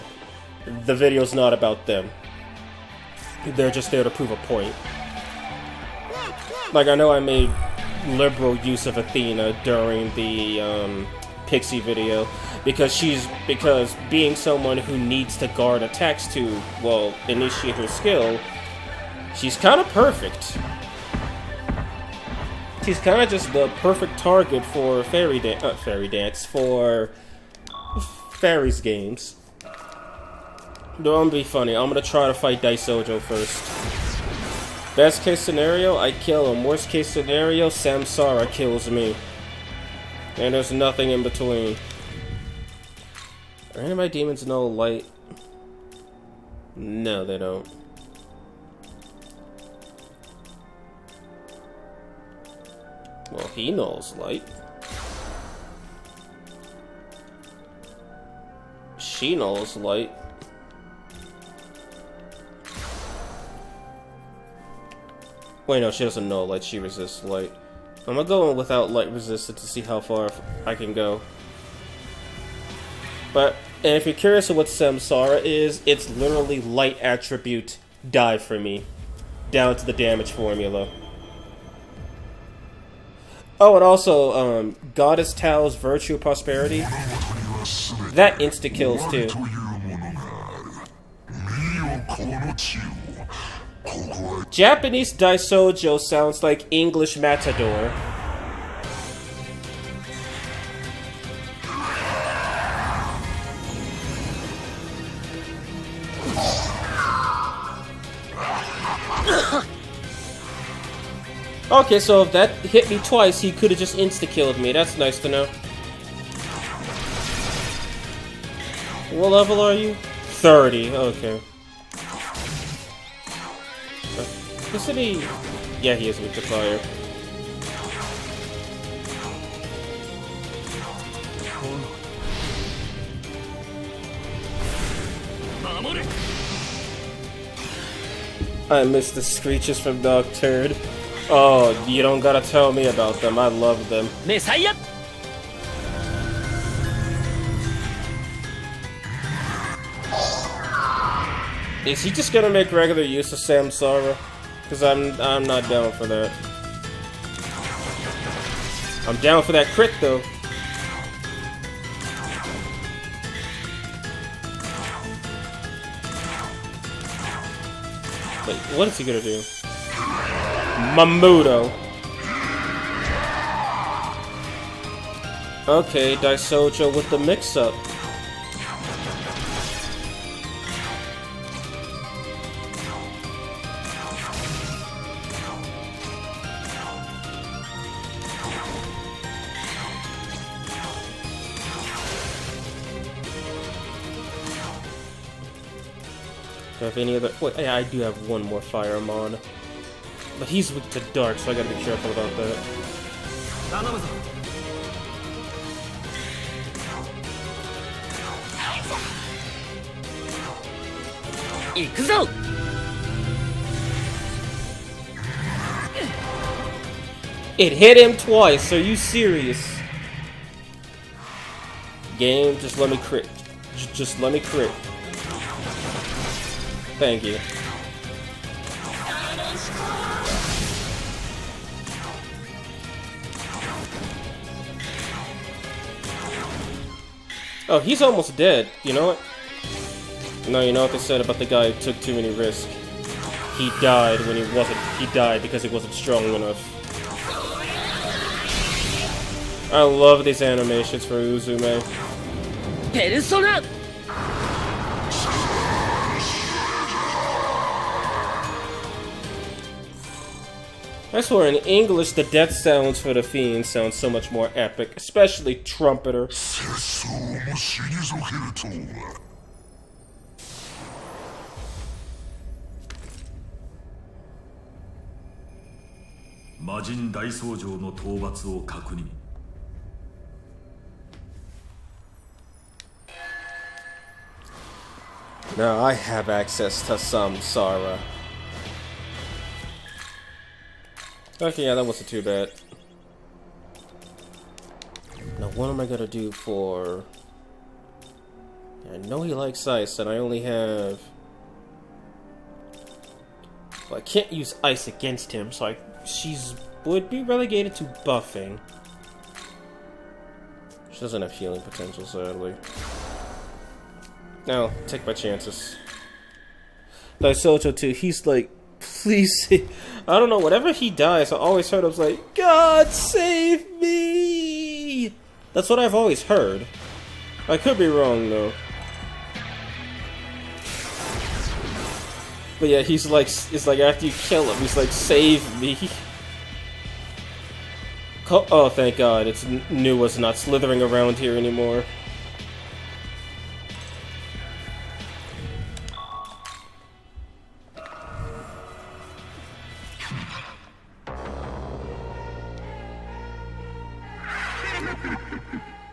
the video's not about them. They're just there to prove a point. Like, I know I made liberal use of Athena during the Pixie video because being someone who needs to guard attacks to, well, initiate her skill, she's kind of perfect. She's kind of just the perfect target for fairies games. No, I'm gonna be funny. I'm gonna try to fight Daisojo first. Best case scenario, I kill him. Worst case scenario, Samsara kills me. And there's nothing in between. Are any of my demons know light? No, they don't. Well, he knows light. She knows light. Wait, no, she doesn't know light. She resists light. I'm gonna go in without light resistance to see how far I can go. And if you're curious of what Samsara is, it's literally light attribute die for me. Down to the damage formula. Oh, and also, Goddess Tao's Virtue of Prosperity. That insta-kills too. Japanese Daisojo sounds like English Matador. Okay, so if that hit me twice, he could have just insta-killed me. That's nice to know. What level are you? 30, okay. Isn't he? Yeah, he is weak to fire. I miss the screeches from Dog Turd. Oh, you don't gotta tell me about them. I love them. Messiah! Is he just gonna make regular use of Samsara? Because I'm not down for that. I'm down for that crit though. Wait, what is he gonna do? Mamudo. Okay, Daisojo with the mix-up. Do I have any other? Wait, yeah, I do have one more Fireman. But he's weak to dark, so I gotta be careful about that. 頼むぞ 行くぞ It hit him twice, are you serious? Game, just let me crit. Just let me crit. Thank you. Oh, he's almost dead. You know what? No, you know what they said about the guy who took too many risks? He died when he wasn't. He died because he wasn't strong enough. I love these animations for Uzume. ペルソナ I swear, in English, the death sounds for the fiend sound so much more epic, especially Trumpeter. 節操も退けるとは。魔人大僧正の討伐を確認。Now I have access to Samsara. Okay, yeah, that wasn't too bad. Now, what am I gonna do for... I know he likes ice, and I only have... Well, I can't use ice against him, so she's would be relegated to buffing. She doesn't have healing potential, sadly. Now, take my chances. Daisojo too, he's like, please, I don't know, whenever he dies, I always heard him like, God save me! That's what I've always heard. I could be wrong, though. But yeah, he's like, it's like after you kill him, he's like, save me. Oh, thank God, it's Nua's not slithering around here anymore.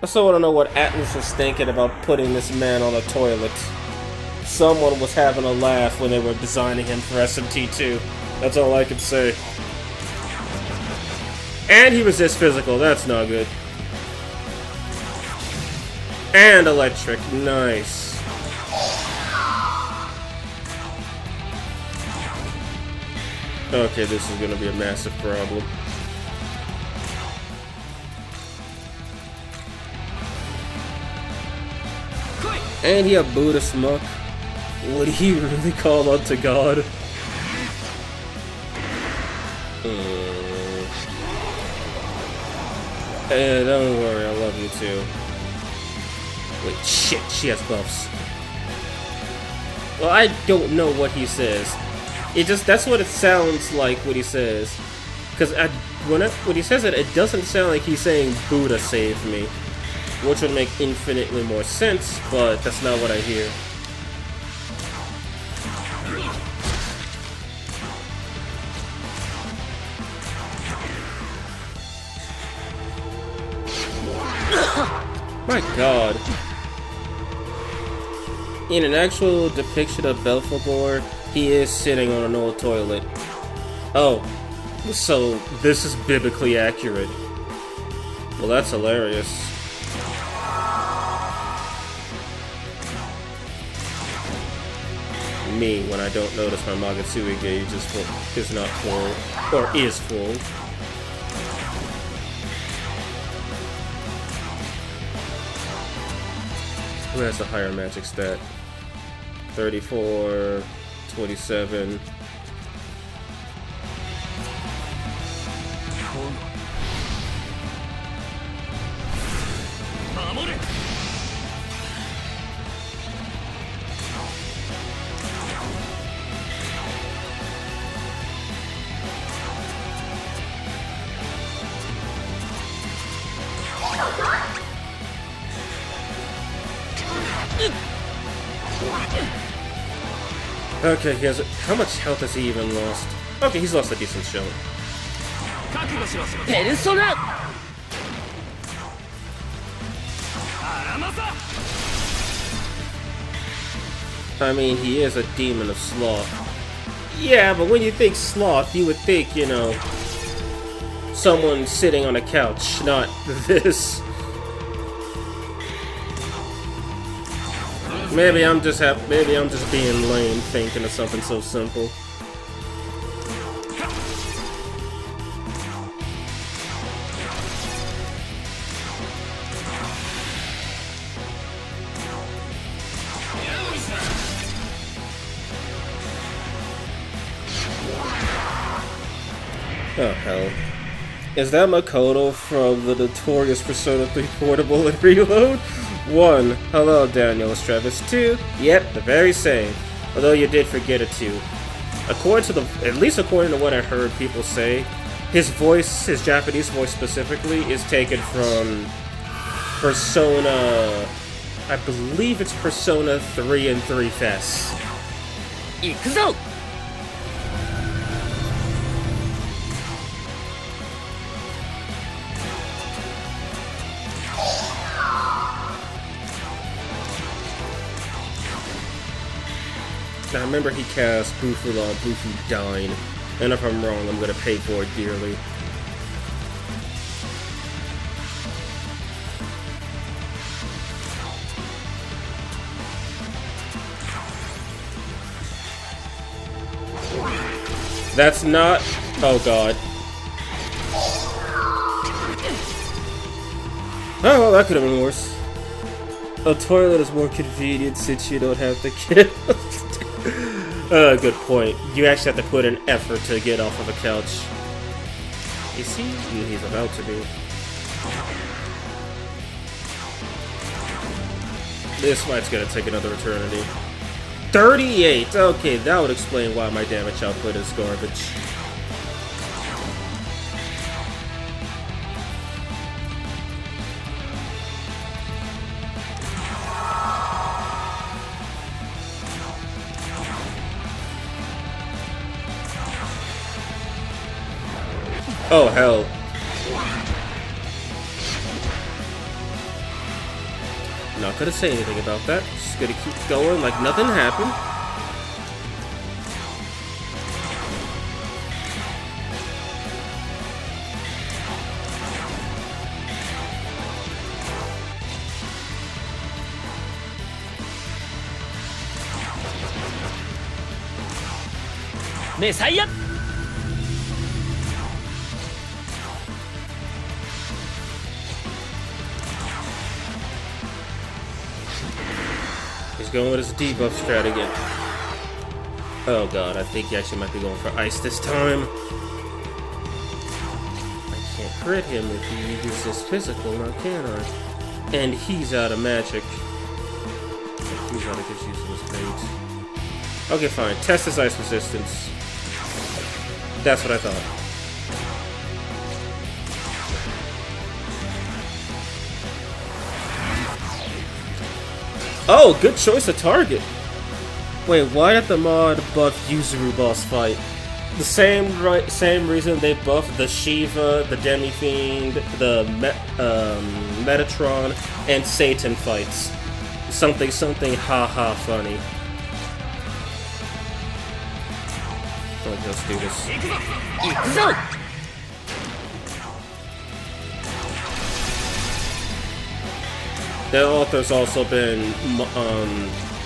I still want to know what Atlas was thinking about putting this man on a toilet. Someone was having a laugh when they were designing him for SMT2. That's all I can say. And he resists physical, that's not good. And electric, nice. Okay, this is gonna be a massive problem. And he a Buddhist monk. Would he really call out to God? Hey, don't worry, I love you too. Wait, shit, she has buffs. Well, I don't know what he says. It just, that's what it sounds like what he says. Because when he says it, it doesn't sound like he's saying Buddha saved me, which would make infinitely more sense, but that's not what I hear. My god. In an actual depiction of Belphegor, he is sitting on an old toilet. Oh, so this is biblically accurate. Well, that's hilarious. Me, when I don't notice my Magatsuki gauge is not full, or is full. Who has the higher magic stat? 34, 27. Okay, he has. How much health has he even lost? Okay, he's lost a decent chunk. ペルソナ I mean, he is a demon of sloth. Yeah, but when you think sloth, you would think, you know, someone sitting on a couch, not this. Maybe I'm just being lame, thinking of something so simple. Oh hell. Is that Makoto from the notorious Persona 3 Portable and Reload? 1. Hello, Daniel. It's Travis. 2. Yep, the very same. Although you did forget a 2. At least according to what I heard people say, his voice, his Japanese voice specifically, is taken from Persona... I believe it's Persona 3 and 3 FES. 行くぞ I remember he cast Bufu Law, Bufu Dine, and if I'm wrong, I'm gonna pay for it dearly. That's not... Oh god. Oh, well, that could have been worse. A toilet is more convenient since you don't have to get... good point. You actually have to put an effort to get off of a couch. Is he? He's about to be. This fight's gonna take another eternity. 38! Okay, that would explain why my damage output is garbage. Oh, hell. Not gonna say anything about that. Just gonna keep going like nothing happened. Messiah! He's going with his debuff strat again. Oh god, I think he actually might be going for ice this time. I can't crit him if he uses his physical, now can I? And he's out of magic. He's out of his use of his page. Okay, fine. Test his ice resistance. That's what I thought. Oh, good choice of target. Wait, why did the mod buff Yuzuru boss fight? The same reason they buffed the Shiva, the Demi-Fiend, the Metatron, and Satan fights. Something, haha funny. Okay, let's do this. 行くぞ The author's also been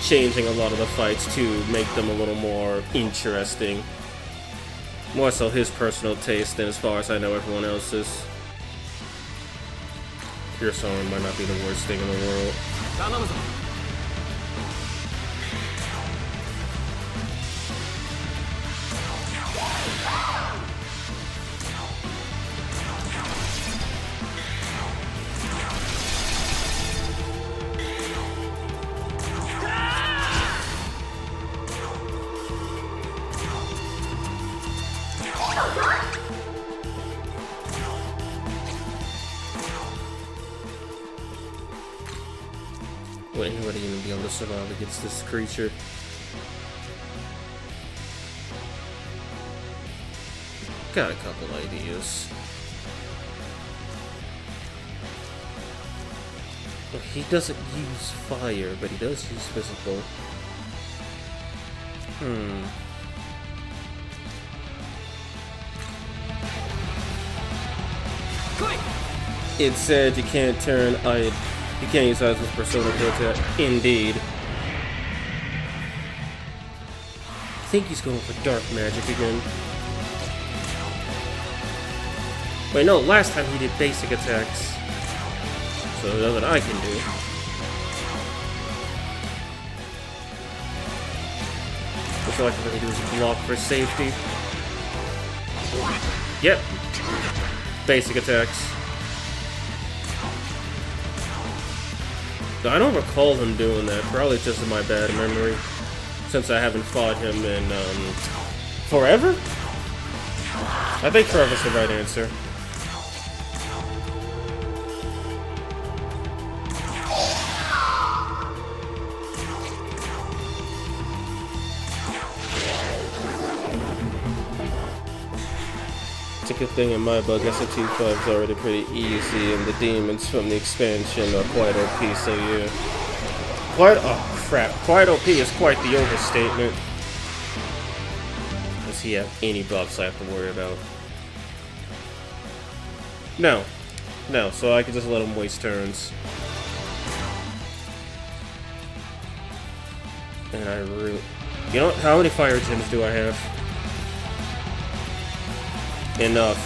changing a lot of the fights to make them a little more interesting. More so his personal taste than, as far as I know, everyone else's. Pure Song might not be the worst thing in the world. 頼むぞ Would anybody even be able to survive against this creature? Got a couple ideas. Well, he doesn't use fire, but he does use physical. It said you can't turn you can't use items with persona to attack. Indeed. I think he's going for dark magic again. Wait, no, last time he did basic attacks. So there's nothing I can do. Looks like what I can do is block for safety. Yep. Basic attacks. I don't recall him doing that. Probably just in my bad memory. Since I haven't fought him in, forever? I think forever's the right answer. It's a good thing in my book, SFT5 is already pretty easy, and the demons from the expansion are quite OP, so yeah. Oh crap, quite OP is quite the overstatement. Does he have any buffs I have to worry about? No. No, so I can just let him waste turns. And I really... You know, how many fire gems do I have? Enough.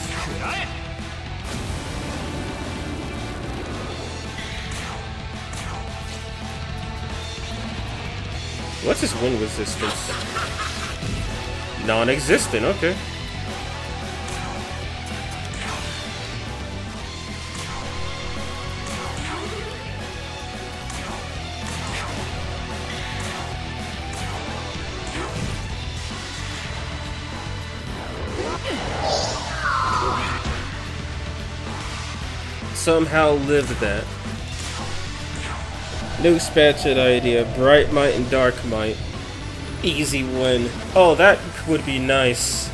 What's his wind resistance? Non-existent, okay. Somehow lived that. New expansion idea, Bright Might and Dark Might. Easy win. Oh, that would be nice.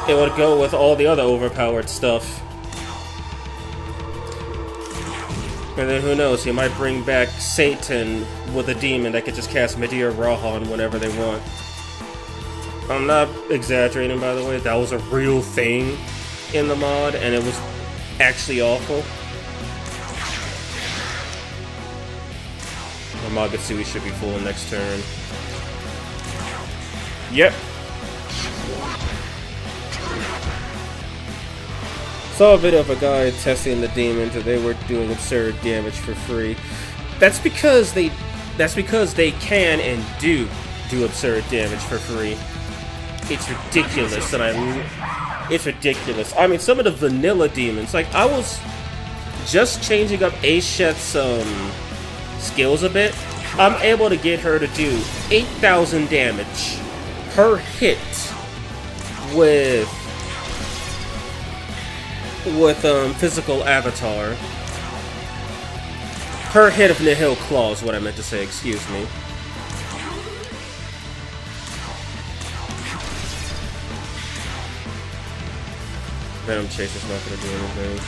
It would go with all the other overpowered stuff. And then who knows, he might bring back Satan with a demon that could just cast Medea Rahan whenever they want. I'm not exaggerating, by the way, that was a real thing in the mod, and it was actually awful. Magatsuki should be full next turn. Yep. Saw a video of a guy testing the demons and they were doing absurd damage for free. That's because they can and do absurd damage for free. It's ridiculous, and it's ridiculous. I mean, some of the vanilla demons, like, I was just changing up Aishet's skills a bit. I'm able to get her to do 8,000 damage per hit with physical avatar. Her head of Nihil Claw is what I meant to say, excuse me. Venom Chaser's not gonna do anything.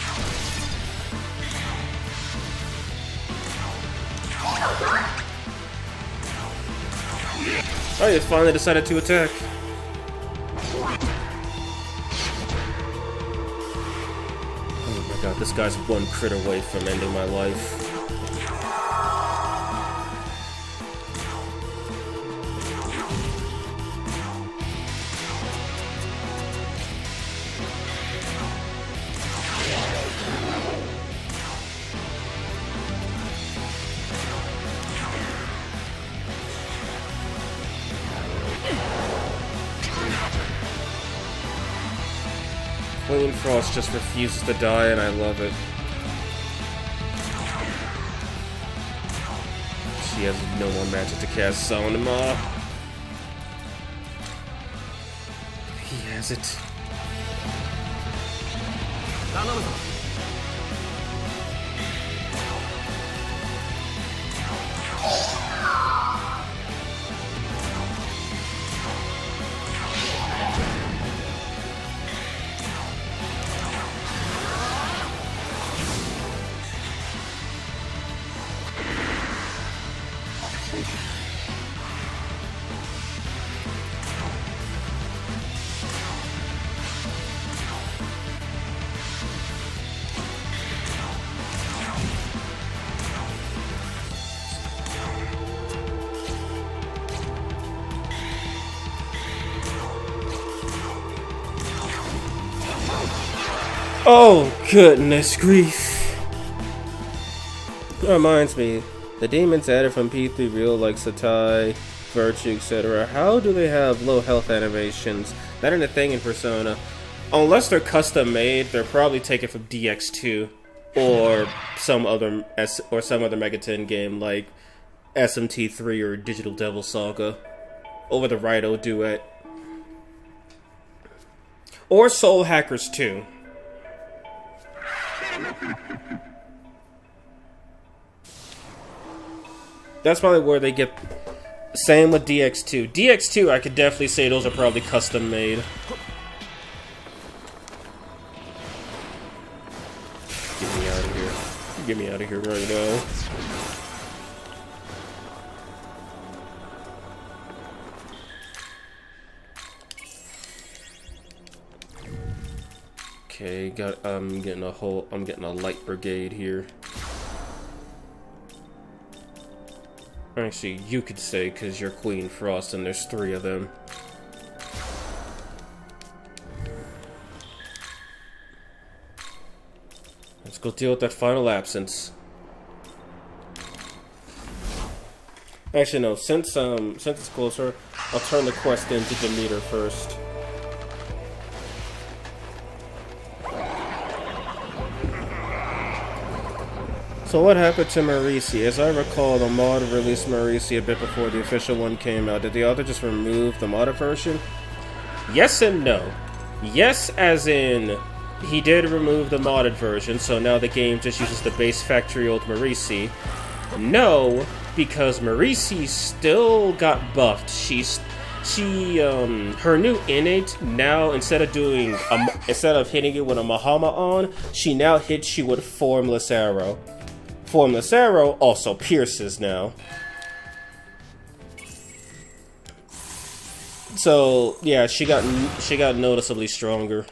Oh, he finally decided to attack. Oh my god, this guy's one crit away from ending my life. Queen Frost just refuses to die, and I love it. She has no more magic to cast Summon him off. He has it. Oh, goodness grief. That reminds me, the demons added from P3 Real like Satai, Virtue, etc. How do they have low health animations? That ain't a thing in Persona. Unless they're custom made, they're probably taken from DX2 or some other Mega 10 game like SMT3 or Digital Devil Saga, or the Raito Duet, or Soul Hackers 2. That's probably where they get. Same with DX2. DX2, I could definitely say those are probably custom made. Get me out of here. Get me out of here right now. Okay, I'm getting a light brigade here. Actually, you could say, because you're Queen Frost and there's 3 of them. Let's go deal with that final absence. Actually, no, since it's closer, I'll turn the quest into Demeter first. So what happened to Marisi? As I recall, the mod released Marisi a bit before the official one came out. Did the author just remove the modded version? Yes and no. Yes, as in, he did remove the modded version, so now the game just uses the base factory old Marisi. No, because Marisi still got buffed. Her new innate now, instead of hitting it with a Mahama on, she now hits you with Formless Arrow. Formless Arrow also pierces now. So yeah, she got noticeably stronger.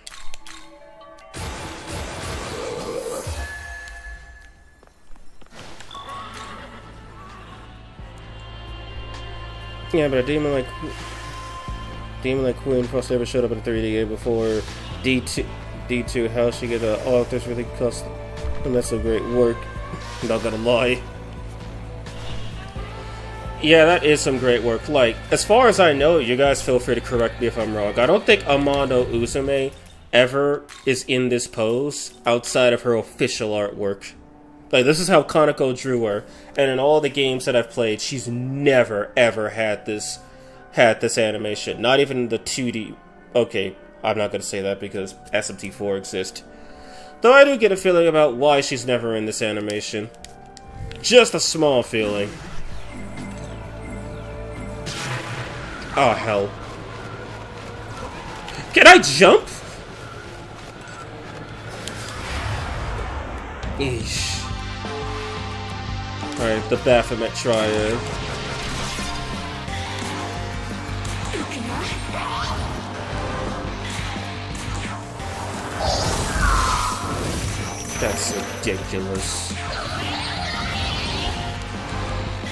Yeah, but a demon like Queen Frost never showed up in a 3D game before. D2, how she get the authors really custom, and that's a great work. Not gonna lie. Yeah, that is some great work. Like, as far as I know, you guys feel free to correct me if I'm wrong. I don't think Amano Uzume ever is in this pose outside of her official artwork. Like, this is how Kaneko drew her, and in all the games that I've played, she's never ever had this animation. Not even the 2D. Okay, I'm not gonna say that because SMT4 exists. Though I do get a feeling about why she's never in this animation. Just a small feeling. Oh, hell. Can I jump? Eesh. Alright, the Baphomet Triad. That's ridiculous.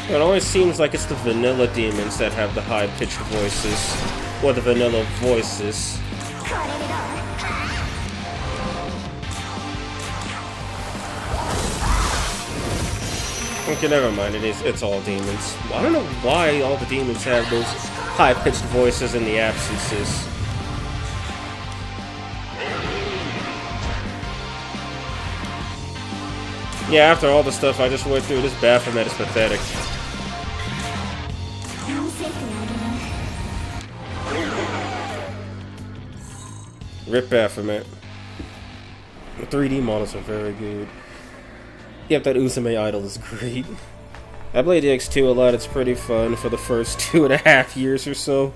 It always seems like it's the vanilla demons that have the high-pitched voices. Or the vanilla voices. Okay, never mind. It's all demons. I don't know why all the demons have those high-pitched voices in the absences. Yeah, after all the stuff I just went through, this Baphomet is pathetic. Rip Baphomet. The 3D models are very good. Yep, that Uzume idol is great. I played DX2 a lot. It's pretty fun for the first 2.5 years or so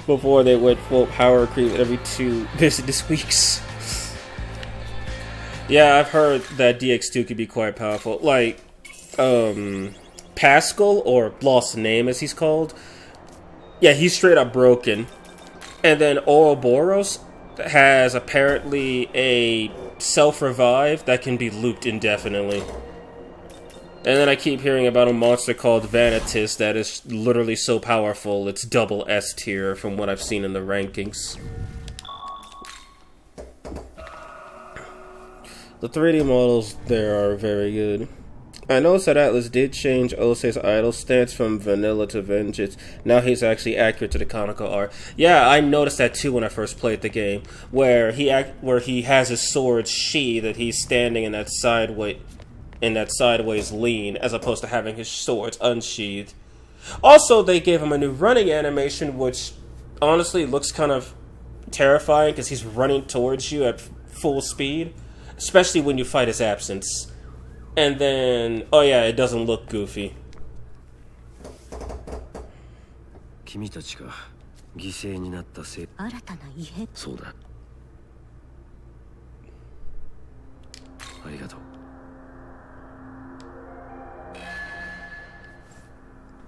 before they went full power creep every 2 business weeks. Yeah, I've heard that DX2 could be quite powerful. Like, Pascal, or Lost Name as he's called. Yeah, he's straight up broken. And then Ouroboros has apparently a self-revive that can be looped indefinitely. And then I keep hearing about a monster called Vanitas that is literally so powerful it's double S tier from what I've seen in the rankings. The 3D models there are very good. I noticed that Atlas did change Osei's idol stance from vanilla to vengeance. Now he's actually accurate to the canonical art. Yeah, I noticed that too when I first played the game, where he has his sword sheathed, that he's standing in that sideways lean, as opposed to having his swords unsheathed. Also, they gave him a new running animation, which honestly looks kind of terrifying because he's running towards you at full speed, especially when you fight his absence. And then, oh yeah, it doesn't look goofy. 君たちが犠牲になったせい。新たな異変。そうだ。ありがとう。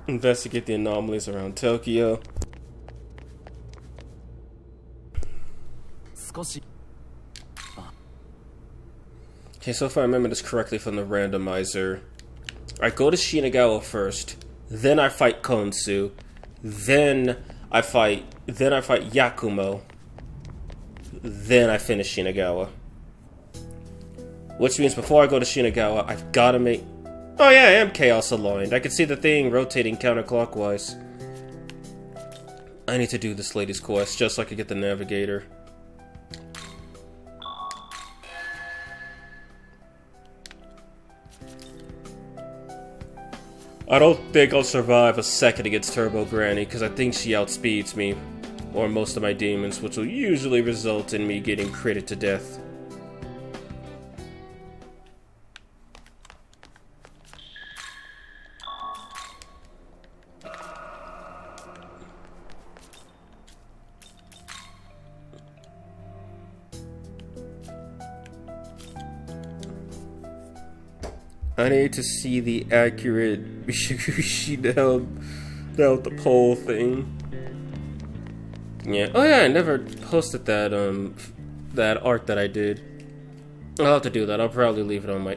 Investigate the anomalies around Tokyo. 少し。 Okay, so if I remember this correctly from the randomizer, I go to Shinagawa first, then I fight Konsu, then I fight Yakumo, then I finish Shinagawa. Which means before I go to Shinagawa, I've got to make... Oh yeah, I am Chaos Aligned. I can see the thing rotating counterclockwise. I need to do this lady's quest just so I can get the navigator. I don't think I'll survive a second against Turbo Granny, because I think she outspeeds me, or most of my demons, which will usually result in me getting critted to death. I need to see the accurate she down the pole thing. Yeah. Oh yeah, I never posted that that art that I did. I'll have to do that. I'll probably leave it on my...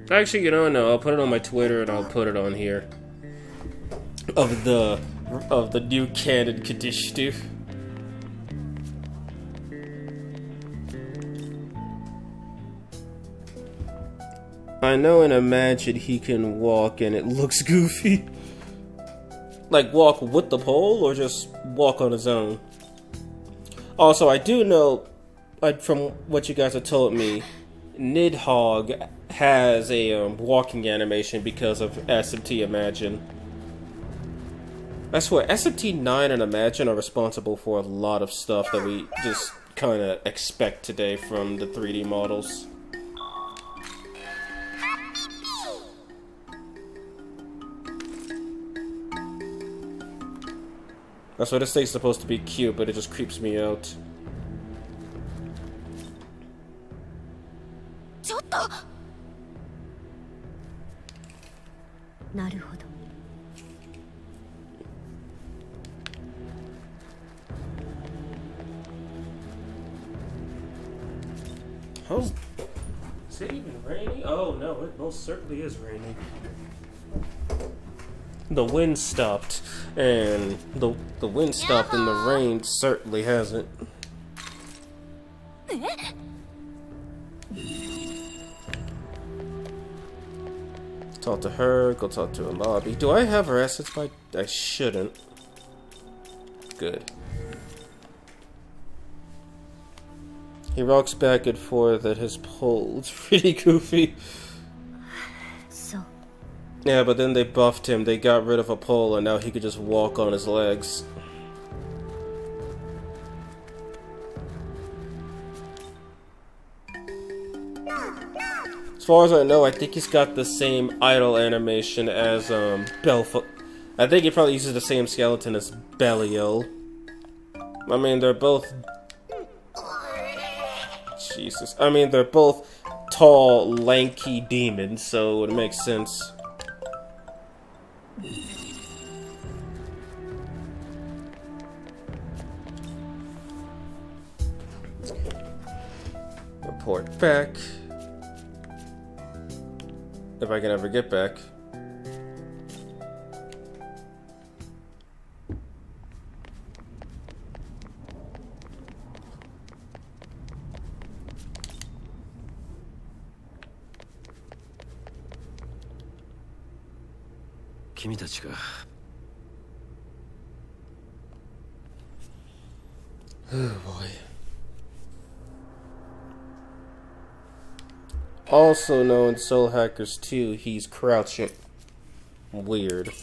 Actually, you know, no, I'll put it on my Twitter and I'll put it on here. Of the new canon Kadishtu. I know in Imagine he can walk and it looks goofy. Like walk with the pole or just walk on his own. Also, I do know, from what you guys have told me, Nidhogg has a walking animation because of SMT Imagine. I swear, SMT 9 and Imagine are responsible for a lot of stuff that we just kind of expect today from the 3D models. That's why this thing's supposed to be cute, but it just creeps me out. ちょっとなるほど How's... Is it even raining? Oh no, it most certainly is raining. The wind stopped, and the wind stopped and the rain certainly hasn't. Talk to her, go talk to a lobby. Do I have her assets by... I shouldn't. Good. He rocks back and forth at his pole. It's pretty goofy. So Yeah, but then they buffed him. They got rid of a pole, and now he could just walk on his legs. As far as I know, I think he's got the same idle animation as Belfo. I think he probably uses the same skeleton as Belial. I mean, they're both... Jesus. I mean, they're both tall, lanky demons, so it makes sense. Report back. If I can ever get back. Oh boy. Also known in Soul Hackers 2, he's crouching. Weird.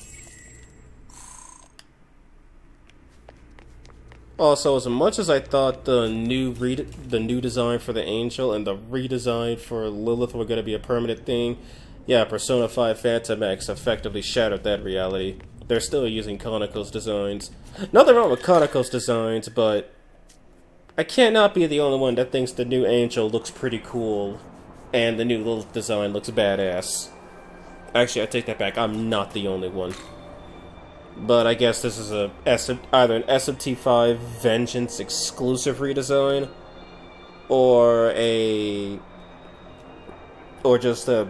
Also, as much as I thought the new design for the Angel and the redesign for Lilith were going to be a permanent thing, yeah, Persona 5 Phantom X effectively shattered that reality. They're still using Konako's designs. Nothing wrong with Konako's designs, but I cannot be the only one that thinks the new Angel looks pretty cool and the new Lilith design looks badass. Actually, I take that back. I'm not the only one. But I guess this is either an SMT5 Vengeance exclusive redesign, or just a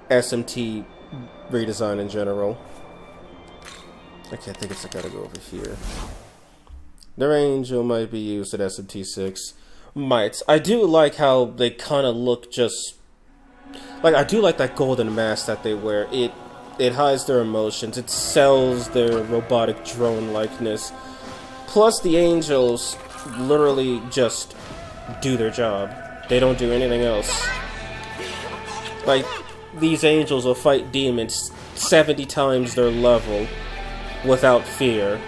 SMT redesign in general. Okay, I think I gotta go over here. Their Angel might be used at SMT6. Might. I do like how they kind of look just... Like, I do like that golden mask that they wear. It hides their emotions. It sells their robotic drone likeness. Plus, the Angels literally just do their job. They don't do anything else. Like, these Angels will fight demons 70 times their level without fear.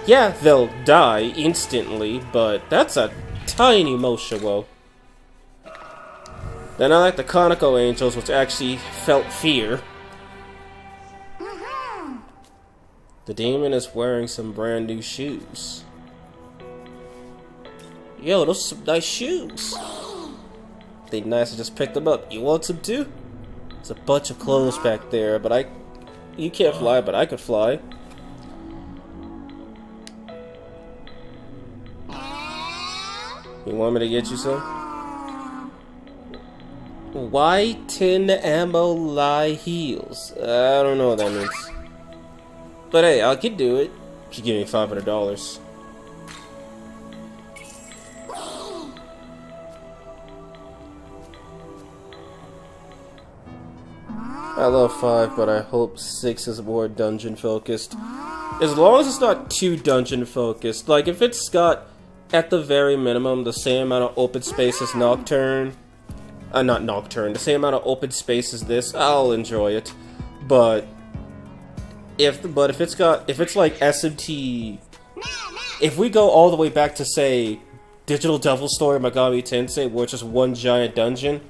Yeah, they'll die instantly, but that's a tiny Moshawo. They're not like the Konako Angels, which actually felt fear. The demon is wearing some brand new shoes. Yo, those are some nice shoes. They nice, I just picked them up. You want some too? There's a bunch of clothes back there, but you can't fly, but I could fly. You want me to get you some? Why 10 ammo lie heels? I don't know what that means. But hey, I could do it if you give me $500. I love 5, but I hope 6 is more dungeon focused. As long as it's not too dungeon focused. Like, if it's got, at the very minimum, the same amount of open space as Nocturne. Not Nocturne, the same amount of open space as this, I'll enjoy it. But if it's like SMT, if we go all the way back to, say, Digital Devil Story Megami Tensei, where it's just one giant dungeon,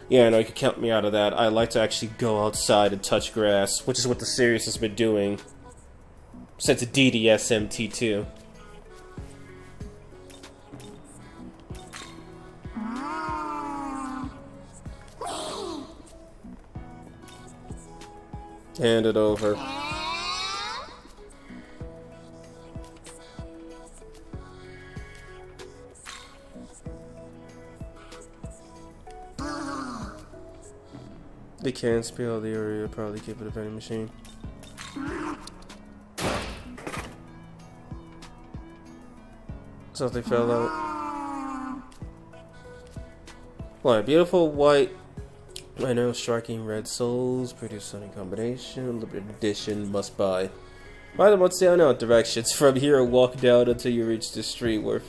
yeah, no, you can count me out of that. I like to actually go outside and touch grass, which is what the series has been doing. Since DDSMT2. Hand it over. They can't spell the area, probably keep it a vending machine. Something fell out. What a beautiful white, I know, striking red souls, pretty stunning combination, limited edition, must buy. Buy them once down out directions. From here, walk down until you reach the street where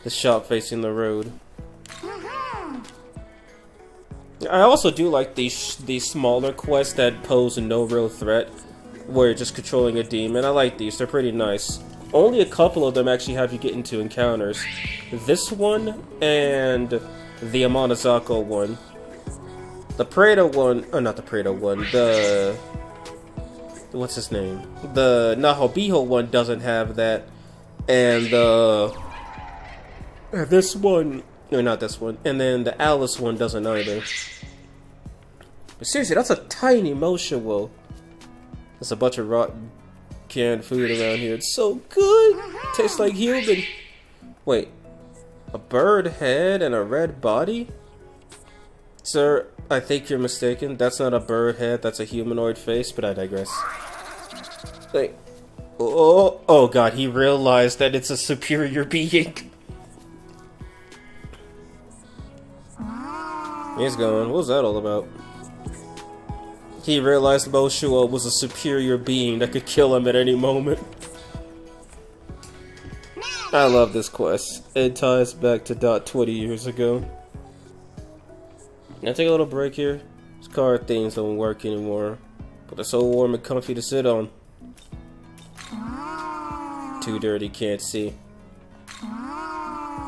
the shop facing the road. I also do like these smaller quests that pose no real threat, where you're just controlling a demon. I like these, they're pretty nice. Only a couple of them actually have you get into encounters. This one and the Amonizako one. The Prado one, oh not the Prado one, the... what's his name? The Nahobiho one doesn't have that, and this one... no, not this one. And then the Alice one doesn't either. But seriously, that's a tiny motion wheel. There's a bunch of rotten canned food around here. It's so good! Tastes like human. Wait. A bird head and a red body? Sir, I think you're mistaken. That's not a bird head, that's a humanoid face, but I digress. Wait. Oh god, he realized that it's a superior being. He's going. What was that all about? He realized Moshua was a superior being that could kill him at any moment. I love this quest. It ties back to Dot 20 years ago. Can I take a little break here? This car things don't work anymore. But they're so warm and comfy to sit on. Too dirty, can't see.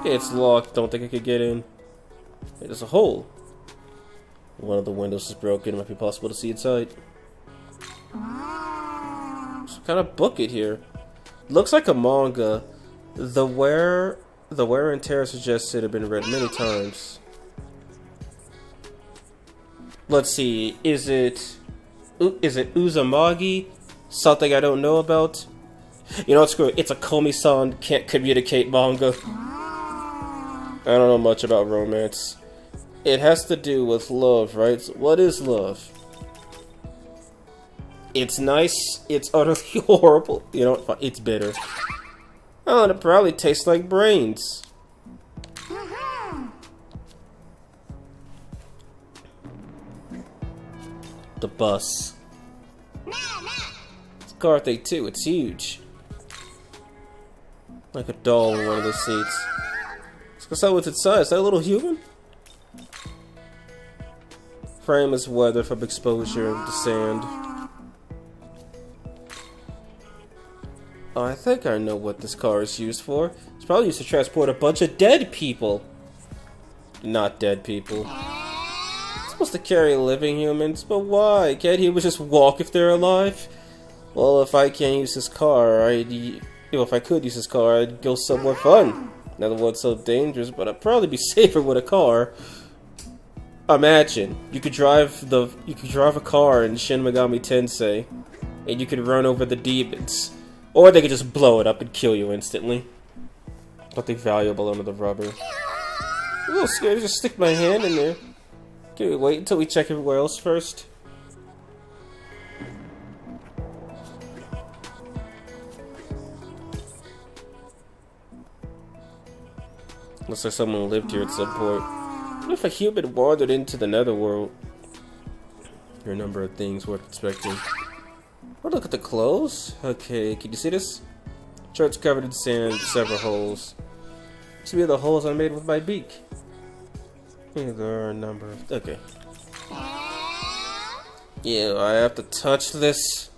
It's locked, don't think I could get in. Hey, there's a hole. One of the windows is broken, it might be possible to see inside. Some kind of book it here. Looks like a manga. The wear and tear suggests it had been read many times. Let's see, is it Uzumaki? Something I don't know about? You know what, screw it, it's a Komi-san can't communicate manga. I don't know much about romance. It has to do with love, right? So what is love? It's nice, it's utterly horrible. You know, it's bitter. Oh, and it probably tastes like brains. The bus. It's a car thing too, it's huge. Like a doll in one of the seats. Let's go what's inside. Is that a little human? Frame is weathered from exposure to sand. Oh, I think I know what this car is used for. It's probably used to transport a bunch of dead people. Not dead people. It's supposed to carry living humans, but why? Can't humans just walk if they're alive? Well, if I can't use this car, if I could use this car, I'd go somewhere fun. Another one's so dangerous, but I'd probably be safer with a car. Imagine you could drive a car in Shin Megami Tensei, and you could run over the demons, or they could just blow it up and kill you instantly. Something valuable under the rubber. I'm a little scared to just stick my hand in there. Can we wait until we check everywhere else first? Looks like someone lived here at some point. What if a human wandered into the netherworld? There are a number of things worth inspecting. Oh, look at the clothes. Okay, can you see this? Shirts covered in sand, several holes. These are the holes I made with my beak. Yeah, there are a number of... okay. Yeah, I have to touch this.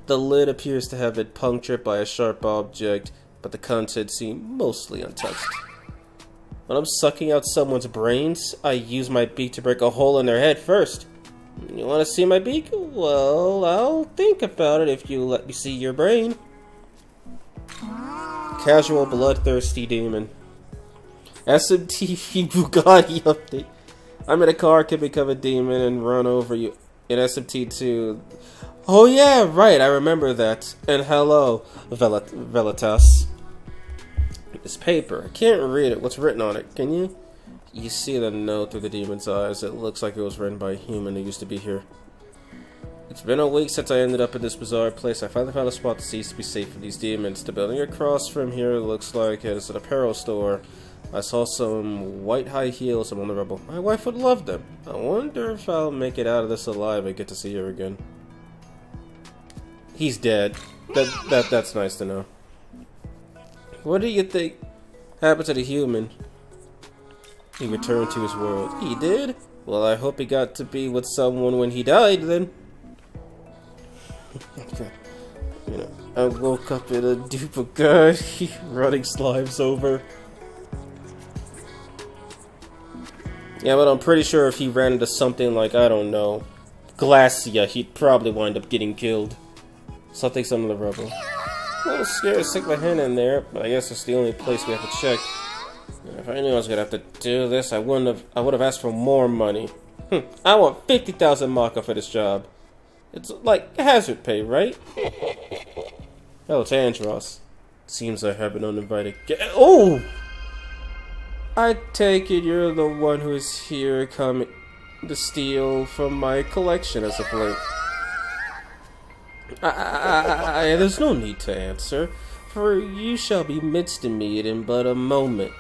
The lid appears to have been punctured by a sharp object, but the contents seem mostly untouched. When I'm sucking out someone's brains, I use my beak to break a hole in their head first. You want to see my beak? Well, I'll think about it if you let me see your brain. casual, bloodthirsty demon. SMT Bugatti update. I'm in a car, can become a demon and run over you. In SMT2. Oh yeah, right, I remember that. And hello, Velitas. This paper, I can't read it. What's written on it? Can you? You see the note through the demon's eyes. It looks like it was written by a human who used to be here. It's been a week since I ended up in this bizarre place. I finally found a spot that seems to be safe from these demons. The building across from here looks like it's an apparel store. I saw some white high heels among the rubble. My wife would love them. I wonder if I'll make it out of this alive and get to see her again. He's dead. That's nice to know. What do you think happened to the human? He returned to his world. He did? Well, I hope he got to be with someone when he died, then. You know, I woke up in a dupe of guy running slimes over. Yeah, but I'm pretty sure if he ran into something like, I don't know, Glacia, he'd probably wind up getting killed. Something some of the rubble. I'm a little scared to stick my hand in there, but I guess it's the only place we have to check. If I knew I was gonna have to do this, I would have asked for more money. I want 50,000 Maka for this job. It's like hazard pay, right? Oh, it's Andros. Seems I have an uninvited guest. Oh! I take it you're the one who is here coming to steal from my collection as of late. There's no need to answer, for you shall be midst in me in but a moment.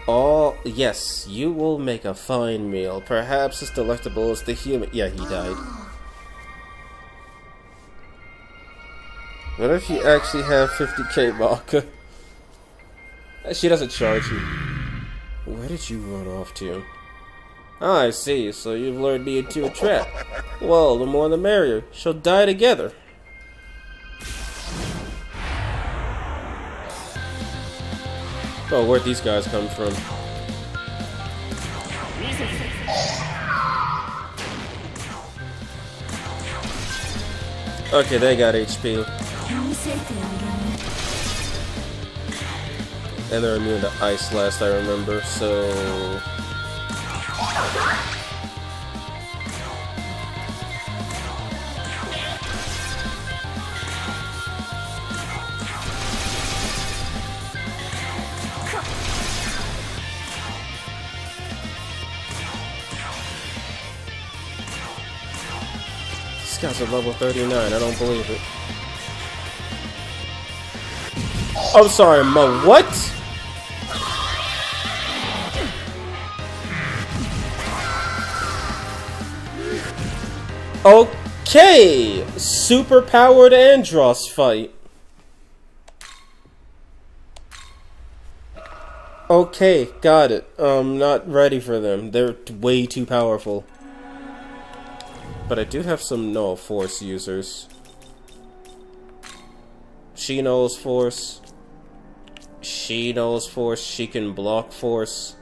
Oh, yes, you will make a fine meal, perhaps as delectable as the human— yeah, he died. What if you actually have 50k Maka? She doesn't charge you. Where did you run off to? Ah, I see, so you've lured me into a trap. Well, the more the merrier. She'll die together. Oh, where'd these guys come from? Okay, they got HP. And they're immune to ice last I remember, so... This guy's a level 39, I don't believe it. I'm sorry, Mo, what? Okay! Super-powered Andros fight. Okay, got it. Not ready for them. They're way too powerful. But I do have some null force users. She knows force. She knows force. She can block force.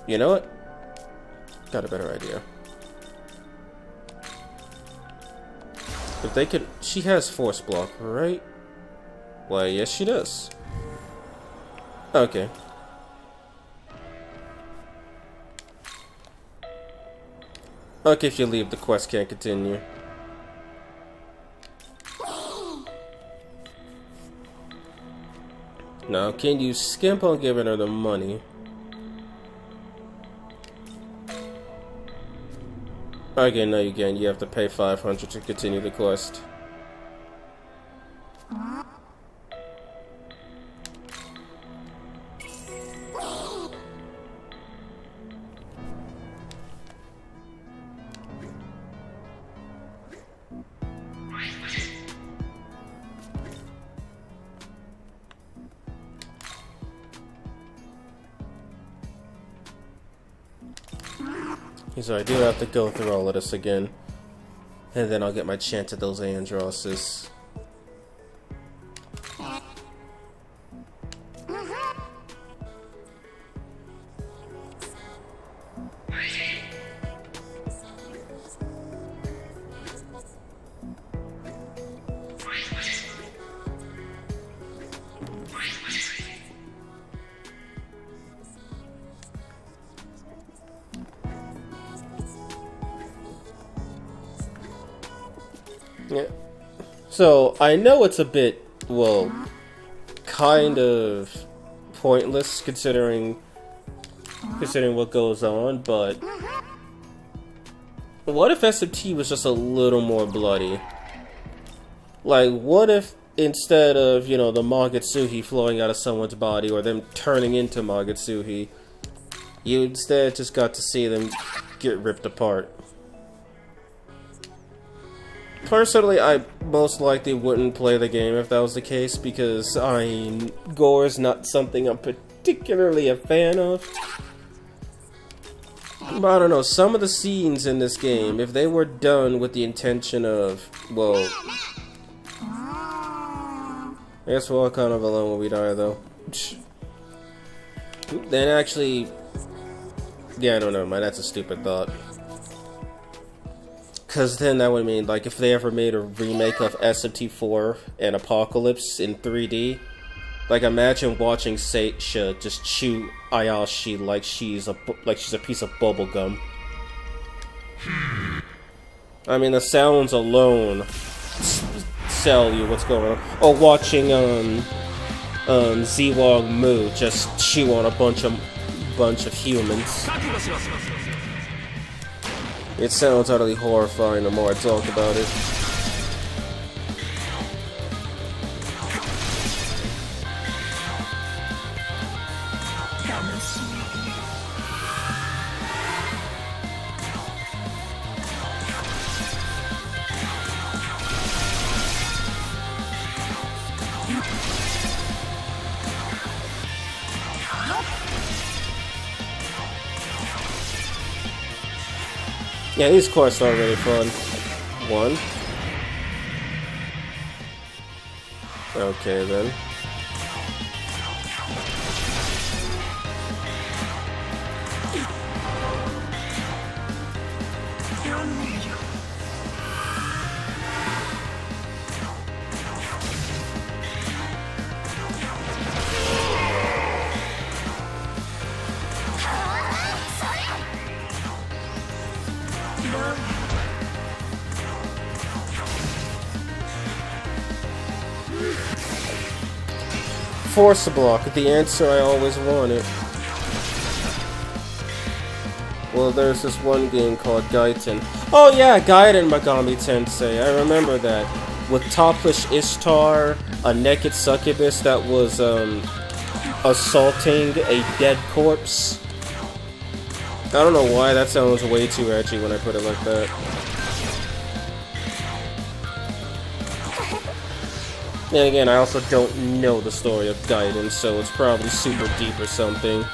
You know what? Got a better idea. If they could... She has force block, right? Why, yes she does. Okay. Okay, if you leave, the quest can't continue. Now, can you skimp on giving her the money? Okay, no you can't. You have to pay 500 to continue the quest. So I do have to go through all of this again. And then I'll get my chance at those Androsses. Yeah. So, I know it's a bit, well, kind of pointless considering what goes on, but what if SMT was just a little more bloody? Like, what if instead of, you know, the Magatsuhi flowing out of someone's body or them turning into Magatsuhi, you instead just got to see them get ripped apart? Personally, I most likely wouldn't play the game if that was the case, because gore is not something I'm particularly a fan of. But I don't know, some of the scenes in this game, if they were done with the intention of, well, I guess we're all kind of alone when we die, though. Then actually, yeah, I don't know, man, that's a stupid thought. Because then that would mean, like, if they ever made a remake of SMT4 and Apocalypse in 3D, like, imagine watching Seisha just chew Ayashi like she's a piece of bubblegum. I mean, the sounds alone tell you what's going on. Or watching Ziwag Mu just chew on a bunch of humans. It sounds utterly horrifying the more I talk about it. Yeah, these quests are really fun. One. Okay, then. Force block, the answer I always wanted. Well, there's this one game called Gaiden. Oh yeah, Gaiden Megami Tensei. I remember that. With topless Ishtar, a naked succubus that was assaulting a dead corpse. I don't know why, that sounds way too edgy when I put it like that. And again, I also don't know the story of Gaiden, so it's probably super deep or something.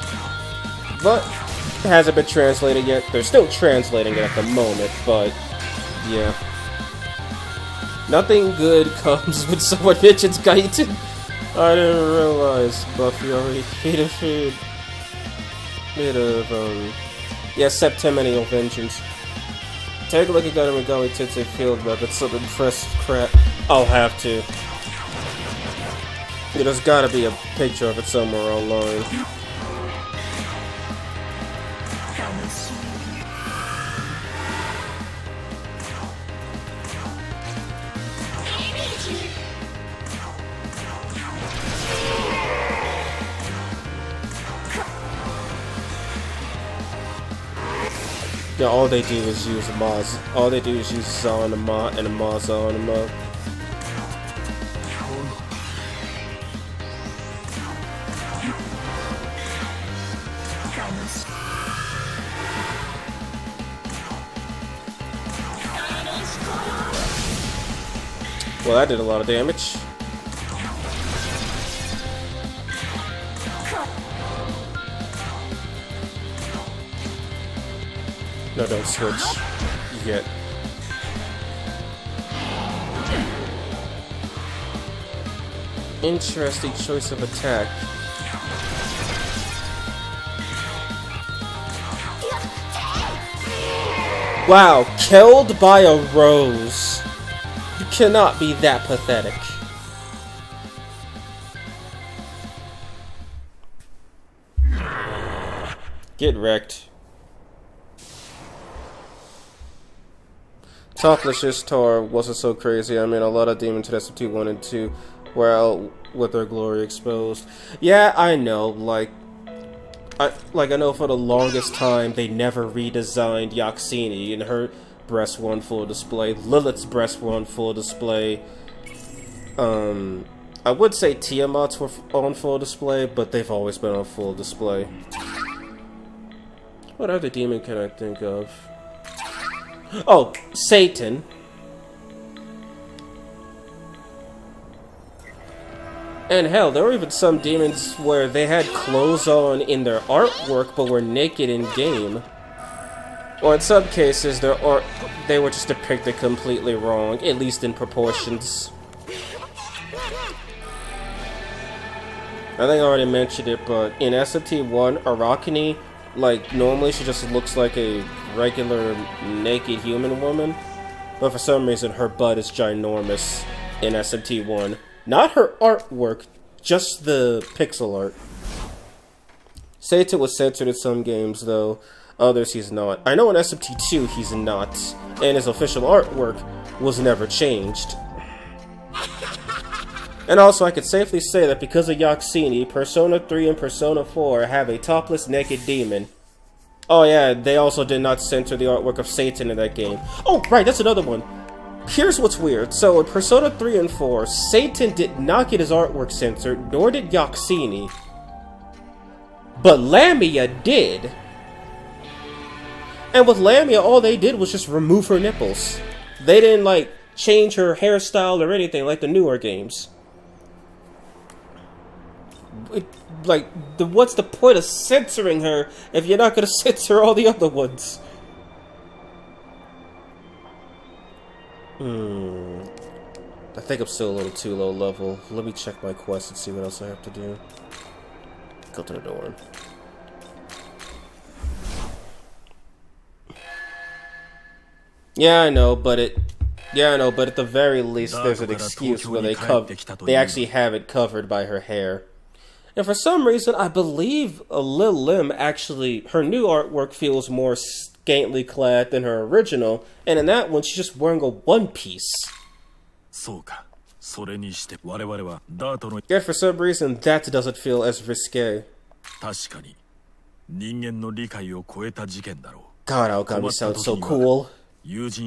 But it hasn't been translated yet. They're still translating it at the moment, but yeah. Nothing good comes when someone mentions Gaiden. I didn't realize Buffy already hit a bit of, yeah, Septennial Vengeance. Take a look at Gaiden Megami Tensei Field Map. It's some impressive crap. I'll have to. There's gotta be a picture of it somewhere online. Yeah, all they do is use Maz. All they do is use Za and a Ma and a Maza and a Ma. Well, that did a lot of damage. No, don't switch yet. Interesting choice of attack. Wow, killed by a rose. You cannot be that pathetic. Get wrecked. Topless Ishtar wasn't so crazy. I mean, a lot of demons in SMT 1 and 2 were out with their glory exposed. Yeah, I know, I know for the longest time they never redesigned Yaxini, and her breasts were on full display. Lilith's breasts were on full display. I would say Tiamat's were on full display, but they've always been on full display. What other demon can I think of? Oh, Satan. And hell, there were even some demons where they had clothes on in their artwork, but were naked in game. Or in some cases, they were just depicted completely wrong, at least in proportions. I think I already mentioned it, but in SMT1, Arachne, normally she just looks like a regular naked human woman, but for some reason her butt is ginormous in SMT1. Not her artwork, just the pixel art. Satan was censored in some games, though. Others he's not. I know in SMT2 he's not, and his official artwork was never changed. And also, I could safely say that because of Yaxini, Persona 3 and Persona 4 have a topless naked demon. Oh yeah, they also did not censor the artwork of Satan in that game. Oh, right, that's another one. Here's what's weird. So in Persona 3 and 4, Satan did not get his artwork censored, nor did Yaxini. But Lamia did. And with Lamia, all they did was just remove her nipples. They didn't, change her hairstyle or anything like the newer games. What's the point of censoring her if you're not gonna censor all the other ones? I think I'm still a little too low level. Let me check my quest and see what else I have to do. Go to the door. Yeah, I know, but at the very least, there's an excuse where they actually have it covered by her hair. And for some reason, I believe Lil Lim actually, her new artwork feels more scantily clad than her original, and in that one, she's just wearing a one piece. Yet for some reason, that doesn't feel as risque. God, Aokami sounds so cool. Once I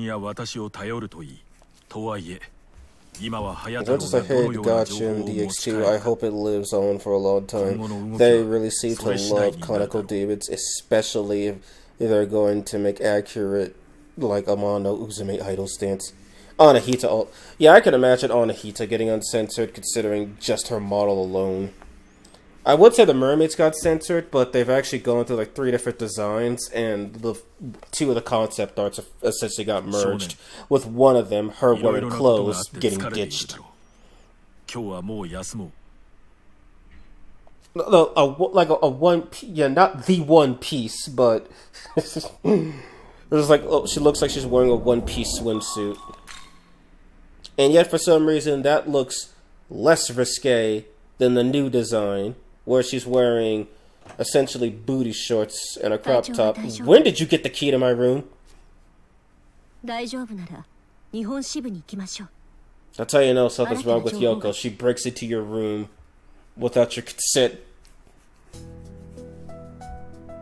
hit Gotcha in DX2, I hope it lives on for a long time. They really seem to love conical demons, especially if they're going to make accurate, Amano Uzume idol stance. Anahita, yeah, I can imagine Anahita getting uncensored considering just her model alone. I would say the mermaids got censored, but they've actually gone through 3 different designs, and 2 of the concept arts essentially got merged, with one of them, her wearing clothes, getting ditched. No, not the one piece, but it's she looks like she's wearing a one-piece swimsuit. And yet, for some reason, that looks less risque than the new design, where she's wearing essentially booty shorts and a crop top. When did you get the key to my room? That's how you know something's wrong with Yoko. She breaks into your room without your consent.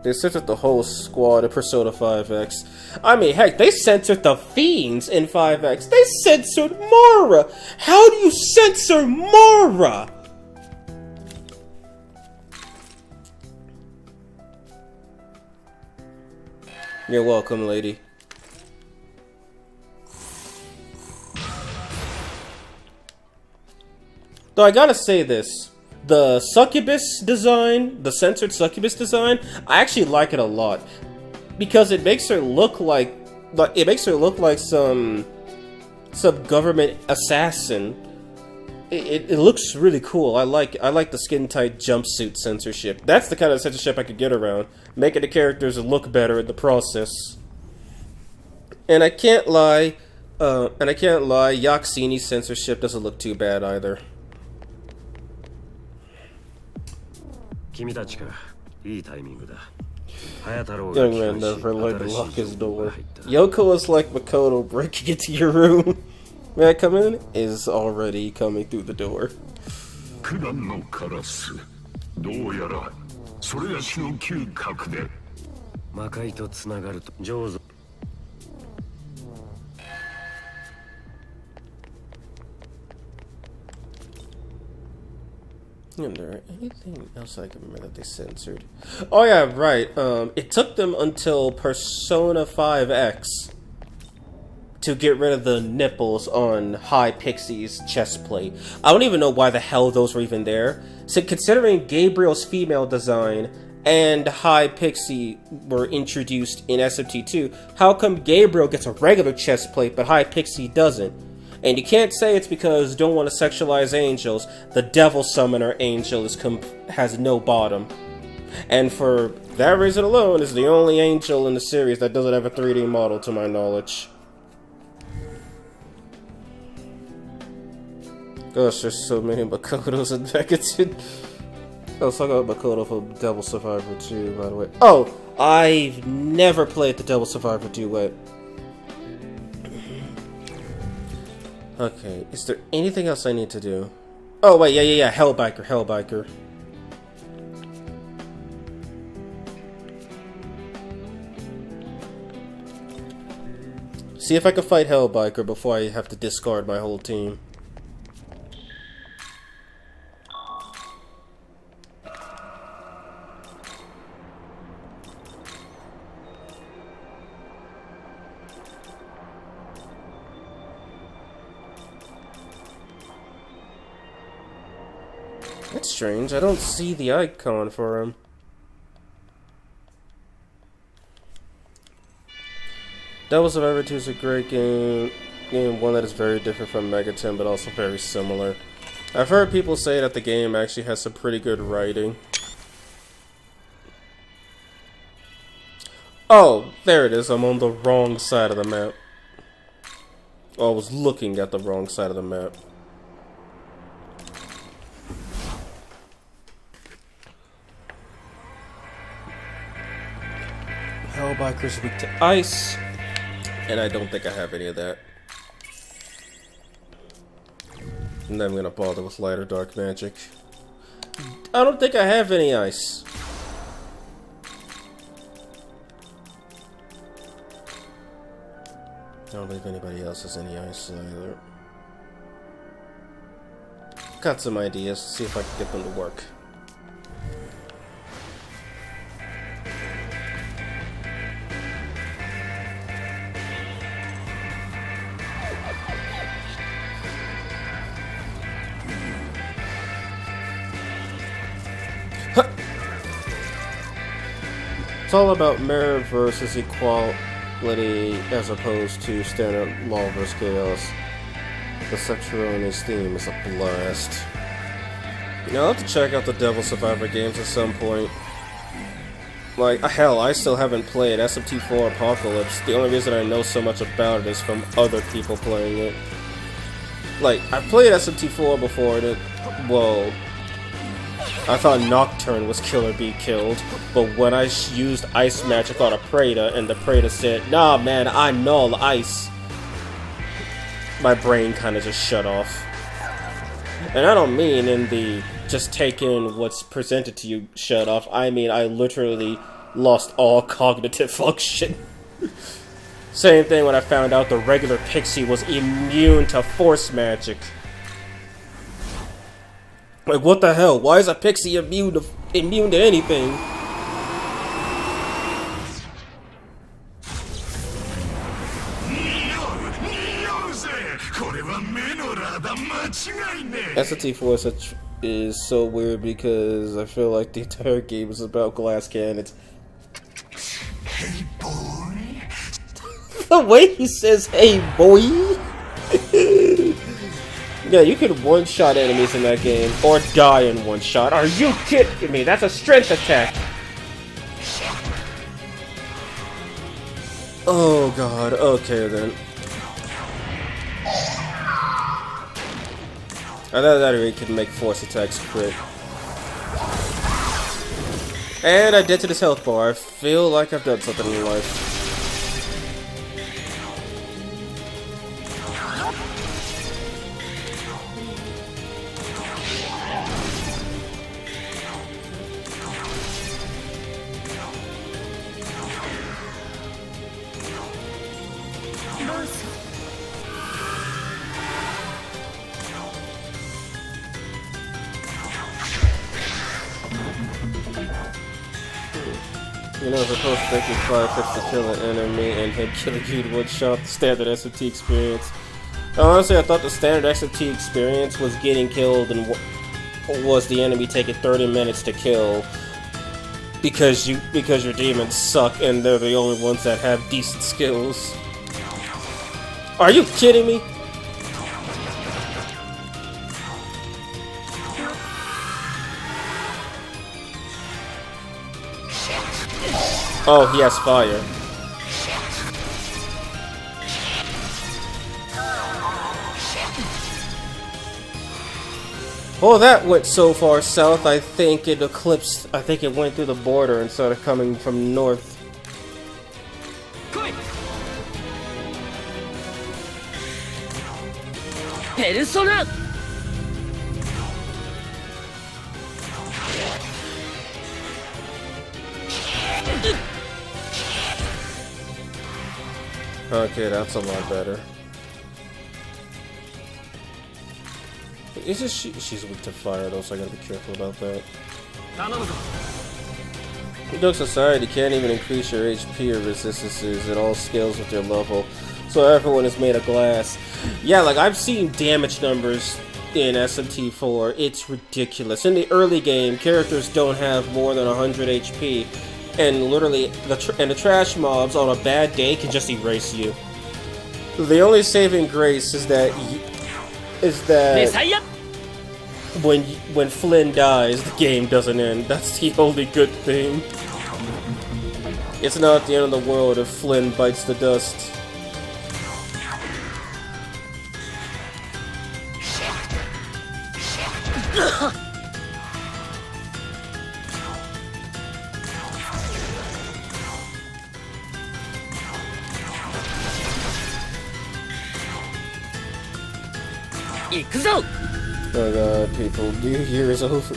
They censored the whole squad in Persona 5X. I mean, heck, they censored the Fiends in 5X. They censored Mara! How do you censor Mara? You're welcome, lady. Though I gotta say this. The succubus design, the censored succubus design, I actually like it a lot. Because it makes her look like some government assassin. It looks really cool. I like the skin-tight jumpsuit censorship. That's the kind of censorship I could get around, making the characters look better in the process. And I can't lie, Yaxini's censorship doesn't look too bad either. Young man never learned to lock his door. Yoko is like Makoto breaking into your room. May I come in? Is already coming through the door. 九段のカラスどうやらそれがしの嗅覚で魔界とつながると上手 Is there anything else I can remember that they censored? Oh yeah, right. It took them until Persona 5X to get rid of the nipples on High Pixie's chest plate. I don't even know why the hell those were even there. So considering Gabriel's female design and High Pixie were introduced in SMT2, how come Gabriel gets a regular chest plate but High Pixie doesn't? And you can't say it's because don't want to sexualize angels. The Devil Summoner angel has no bottom. And for that reason alone, is the only angel in the series that doesn't have a 3D model to my knowledge. Gosh, there's so many Makotos in Megaton. I was talking about Makoto from Devil Survivor 2, by the way. Oh! I've never played the Devil Survivor duet. Okay, is there anything else I need to do? Oh, wait, yeah, Hellbiker. See if I can fight Hellbiker before I have to discard my whole team. That's strange. I don't see the icon for him. Devil Survivor 2 is a great game. One that is very different from Megaton, but also very similar. I've heard people say that the game actually has some pretty good writing. Oh, there it is. I'm on the wrong side of the map. Oh, I was looking at the wrong side of the map. Hellbiker's weak to ice, and I don't think I have any of that. And then I'm gonna bother with light or dark magic. I don't think I have any ice. I don't believe anybody else has any ice either. Got some ideas, see if I can get them to work. It's all about merit versus equality as opposed to standard law versus chaos. The Sexual's theme is a blast. You know, I'll have to check out the Devil Survivor games at some point. Like, hell, I still haven't played SMT4 Apocalypse. The only reason I know so much about it is from other people playing it. Like, I've played SMT4 before and well, I thought Nocturne was Kill or Be Killed, but when I used Ice Magic on a Preda and the Preda said, nah man, I null ice, my brain kind of just shut off. And I don't mean in the just take in what's presented to you shut off, I mean I literally lost all cognitive function. Same thing when I found out the regular Pixie was immune to Force Magic. Like, what the hell? Why is a Pixie immune to anything? SMT4 is so weird because I feel like the entire game is about glass cannons. Hey boy. The way he says, hey boy. Yeah, you could one-shot enemies in that game, or die in one shot. Are you kidding me? That's a strength attack! Oh god, okay then. I thought that he could make force attacks crit. And I did to this health bar. I feel like I've done something in life. You know, as opposed to taking 5 hits to kill an enemy and him killing you in one shot, the standard SMT experience. Honestly, I thought the standard SMT experience was getting killed and was the enemy taking 30 minutes to kill because your demons suck and they're the only ones that have decent skills. Are you kidding me? Oh, he has fire. Oh, that went so far south, I think it eclipsed, I think it went through the border instead of coming from north. Persona! Okay, that's a lot better. Is this she's weak to fire though, so I gotta be careful about that. In Dark Society, you can't even increase your HP or resistances. It all scales with your level. So everyone is made of glass. Yeah, like I've seen damage numbers in SMT4. It's ridiculous. In the early game, characters don't have more than 100 HP. And literally, the trash mobs on a bad day can just erase you. The only saving grace is that when Flynn dies, the game doesn't end. That's the only good thing. It's not the end of the world if Flynn bites the dust. Oh god, people, New Year is over.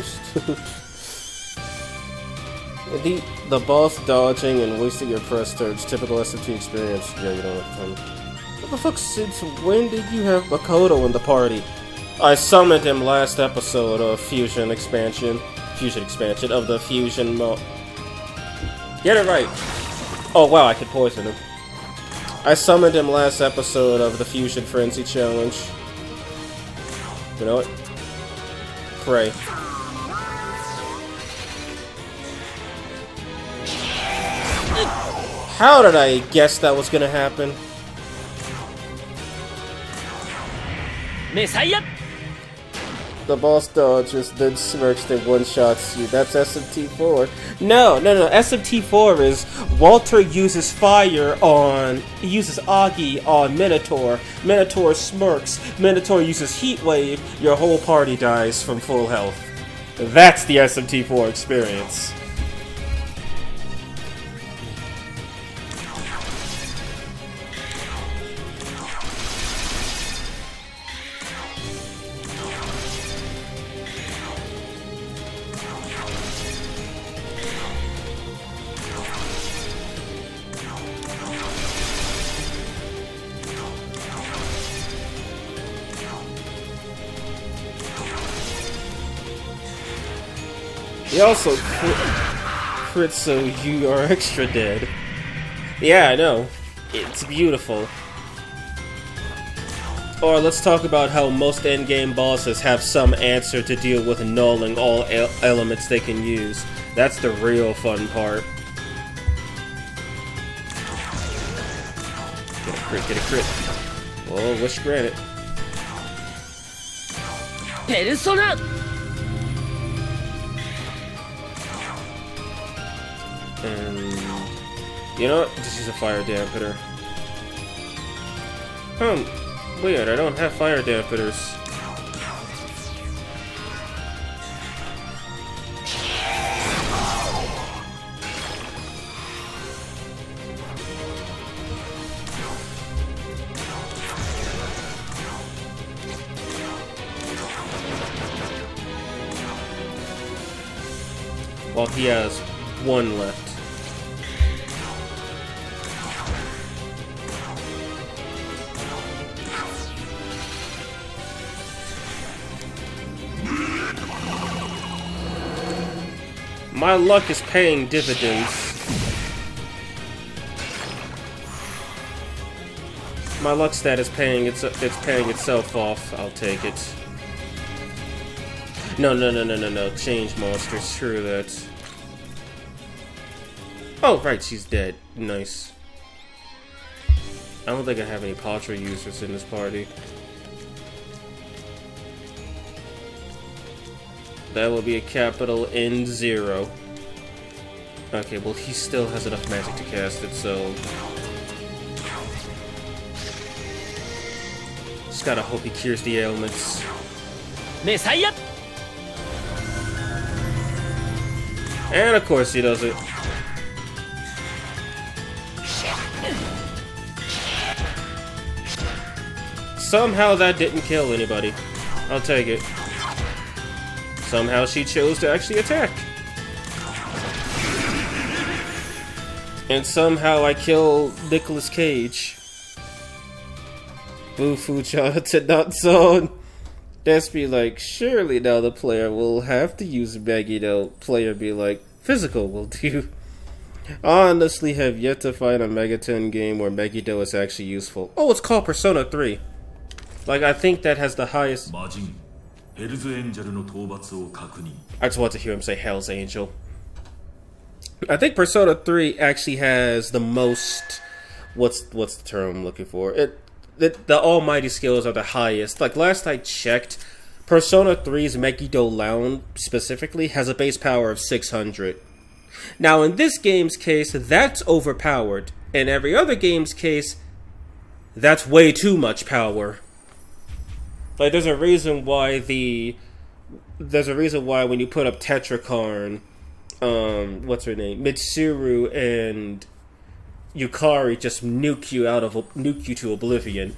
The boss dodging and wasting your press turns, typical SMT experience. Yeah, you don't have time. What the fuck, since when did you have Makoto in the party? I summoned him last episode of Fusion expansion of the Fusion mode. Get it right! Oh wow, I could poison him. I summoned him last episode of the Fusion Frenzy Challenge. You know what? Pray. How did I guess that was gonna happen? Messiah! The boss dodges, then smirks, then one-shots you. That's SMT4. No. SMT4 is Walter uses fire on... He uses Agi on Minotaur. Minotaur smirks. Minotaur uses Heat Wave. Your whole party dies from full health. That's the SMT4 experience. He also crits so you are extra dead. Yeah, I know. It's beautiful. Or let's talk about how most endgame bosses have some answer to deal with nulling all elements they can use. That's the real fun part. Get a crit. Oh, wish granted. Persona! And you know what? Just use a fire dampener. Weird, I don't have fire dampeners. while he has 1 left. My luck is paying dividends. My luck stat is paying itself off. I'll take it. No. Change monster. Screw that. Oh, right, she's dead. Nice. I don't think I have any Patra users in this party. That will be a capital N0. Okay, well, he still has enough magic to cast it, so... Just gotta hope he cures the ailments. Messiah! And of course he does it. Somehow that didn't kill anybody. I'll take it. Somehow she chose to actually attack. And somehow I kill Nicolas Cage. Boo Fucha to not zone. That's be like, surely now the player will have to use Megiddo. Player be like, physical will do. I honestly have yet to find a Megaton game where Megiddo is actually useful. Oh, it's called Persona 3. Like, I think that has the highest... I just want to hear him say Hell's Angel. I think Persona 3 actually has the most... What's the term I'm looking for? The almighty skills are the highest. Like, last I checked, Persona 3's Megiddo Lounge, specifically, has a base power of 600. Now, in this game's case, that's overpowered. In every other game's case, that's way too much power. Like, there's a reason why when you put up Tetrakarn, what's her name? Mitsuru and Yukari just nuke you to oblivion.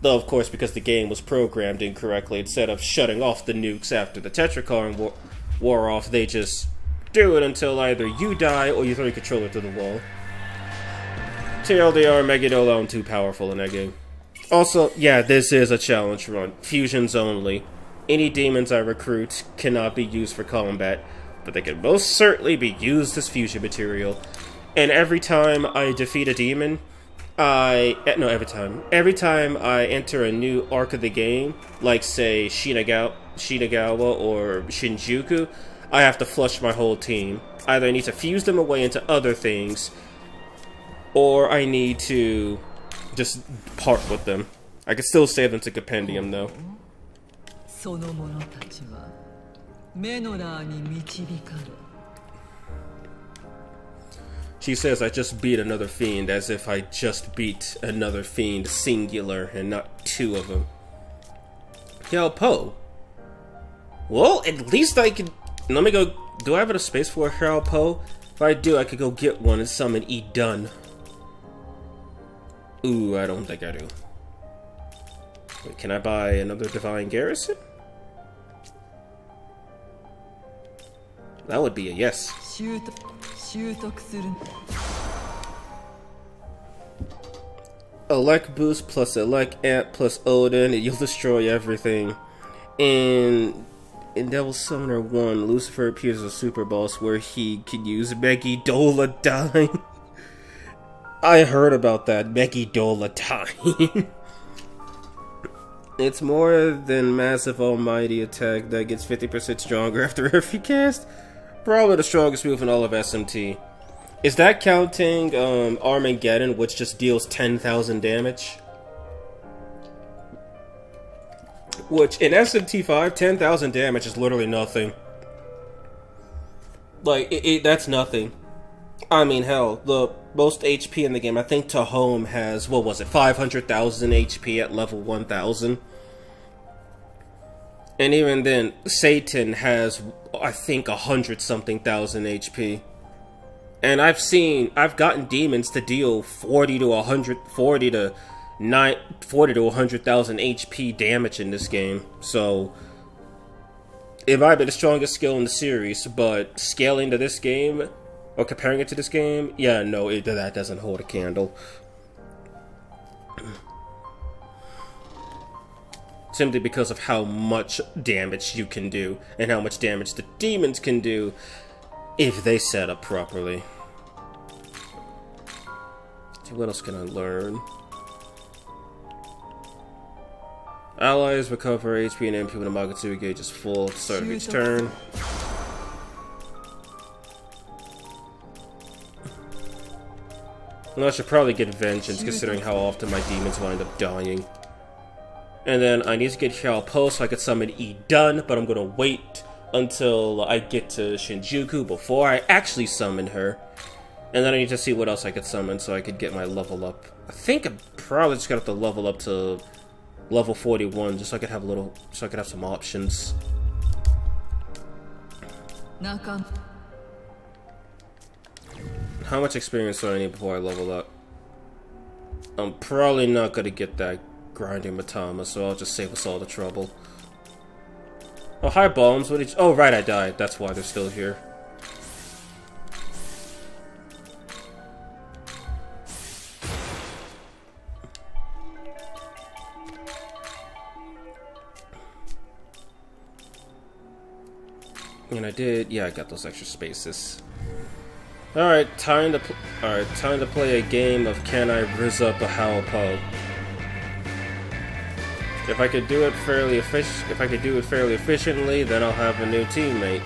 Though, of course, because the game was programmed incorrectly, instead of shutting off the nukes after the Tetrakarn wore off, they just do it until either you die or you throw your controller through the wall. TLDR, Megiddo Lounge too powerful in that game. Also, yeah, this is a challenge run. Fusions only. Any demons I recruit cannot be used for combat, but they can most certainly be used as fusion material. And every time I defeat a demon, every time I enter a new arc of the game, like say Shinagawa or Shinjuku, I have to flush my whole team. Either I need to fuse them away into other things, or I need to just part with them. I can still save them to Compendium, though. She says I just beat another fiend, as if I just beat another fiend singular and not 2 of them. Yo, Po. Well, at least I can... Let me go... Do I have enough space for a Herald Po? If I do, I could go get one and summon E Done. Ooh, I don't think I do. Wait, can I buy another Divine Garrison? That would be a yes. Elect boost plus Elect Amp plus Odin, and you'll destroy everything. And in Devil Summoner 1, Lucifer appears as a super boss where he can use Megiddo Dying. I heard about that Megiddo Dying. It's more than massive almighty attack that gets 50% stronger after every cast. Probably the strongest move in all of SMT. Is that counting Armageddon, which just deals 10,000 damage? Which, in SMT5, 10,000 damage is literally nothing. Like, that's nothing. I mean, hell, the most HP in the game, I think Tahome has, 500,000 HP at level 1,000. And even then, Satan has, I think, 100-something thousand HP. And I've gotten demons to deal 40 to 100,000 HP damage in this game. So, It might be the strongest skill in the series, but scaling to this game, or comparing it to this game, yeah, no, that doesn't hold a candle. Simply because of how much damage you can do, and how much damage the demons can do, if they set up properly. What else can I learn? Allies recover HP and MP when the Magatsu gauge is full at the start of each turn. Well, I should probably get Vengeance, considering how often my demons wind up dying. And then I need to get Hyalpo so I can summon E Dun, but I'm gonna wait until I get to Shinjuku before I actually summon her. And then I need to see what else I could summon so I could get my level up. I think I'm probably just gonna have to level up to level 41 just so I could have some options. How much experience do I need before I level up? I'm probably not gonna get that grinding Matama, so I'll just save us all the trouble. Oh, hi Bombs. What did you... Oh, right, I died. That's why they're still here. And I did... Yeah, I got those extra spaces. Alright, time to play a game of Can I Riz Up a Hyalpo? If I could do it fairly efficiently, then I'll have a new teammate.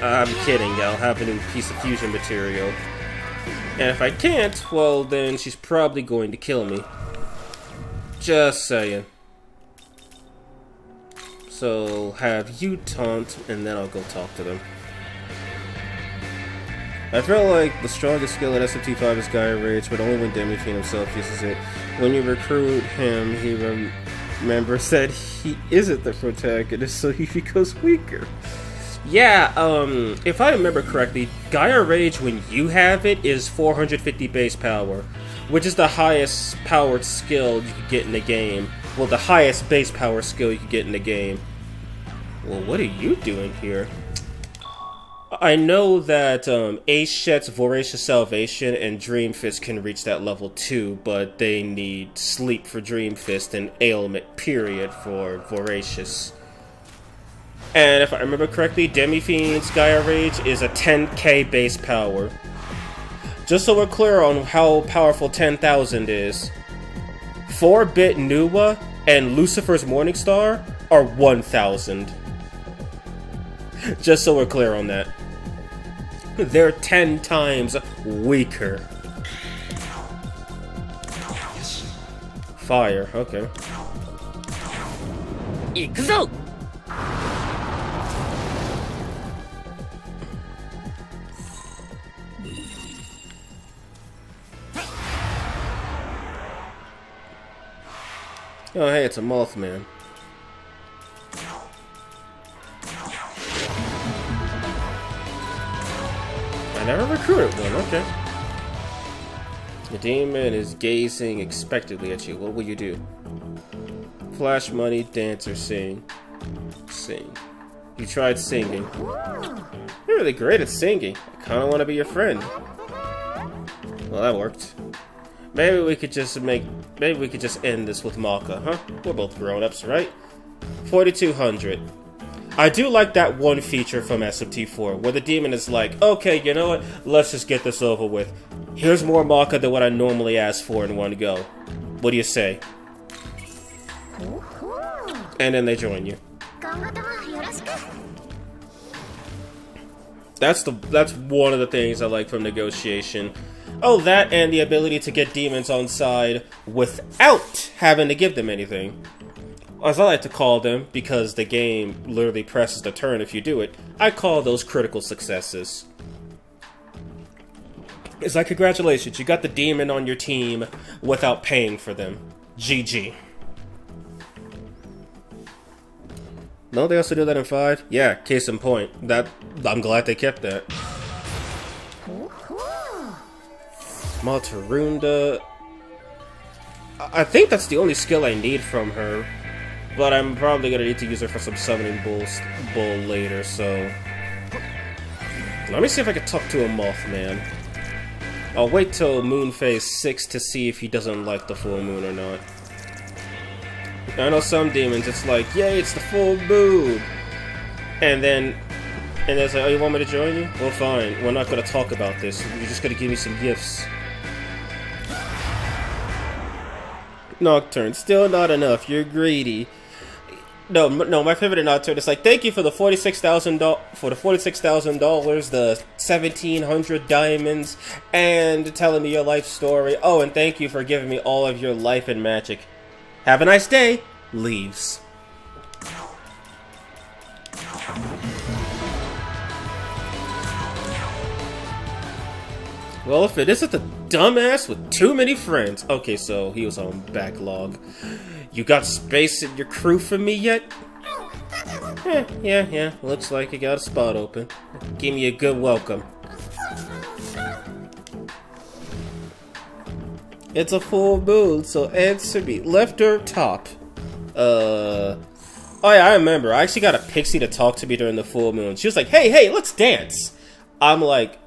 I'm kidding, I'll have a new piece of fusion material. And if I can't, well then she's probably going to kill me. Just saying. So have you taunt, and then I'll go talk to them. I feel like the strongest skill at SMT5 is Gaia Rage, but only when Demi-Fiend himself uses it. When you recruit him, he remembers that he isn't the protagonist, so he becomes weaker. Yeah, if I remember correctly, Gaia Rage, when you have it, is 450 base power, which is the highest powered skill you could get in the game. Well, the highest base power skill you could get in the game. Well, what are you doing here? I know that Ace Shet's Voracious Salvation and Dream Fist can reach that level too, but they need Sleep for Dream Fist and Ailment period for Voracious. And if I remember correctly, Demi-Fiend's Gaia Rage is a 10k base power. Just so we're clear on how powerful 10,000 is, 4-bit Nuwa and Lucifer's Morningstar are 1,000. Just so we're clear on that. They're 10 times weaker. Fire, okay. 行くぞ Oh, hey, it's a Mothman. I never recruited one, okay. The demon is gazing expectantly at you. What will you do? Flash money, dance, or sing? Sing. You tried singing. You're really great at singing. I kinda wanna be your friend. Well, that worked. Maybe we could just end this with Maka, huh? We're both grown-ups, right? 4,200. I do like that one feature from SMT4, where the demon is like, okay, you know what? Let's just get this over with. Here's more Maka than what I normally ask for in one go. What do you say? And then they join you. That's one of the things I like from Negotiation. Oh, that and the ability to get demons on side without having to give them anything. As I like to call them, because the game literally presses the turn if you do it, I call those critical successes. It's like, congratulations, you got the demon on your team without paying for them. GG. Don't they also do that in 5? Yeah, case in point. I'm glad they kept that. Maltarunda. I think that's the only skill I need from her. But I'm probably gonna need to use her for some summoning bull later, so... Let me see if I can talk to a Mothman. I'll wait till moon phase 6 to see if he doesn't like the full moon or not. I know some demons, it's like, yay, it's the full moon! And then it's like, oh, you want me to join you? Well, fine, we're not gonna talk about this, you're just gonna give me some gifts. Nocturne, still not enough, you're greedy. No, my favorite Nocturne is like, thank you for the $46,000, the $1,700 diamonds, and telling me your life story. Oh, and thank you for giving me all of your life and magic. Have a nice day. Leaves. Well, if it isn't the dumbass with too many friends. Okay, so he was on backlog. You got space in your crew for me yet? Yeah. Looks like you got a spot open. Give me a good welcome. It's a full moon, so answer me. Left or top? Oh yeah, I remember. I actually got a pixie to talk to me during the full moon. She was like, hey, let's dance. I'm like,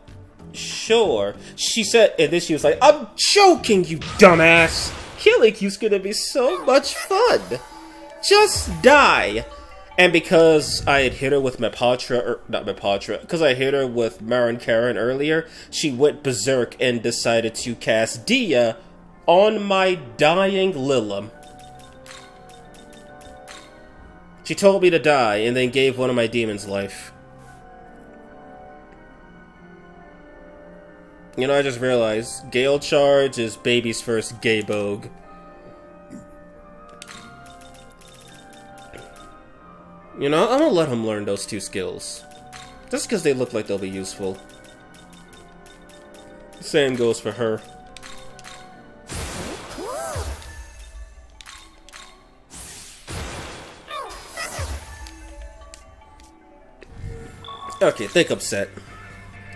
sure. She said, and then she was like, I'm joking, you dumbass. Killing you's gonna be so much fun. Just die. And because I had hit her with because I hit her with Marin Karen earlier, she went berserk and decided to cast Dia on my dying Lilim. She told me to die and then gave one of my demons life. You know, I just realized Gale Charge is baby's first gay bogue. You know, I'm gonna let him learn those two skills. Just because they look like they'll be useful. Same goes for her. Okay, think upset.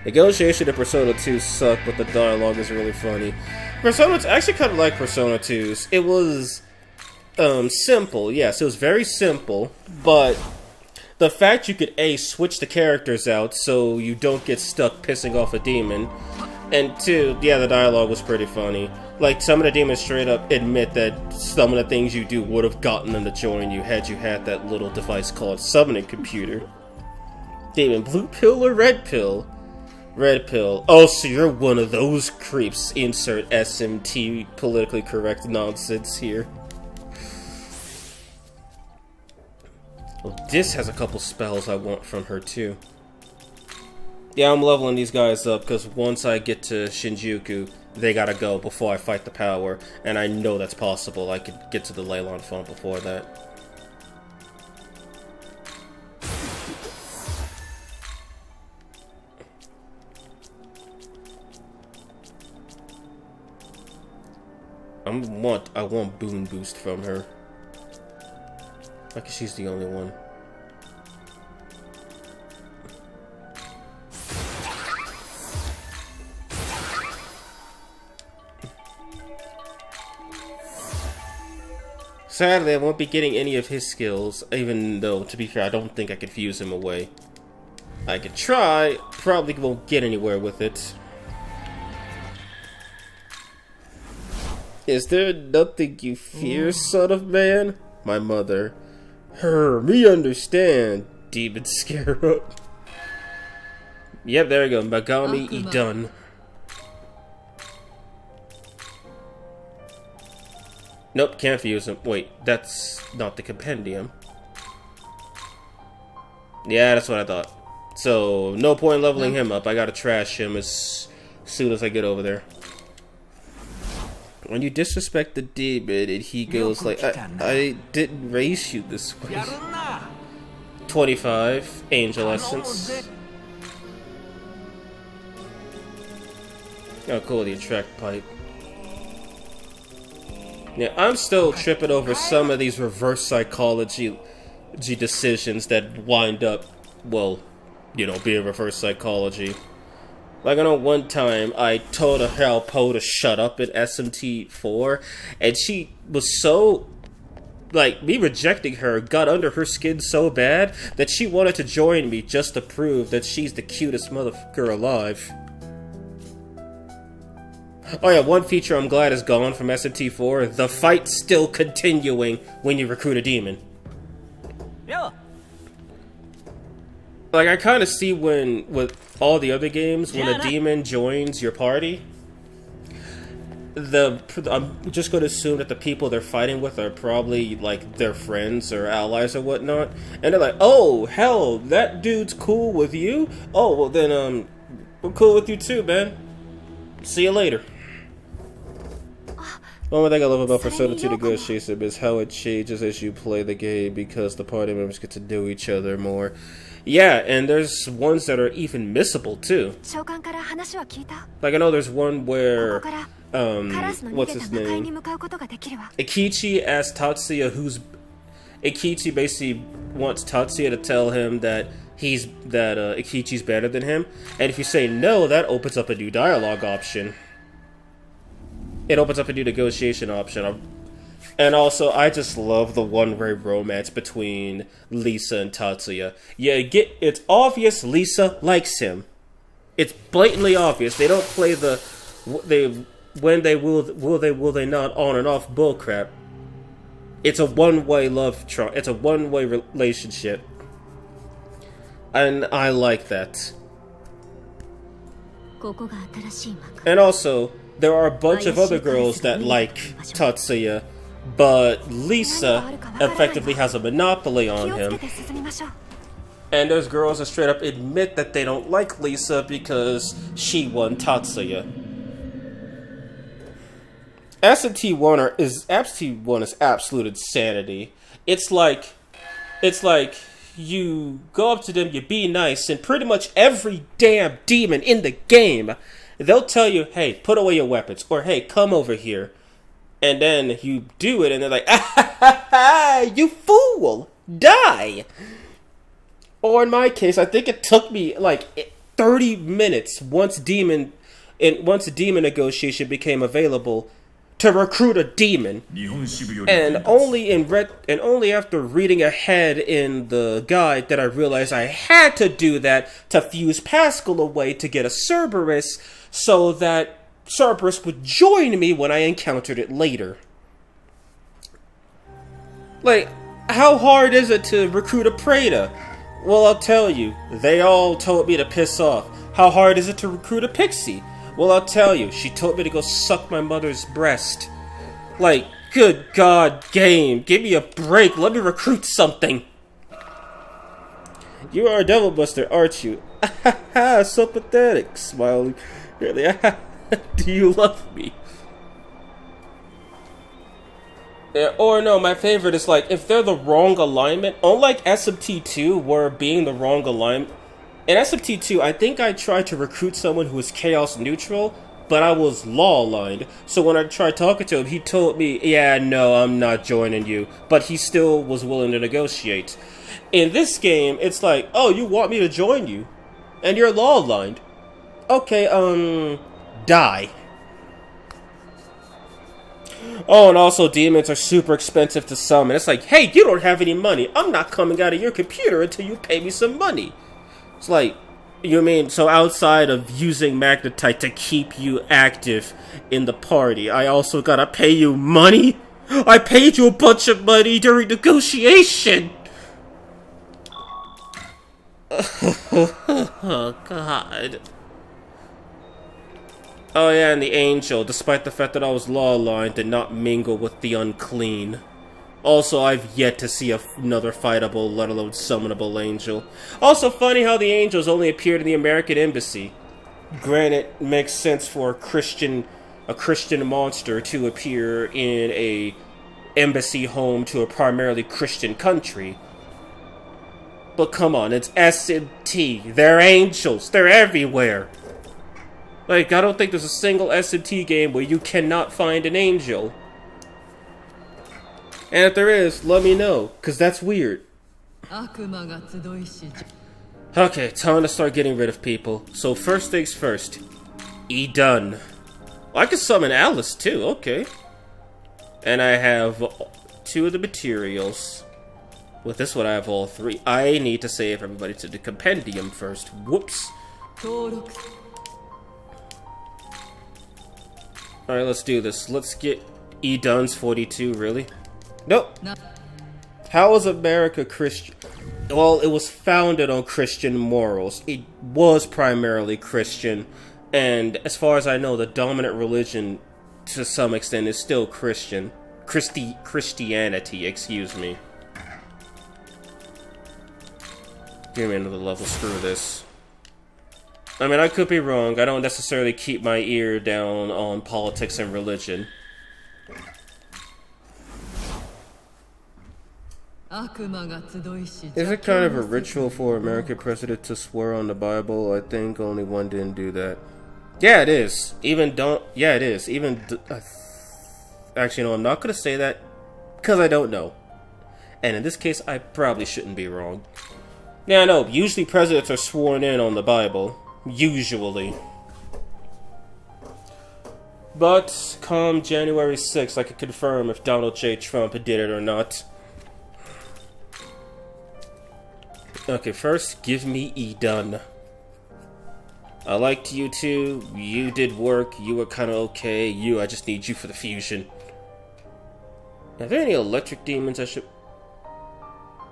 Negotiation in Persona 2 sucked, but the dialogue is really funny. Persona 2, I actually kind of like Persona 2's. It was, simple. Yes, it was very simple, but the fact you could A, switch the characters out so you don't get stuck pissing off a demon, and 2, yeah, the dialogue was pretty funny. Like, some of the demons straight up admit that some of the things you do would have gotten them to join you had you had that little device called summoning computer. Demon, blue pill or red pill? Red pill. Oh, so you're one of those creeps. Insert SMT politically correct nonsense here. Well, this has a couple spells I want from her too. Yeah, I'm leveling these guys up because once I get to Shinjuku, they gotta go before I fight the power, and I know that's possible. I could get to the Leylon Font before that. I want Boon Boost from her. Like she's the only one. Sadly, I won't be getting any of his skills, even though, to be fair, I don't think I could fuse him away. I could try, probably won't get anywhere with it. Is there nothing you fear, son of man? My mother. Me understand, demon scarab. Yep, there we go. Megami done. Nope, can't fuse him. Wait, that's not the compendium. Yeah, that's what I thought. So, no point leveling him up. I gotta trash him as soon as I get over there. When you disrespect the demon and he goes like, I didn't raise you this way. 25, Angel Essence. Oh cool, the attract pipe. Yeah, I'm still tripping over some of these reverse psychology decisions that wind up, well, you know, being reverse psychology. Like, I know one time I told a Hal Po to shut up in SMT4, and she was so me rejecting her got under her skin so bad that she wanted to join me just to prove that she's the cutest motherfucker alive. Oh yeah, one feature I'm glad is gone from SMT4. The fight's still continuing when you recruit a demon. Yeah. Like, I kind of see with all the other games, when a demon joins your party, I'm just going to assume that the people they're fighting with are probably, like, their friends or allies or whatnot. And they're like, oh, hell, that dude's cool with you? Oh, well then, we're cool with you too, man. See you later. One thing I love about Persona 2 Negotiation is how it changes as you play the game because the party members get to know each other more. Yeah, and there's ones that are even missable too. Like, I know there's one where, what's his name? Ikichi asks Tatsuya Ikichi basically wants Tatsuya to tell him that Ikichi's better than him, and if you say no, that opens up a new dialogue option. It opens up a new negotiation option. And also, I just love the one-way romance between Lisa and Tatsuya. Yeah, it's obvious Lisa likes him. It's blatantly obvious. They don't play the when they will they not on and off bullcrap. It's a one-way it's a one-way relationship. And I like that. And also, there are a bunch of other girls that like Tatsuya, but Lisa effectively has a monopoly on him. And there's girls that straight up admit that they don't like Lisa because she won Tatsuya. SMT1 is absolute insanity. It's like you go up to them, you be nice, and pretty much every damn demon in the game, they'll tell you, hey, put away your weapons, or hey, come over here. And then you do it, and they're like, ah, ha, ha, ha, you fool, die. Or in my case, I think it took me like 30 minutes once demon negotiation became available to recruit a demon, and only after reading ahead in the guide that I realized I had to do that to fuse Pascal away to get a Cerberus, so that Cerberus would join me when I encountered it later. Like, how hard is it to recruit a Preda? Well, I'll tell you, they all told me to piss off. How hard is it to recruit a Pixie? Well, I'll tell you, she told me to go suck my mother's breast. Like, good God, game, give me a break, let me recruit something. You are a devil buster, aren't you? Ha, so pathetic, smiling. Really, do you love me? Yeah, or no, my favorite is like, if they're the wrong alignment, unlike SMT2, where being the wrong alignment, in SMT2, I think I tried to recruit someone who was chaos neutral, but I was law aligned. So when I tried talking to him, he told me, yeah, no, I'm not joining you. But he still was willing to negotiate. In this game, it's like, oh, you want me to join you? And you're law aligned. Okay, die. Oh, and also demons are super expensive to summon. It's like, hey, you don't have any money. I'm not coming out of your computer until you pay me some money. It's like, you mean, so outside of using Magnetite to keep you active in the party, I also gotta pay you money? I paid you a bunch of money during negotiation! Oh, God. Oh yeah, and the angel, despite the fact that I was law-aligned, did not mingle with the unclean. Also, I've yet to see another fightable, let alone summonable angel. Also funny how the angels only appeared in the American embassy. Granted, it makes sense for a Christian monster to appear in a embassy home to a primarily Christian country. But come on, it's SMT. They're angels. They're everywhere. Like, I don't think there's a single SMT game where you cannot find an angel. And if there is, let me know, because that's weird. Okay, time to start getting rid of people. So first things first. done. I can summon Alice too, okay. And I have 2 of the materials. With this one, I have all 3. I need to save everybody to the compendium first. Whoops. Alright, let's do this. Let's get E-Dun's 42, really? Nope. How is America Christian? Well, it was founded on Christian morals. It was primarily Christian. And as far as I know, the dominant religion, to some extent, is still Christian. Christianity, excuse me. Give me another level, screw this. I mean, I could be wrong. I don't necessarily keep my ear down on politics and religion. Is it kind of a ritual for American president to swear on the Bible? I think only one didn't do that. Yeah, it is. Yeah, it is. Actually, no, I'm not going to say that because I don't know. And in this case, I probably shouldn't be wrong. Yeah, I know. Usually presidents are sworn in on the Bible. Usually. But come January 6th, I can confirm if Donald J. Trump did it or not. Okay, first, give me E-Dun. I liked you too. You did work. You were kind of okay. I just need you for the fusion. Are there any electric demons I should...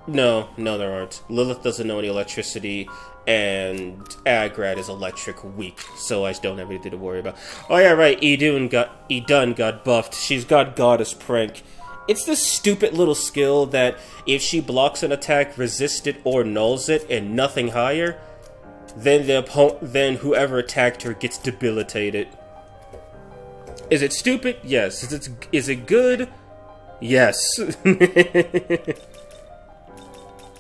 No, there aren't. Lilith doesn't know any electricity, and Agrad is electric weak, so I don't have anything to worry about. Oh yeah, right, E-Dun got buffed. She's got Goddess Prank. It's this stupid little skill that if she blocks an attack, resists it, or nulls it, and nothing higher, then whoever attacked her gets debilitated. Is it stupid? Yes. Is it good? Yes.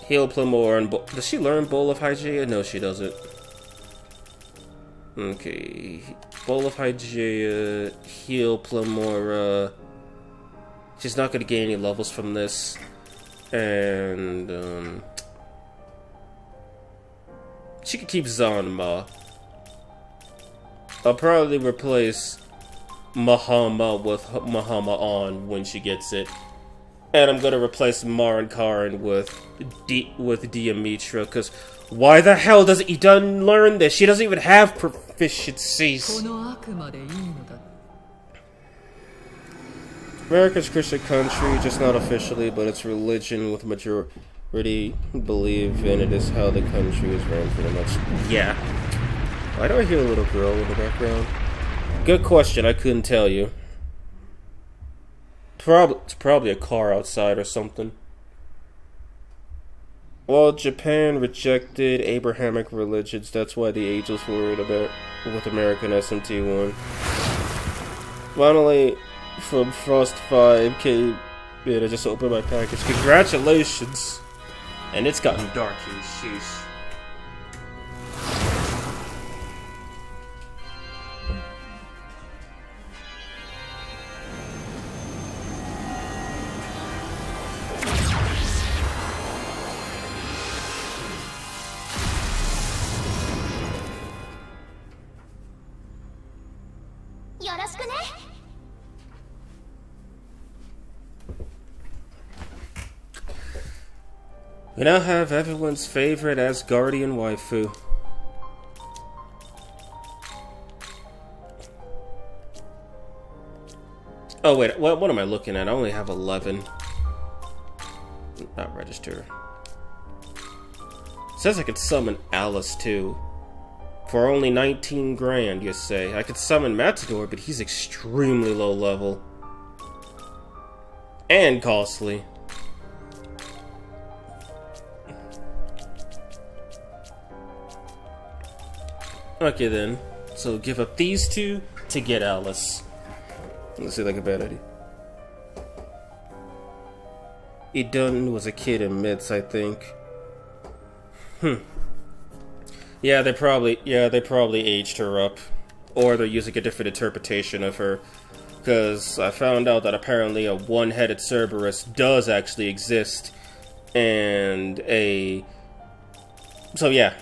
Heal Plamore and does she learn Bowl of Hygeia? No, she doesn't. Okay. Bowl of Hygeia, Heal Plamora. She's not gonna gain any levels from this. And she could keep Zanma. I'll probably replace Mahama with Mahama on when she gets it. And I'm gonna replace Marin Karin with Diamitra, because why the hell doesn't E-Dun learn this? She doesn't even have proficiencies. America's a Christian country, just not officially, but it's religion with majority believe, and it is how the country is run pretty much. Yeah. Why do I hear a little girl in the background? Good question, I couldn't tell you. It's probably a car outside or something. Well, Japan rejected Abrahamic religions. That's why the Angels were worried about with American SMT1. Finally, from Frost 5 came in. I just opened my package. Congratulations! And it's gotten dark here. Sheesh. We now have everyone's favorite Asgardian waifu. Oh wait, what am I looking at? I only have 11. Not register. It says I could summon Alice too. For only 19 grand, you say. I could summon Matador, but he's extremely low level. And costly. Okay then, so give up these two to get Alice. Let's see, like a bad idea. E-Dun was a kid in Myths, I think. Yeah, they probably aged her up, or they're using a different interpretation of her. Because I found out that apparently a one-headed Cerberus does actually exist, and so yeah.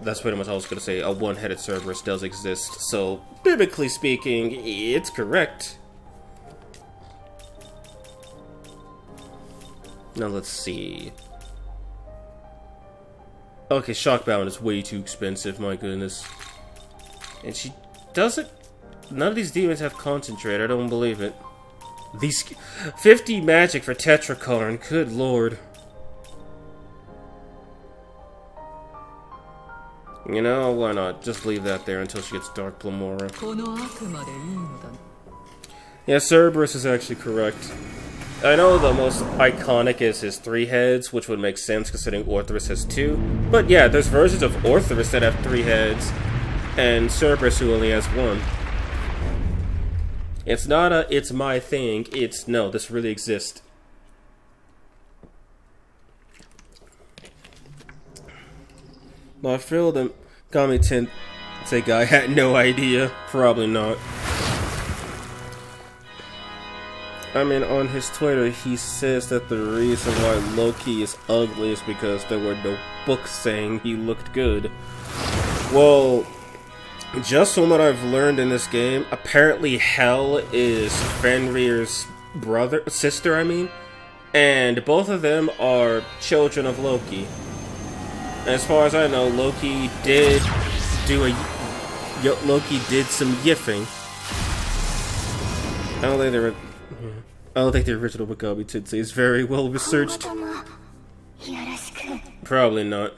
That's pretty much all I was going to say. A one-headed Cerberus does exist. So, biblically speaking, it's correct. Now let's see. Okay, Shockbound is way too expensive, my goodness. And she doesn't... None of these demons have Concentrate, I don't believe it. These... 50 magic for Tetracoloring, good lord. You know, why not? Just leave that there until she gets Dark Blamora. この悪魔でいいのだ。 Yeah, Cerberus is actually correct. I know the most iconic is his 3 heads, which would make sense considering Orthrus has 2. But yeah, there's versions of Orthrus that have 3 heads, and Cerberus who only has 1. It's not a, it's my thing, it's, no, this really exists. No, I feel the Megami Tensei guy had no idea. Probably not. I mean, on his Twitter, he says that the reason why Loki is ugly is because there were no books saying he looked good. Well, just from what I've learned in this game, apparently Hel is Fenrir's sister, and both of them are children of Loki. As far as I know, Loki did some yiffing. I don't think the original Megami Tensei is very well researched. Probably not.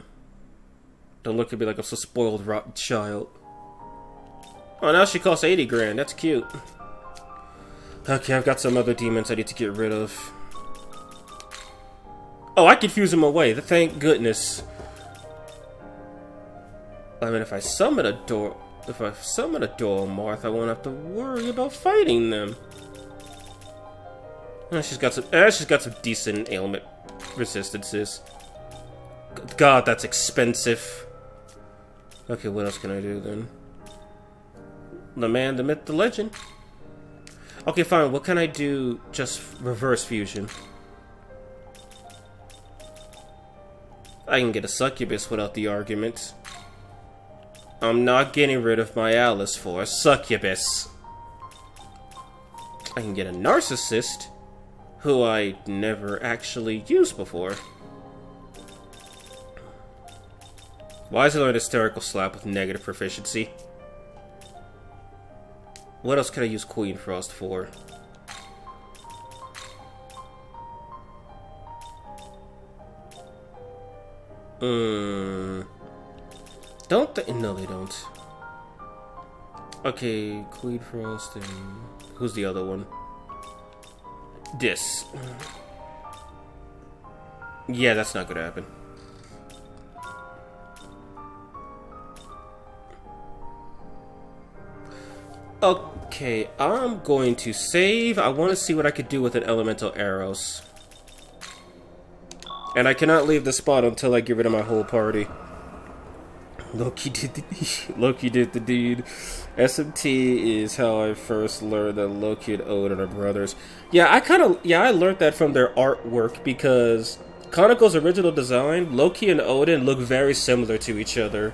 Don't look at me like I'm so spoiled, rotten child. Oh, now she costs 80 grand. That's cute. Okay, I've got some other demons I need to get rid of. Oh, I confuse them away. Thank goodness. I mean, if I summon a Dormarth, I won't have to worry about fighting them. She's got some decent ailment resistances. God, that's expensive. Okay, what else can I do then? The man, the myth, the legend. Okay, fine. What can I do? Just reverse fusion. I can get a succubus without the argument. I'm not getting rid of my Alice for a succubus. I can get a narcissist, who I never actually used before. Why is it an hysterical slap with negative proficiency? What else can I use Queen Frost for? No, they don't. Okay, Queen Frost and... Who's the other one? This. Yeah, that's not gonna happen. Okay, I'm going to save. I want to see what I could do with an Elemental Arrows. And I cannot leave the spot until I get rid of my whole party. Loki did the deed. SMT is how I first learned that Loki and Odin are brothers. Yeah, I learned that from their artwork because Conoco's original design, Loki and Odin look very similar to each other.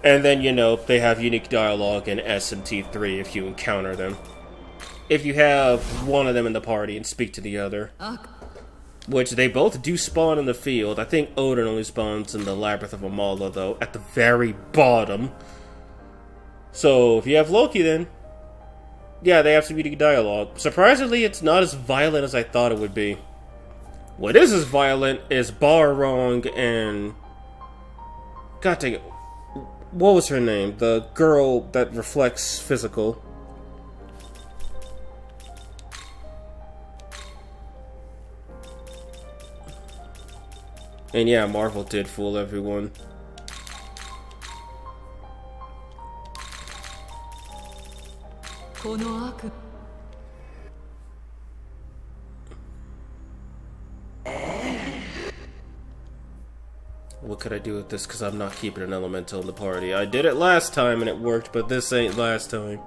And then, you know, they have unique dialogue in SMT3 if you encounter them. If you have one of them in the party and speak to the other. Which they both do spawn in the field. I think Odin only spawns in the Labyrinth of Amala, though, at the very bottom. So, if you have Loki, then... yeah, they have some unique dialogue. Surprisingly, it's not as violent as I thought it would be. What is as violent is Barrong and... God dang it. What was her name? The girl that reflects physical. And yeah, Marvel did fool everyone. What could I do with this? Because I'm not keeping an elemental in the party. I did it last time and it worked, but this ain't last time.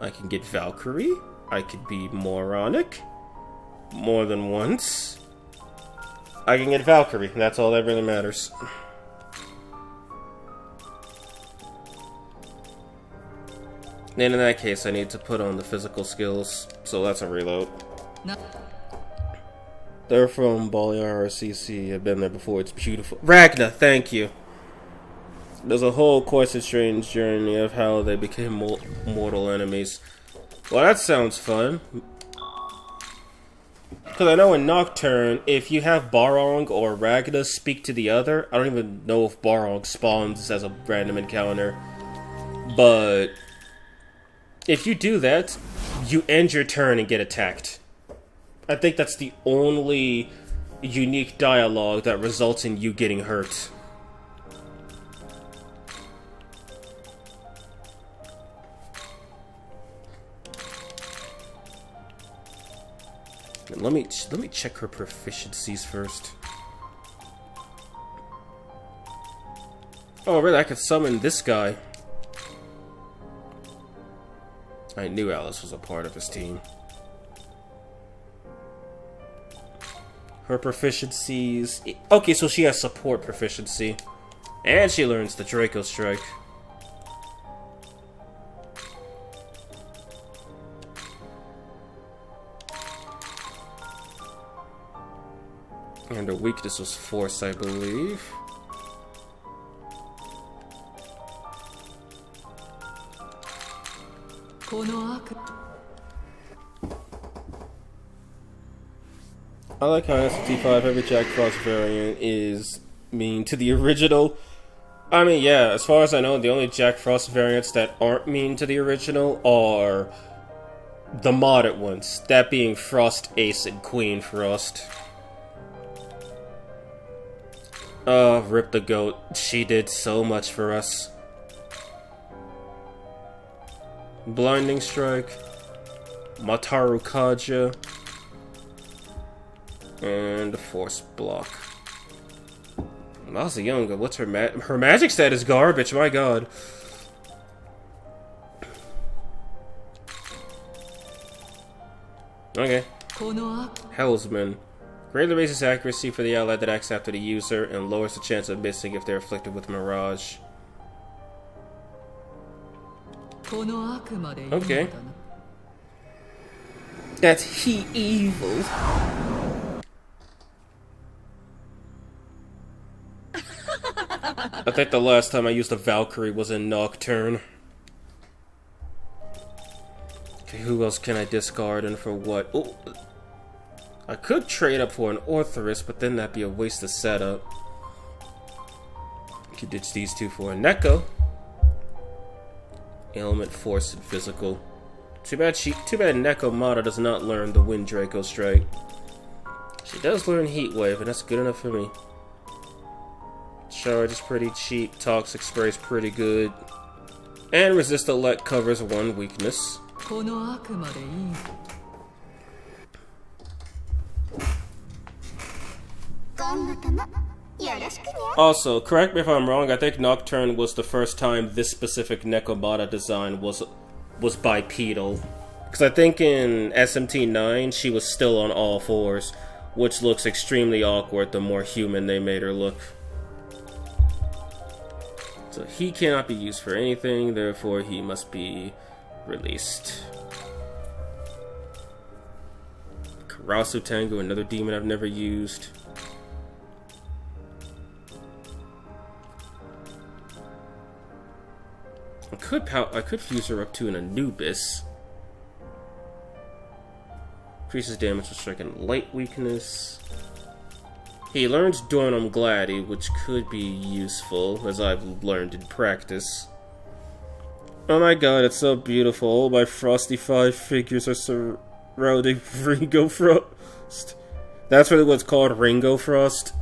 I can get Valkyrie. I could be moronic. More than once. I can get Valkyrie. That's all that really matters. And in that case, I need to put on the physical skills. So that's a reload. No. They're from Balear CC. I've been there before. It's beautiful. Ragna, thank you. There's a whole quite a strange journey of how they became mortal enemies. Well, that sounds fun. Because I know in Nocturne, if you have Barong or Ragna speak to the other, I don't even know if Barong spawns as a random encounter. But if you do that, you end your turn and get attacked. I think that's the only unique dialogue that results in you getting hurt. And let me check her proficiencies first. Oh, really? I could summon this guy. I knew Alice was a part of his team. Her proficiencies... Okay, so she has support proficiency. And she learns the Draco Strike. And her weakness was Force, I believe. I like how in SMT5 every Jack Frost variant is mean to the original. I mean, yeah, as far as I know, the only Jack Frost variants that aren't mean to the original are the modded ones. That being Frost Ace and Queen Frost. Rip the goat. She did so much for us. Blinding Strike. Mataru Kaja. And Force Block. Masa Younger, what's her her magic stat is garbage, my god. Okay. Hellsman. Greatly raises accuracy for the ally that acts after the user and lowers the chance of missing if they're afflicted with Mirage. Okay. That's he evil. I think the last time I used a Valkyrie was in Nocturne. Okay, who else can I discard and for what? Oh, I could trade up for an Orthoris, but then that'd be a waste of setup. Could ditch these two for a Neko. Ailment, Force, and Physical. Too bad Neko Mata does not learn the Wind Draco Strike. She does learn Heat Wave, and that's good enough for me. Charge is pretty cheap, Toxic Spray is pretty good. And Resist Elect covers one weakness. Also, correct me if I'm wrong, I think Nocturne was the first time this specific Nekomata design was bipedal. Because I think in SMT9 she was still on all fours, which looks extremely awkward the more human they made her look. So he cannot be used for anything, therefore he must be released. Karasu Tango, another demon I've never used. I could fuse her up to an Anubis. Increases damage with strike and light weakness. He learns Dornum Gladi, which could be useful, as I've learned in practice. Oh my god, it's so beautiful. All my Frosty 5 figures are surrounding Ringo Frost. That's really what's called Ringo Frost.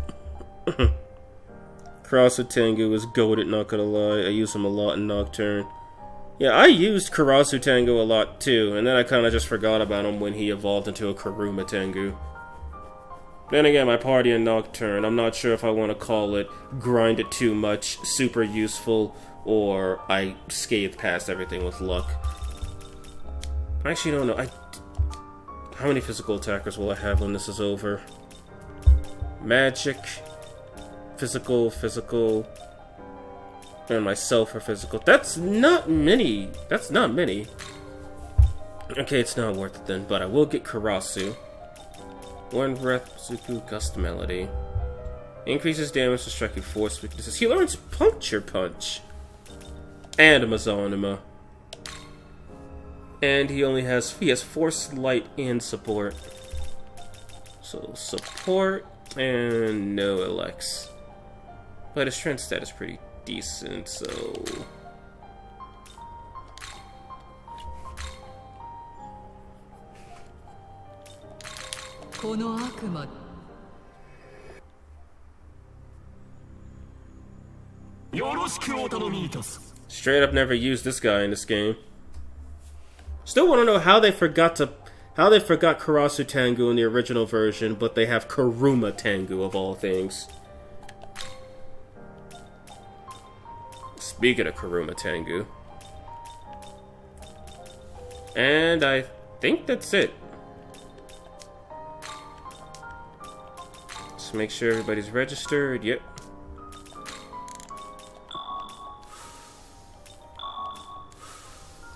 Karasu Tengu is goated, not gonna lie. I use him a lot in Nocturne. Yeah, I used Karasu Tengu a lot too, and then I kinda just forgot about him when he evolved into a Karuma Tengu. Then again, my party in Nocturne, I'm not sure if I want to call it grind it too much, super useful, or I scathe past everything with luck. I actually don't know. How many physical attackers will I have when this is over? Magic, physical, and myself for physical. That's not many. That's not many. Okay, it's not worth it then, but I will get Karasu. One breath, Zuku Gust Melody. Increases damage to striking force weaknesses. He learns Puncture Punch. And Mazanima. And he has Force, Light, and Support. So, Support, and no Elex. But his strength stat is pretty decent, so... Straight up never used this guy in this game. Still want to know how they forgot Karasu Tengu in the original version, but they have Kuruma Tengu of all things. Speaking of Kuruma Tengu. And I think that's it. Let's make sure everybody's registered. Yep.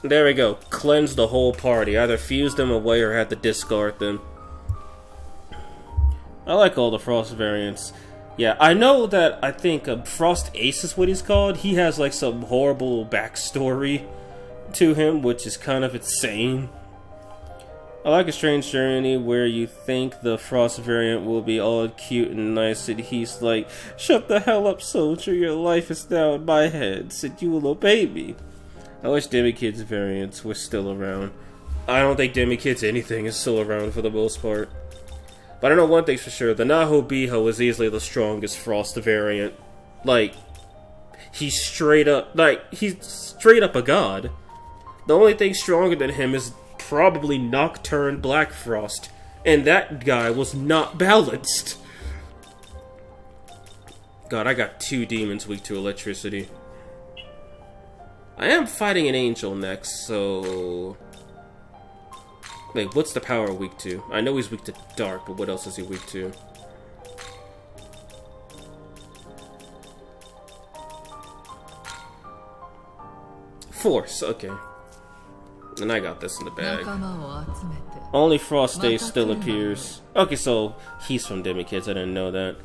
There we go. Cleanse the whole party. Either fuse them away or had to discard them. I like all the Frost variants. Yeah, I know that I think Frost Ace is what he's called. He has like some horrible backstory to him, which is kind of insane. I like A Strange Journey where you think the Frost variant will be all cute and nice, and he's like, "Shut the hell up, soldier, your life is now in my hands, and you will obey me." I wish Demikid's variants were still around. I don't think Demikid's anything is still around for the most part. But I know one thing's for sure, the Naho Biho is easily the strongest Frost variant. Like, he's straight up a god. The only thing stronger than him is probably Nocturne Black Frost, and that guy was not balanced. God, I got 2 demons weak to electricity. I am fighting an angel next, so... Wait, what's the power weak to? I know he's weak to dark, but what else is he weak to? Force, okay. And I got this in the bag. Only Frost Ace still appears. Okay, so he's from Demikids, I didn't know that.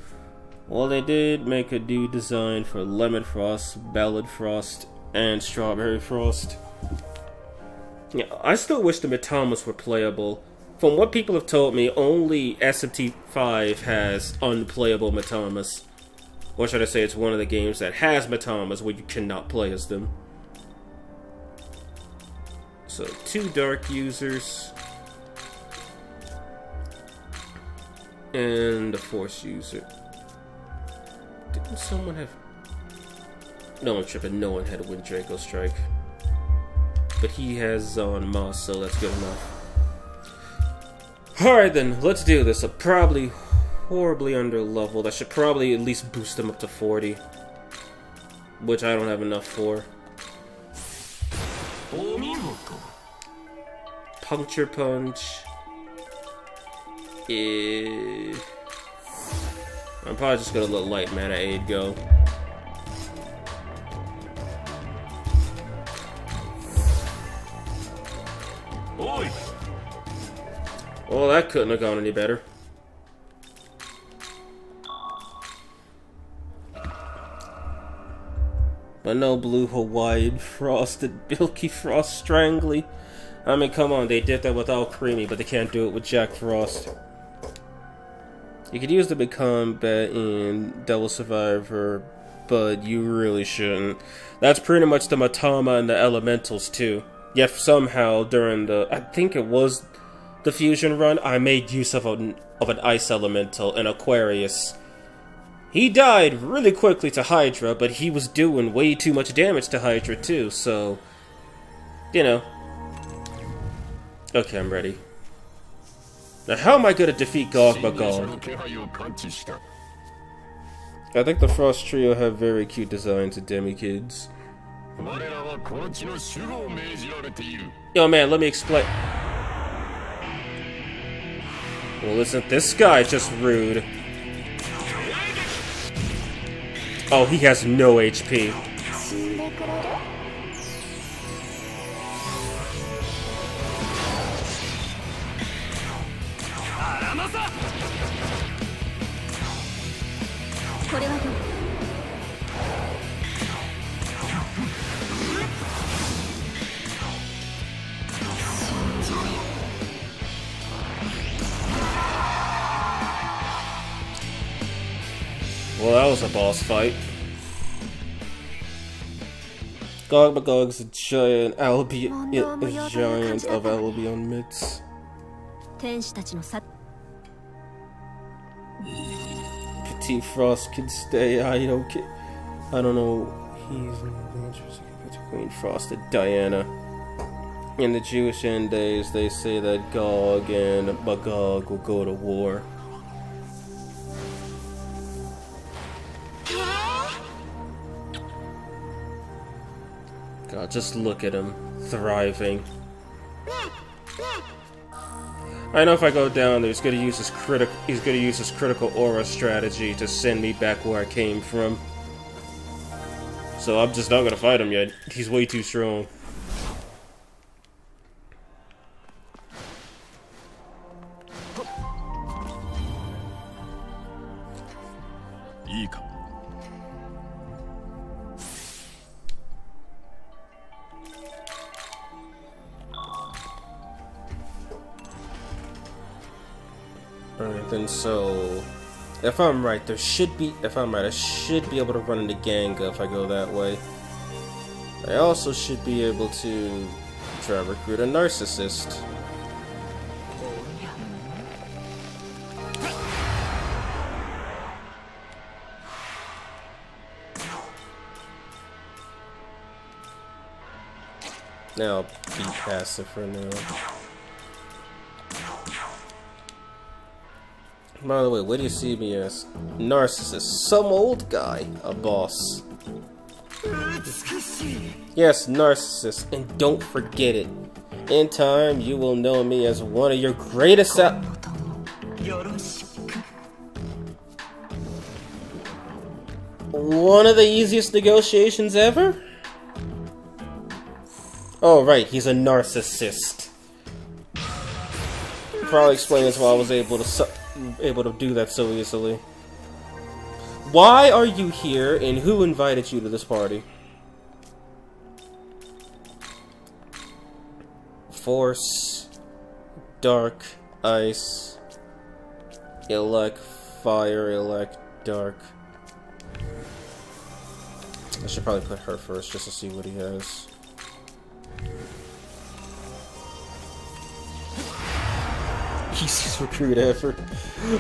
Well, they did make a new design for Lemon Frost, Ballad Frost, and Strawberry Frost. Yeah, I still wish the Mitamas were playable. From what people have told me, only SMT5 has unplayable Mitamas. Or should I say it's one of the games that has Mitamas where you cannot play as them. So, 2 Dark users. And a Force user. Didn't someone have... No, I'm tripping. No one had a Wind Draco Strike. But he has Zon Moss, so that's good enough. Alright then, let's do this. I'm probably horribly under-leveled. I should probably at least boost him up to 40. Which I don't have enough for. Puncture Punch. I'm probably just gonna let Light Mana Aid go. Well, that couldn't have gone any better. But no Blue Hawaiian Frost and Milky Frost Strangly. I mean, come on, they did that without Creamy, but they can't do it with Jack Frost. You could use them in combat in Devil Survivor, but you really shouldn't. That's pretty much the Matama and the Elementals, too. Yet somehow, during I think it was the Fusion run, I made use of an Ice Elemental, an Aquarius. He died really quickly to Hydra, but he was doing way too much damage to Hydra, too, so... You know. Okay, I'm ready. Now, how am I gonna defeat Gogma God? I think the Frost Trio have very cute designs of Demikids. Yo, man, let me explain. Well, listen, this guy's just rude. Oh, he has no HP. これはどう？ Well, that was a boss fight. Gog Magog's a giant giant of Albion myths. 天使たちのさ Petit Frost can stay. I don't know. He's interesting between Frost and Diana. In the Jewish end days, they say that Gog and Magog will go to war. God, just look at him, thriving. I know if I go down there, he's gonna use his critical aura strategy to send me back where I came from. So I'm just not gonna fight him yet. He's way too strong. Alright, then so if I'm right, I should be able to run into Ganga if I go that way. I also should be able to try to recruit a narcissist. Now I'll be passive for now. By the way, what do you see me as? Narcissist. Some old guy. A boss. Yes, narcissist. And don't forget it. In time, you will know me as one of your greatest one of the easiest negotiations ever? Oh, right. He's a narcissist. Probably explains why I was able to do that so easily. Why are you here, and who invited you to this party? Force, dark, ice, elect, fire, elect, dark. I should probably put her first just to see what he has. Easiest recruit ever.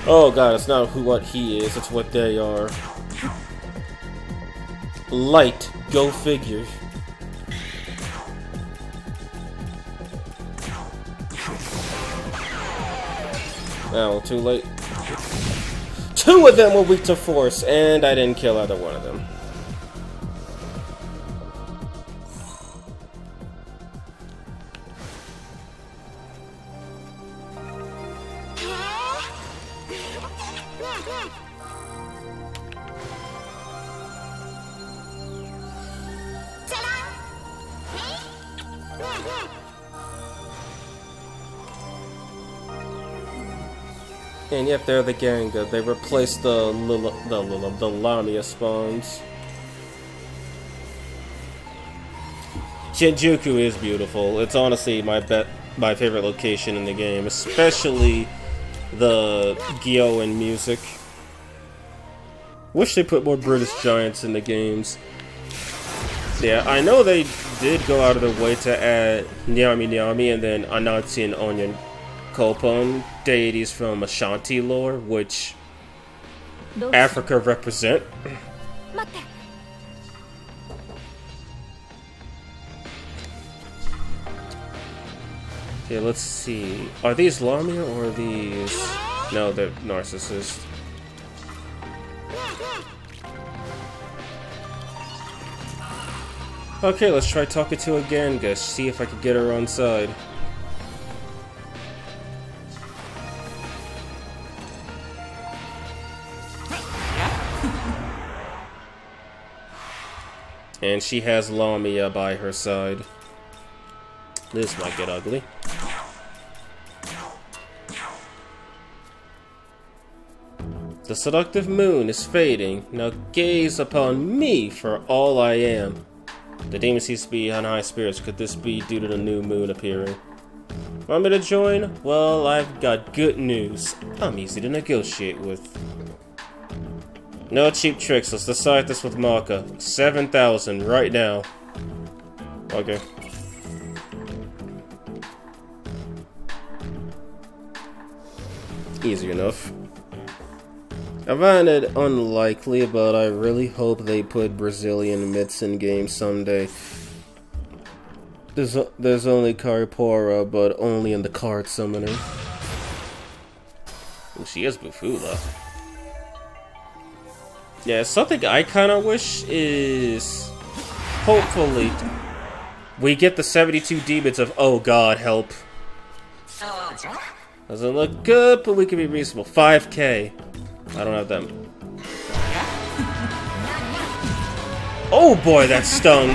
Oh god, it's not what he is, it's what they are. Light, go figure. Oh, too late. Two of them were weak to force, and I didn't kill either one of them. And yep, they're the Ganga. They replaced the Lamia spawns. Shinjuku is beautiful. It's honestly my favorite location in the game, especially the Gyoen music. Wish they put more British giants in the games. Yeah, I know they did go out of their way to add Nyami Nyami and then Anatsi and Onyan Kopon, deities from Ashanti lore, which Africa represent. Okay, let's see. Are these Lamia or are these... No, they're Narcissists. Okay, let's try talking to a Ganga, see if I can get her on side. And she has Lamia by her side. This might get ugly. The seductive moon is fading. Now gaze upon me for all I am. The demon seems to be on high spirits. Could this be due to the new moon appearing? Want me to join? Well, I've got good news. I'm easy to negotiate with. No cheap tricks. Let's decide this with Maka. 7,000 right now. Okay. Easy enough. I find it unlikely, but I really hope they put Brazilian myths in games someday. There's only Carpora, but only in the card summoner. Ooh, she is Bufula. Yeah, something I kind of wish is... hopefully... we get the 72 demons of oh god, help. Doesn't look good, but we can be reasonable. 5k. I don't have them. Oh boy, that stung.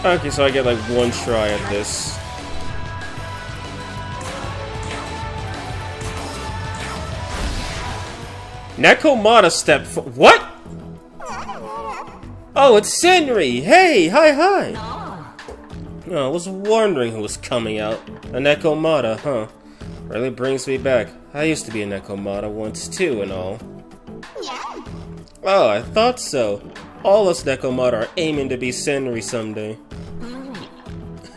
Okay, so I get like one try at this. Nekomata step what? Oh, it's Senri! Hey! Hi! Oh, I was wondering who was coming out. A Nekomata, huh? Really brings me back. I used to be a Nekomata once too and all. Oh, I thought so. All us Nekomata are aiming to be Senri someday.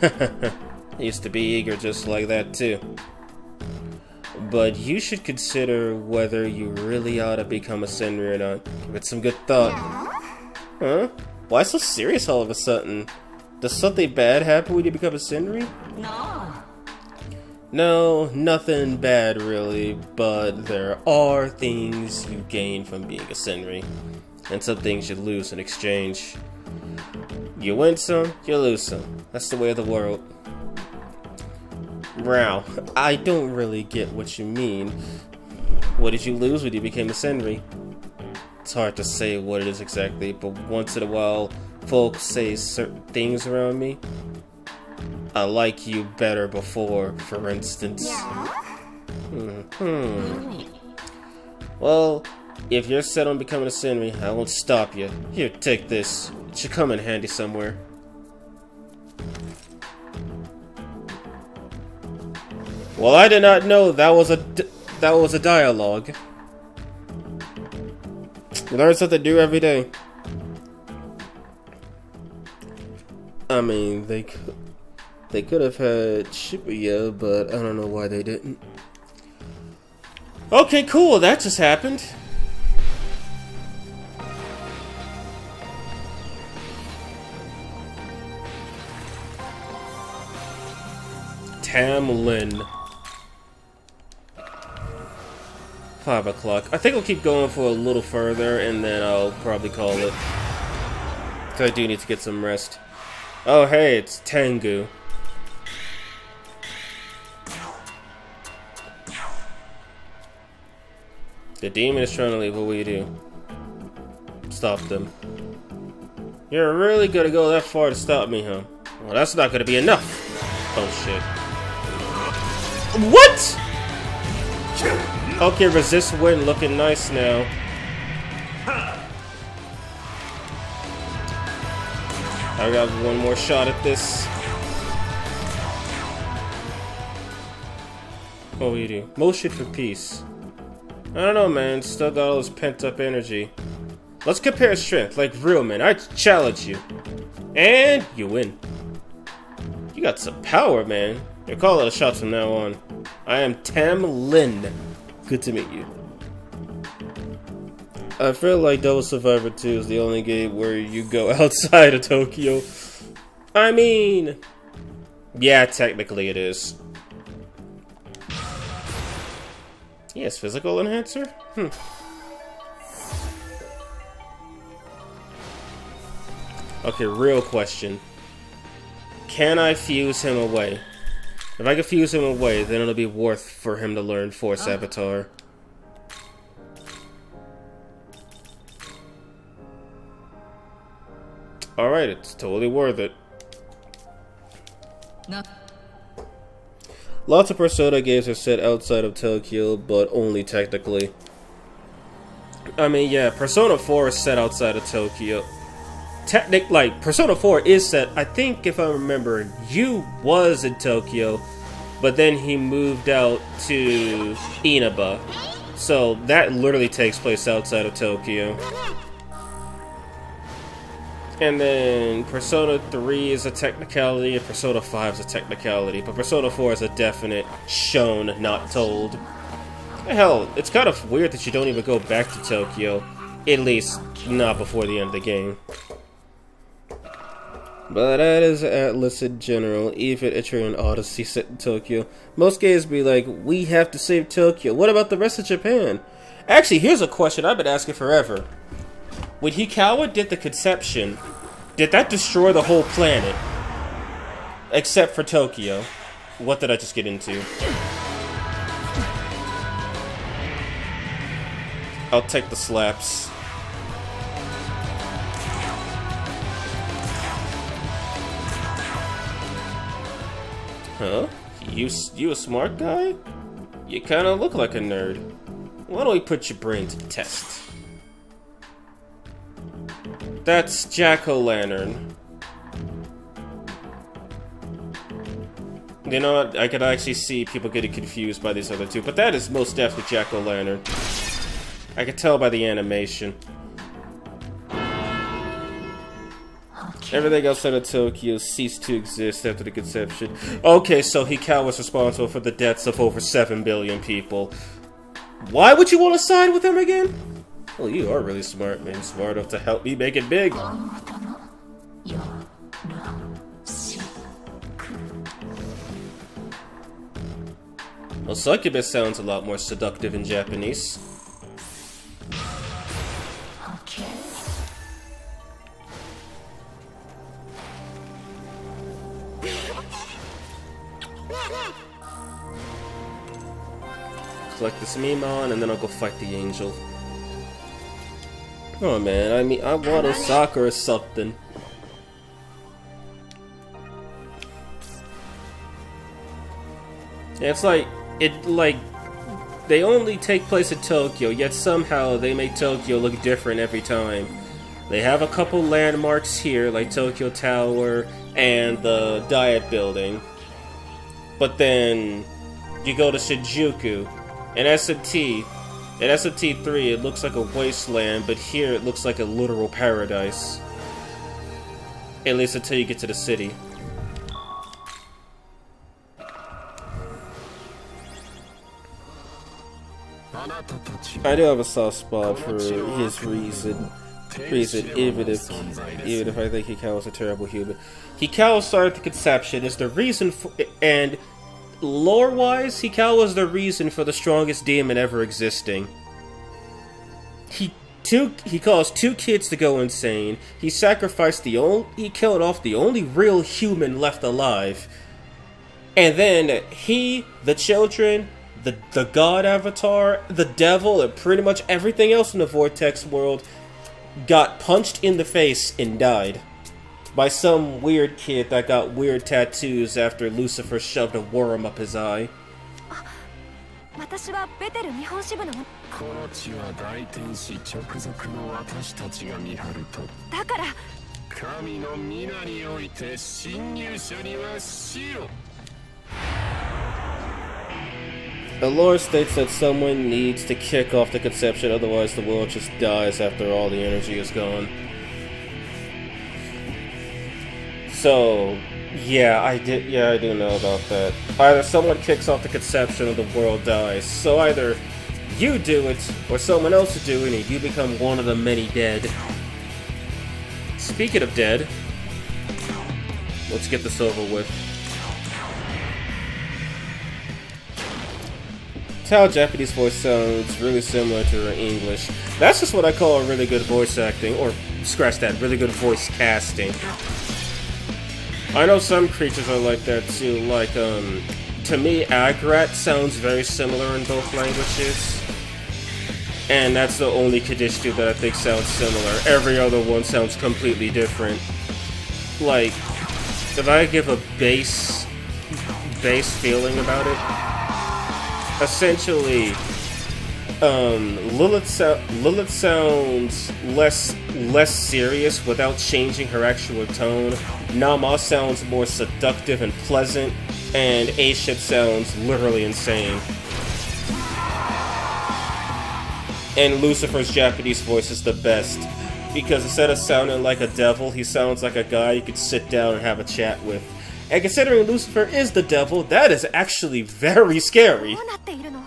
I used to be eager just like that too. But you should consider whether you really ought to become a Senri or not. Give it some good thought. Huh? Why so serious all of a sudden? Does something bad happen when you become a Senri? No, nothing bad really, but there are things you gain from being a Senri, and some things you lose in exchange. You win some, you lose some. That's the way of the world. Wow, I don't really get what you mean. What did you lose when you became a Senri? It's hard to say what it is exactly, but once in a while, folks say certain things around me. I like you better before, for instance. Well, if you're set on becoming a Senri, I won't stop you. Here, take this. It should come in handy somewhere. Well, I did not know that was a dialogue. You learn something new every day. I mean, they could have had Shibuya, but I don't know why they didn't. Okay, cool. That just happened. Tamlin. 5 o'clock. I think I'll keep going for a little further, and then I'll probably call it. Because I do need to get some rest. Oh, hey, it's Tengu. The demon is trying to leave. What will you do? Stop them. You're really gonna go that far to stop me, huh? Well, that's not gonna be enough. Oh, shit. What? Okay, resist wind looking nice now. I got one more shot at this. What will you do? Motion for peace. I don't know, man. Still got all this pent-up energy. Let's compare strength, like real men. I challenge you. And you win. You got some power, man. You call it a shot from now on. I am Tamlin. Good to meet you. I feel like Double Survivor 2 is the only game where you go outside of Tokyo. I mean... yeah, technically it is. Yes, physical enhancer? Okay, real question. Can I fuse him away? If I can fuse him away, then it'll be worth for him to learn Force Avatar. Alright, it's totally worth it. No. Lots of Persona games are set outside of Tokyo, but only technically. I mean, yeah, Persona 4 is set outside of Tokyo. Like, Persona 4 is set, I think if I remember, Yu was in Tokyo, but then he moved out to Inaba. So that literally takes place outside of Tokyo. And then Persona 3 is a technicality, and Persona 5 is a technicality, but Persona 4 is a definite shown, not told. Hell, it's kind of weird that you don't even go back to Tokyo, at least not before the end of the game. But that is Atlas in general, even Etrian Odyssey set in Tokyo. Most games be like, we have to save Tokyo. What about the rest of Japan? Actually, here's a question I've been asking forever. When Hikawa did the conception, did that destroy the whole planet? Except for Tokyo. What did I just get into? I'll take the slaps. Huh? You a smart guy? You kinda look like a nerd. Why don't we put your brain to the test? That's Jack-o'-lantern. You know what? I could actually see people getting confused by these other two, but that is most definitely Jack-o'-lantern. I could tell by the animation. Everything outside of Tokyo ceased to exist after the conception. Okay, so Hikawa was responsible for the deaths of over 7 billion people. Why would you want to side with him again? Well, you are really smart, man. Smart enough to help me make it big. Well, succubus sounds a lot more seductive in Japanese. Collect this Mimon, and then I'll go fight the angel. Oh man, I mean, I want Osaka or something. Yeah, it's like, they only take place in Tokyo, yet somehow they make Tokyo look different every time. They have a couple landmarks here, like Tokyo Tower and the Diet Building. But then, you go to Shinjuku, and in SMT3 it looks like a wasteland, but here it looks like a literal paradise. At least until you get to the city. I do have a soft spot for his reason, even if I think Hikawa's a terrible human. Hikawa started the conception is the reason for, and lore-wise, Hikawa is the reason for the strongest demon ever existing. He caused 2 kids to go insane. He sacrificed he killed off the only real human left alive. And then he, the children, the god avatar, the devil, and pretty much everything else in the Vortex world got punched in the face and died. By some weird kid that got weird tattoos after Lucifer shoved a worm up his eye. 私はベテル日本支部のこの地は大天使直属の私たちが見張るとだから神の皆において侵入者には死を The lore states that someone needs to kick off the conception, otherwise the world just dies after all the energy is gone. So, yeah, I do know about that. Either someone kicks off the conception or the world dies. So either you do it, or someone else is doing it, you become one of the many dead. Speaking of dead, let's get this over with. It's how Japanese voice sounds really similar to her English. That's just what I call a really good voice acting, or scratch that, really good voice casting. I know some creatures are like that too, like, to me, Agrat sounds very similar in both languages. And that's the only Kadishtu that I think sounds similar. Every other one sounds completely different. Like, if I give a bass space feeling about it. Essentially, Lilith sounds less serious without changing her actual tone. Nama sounds more seductive and pleasant, and A-Ship sounds literally insane. And Lucifer's Japanese voice is the best, because instead of sounding like a devil, he sounds like a guy you could sit down and have a chat with. And considering Lucifer is the devil, that is actually very scary. どうなっているの？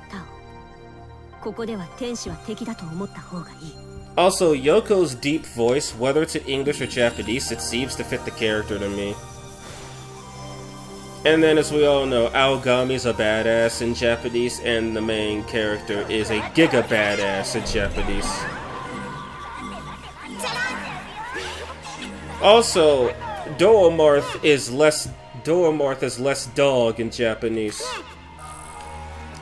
タオ、ここでは天使は敵だと思った方がいい。 Also, Yoko's deep voice, whether it's in English or Japanese, it seems to fit the character to me. And then, as we all know, Aogami's a badass in Japanese, and the main character is a giga badass in Japanese. Also, Doromarth is less dog in Japanese.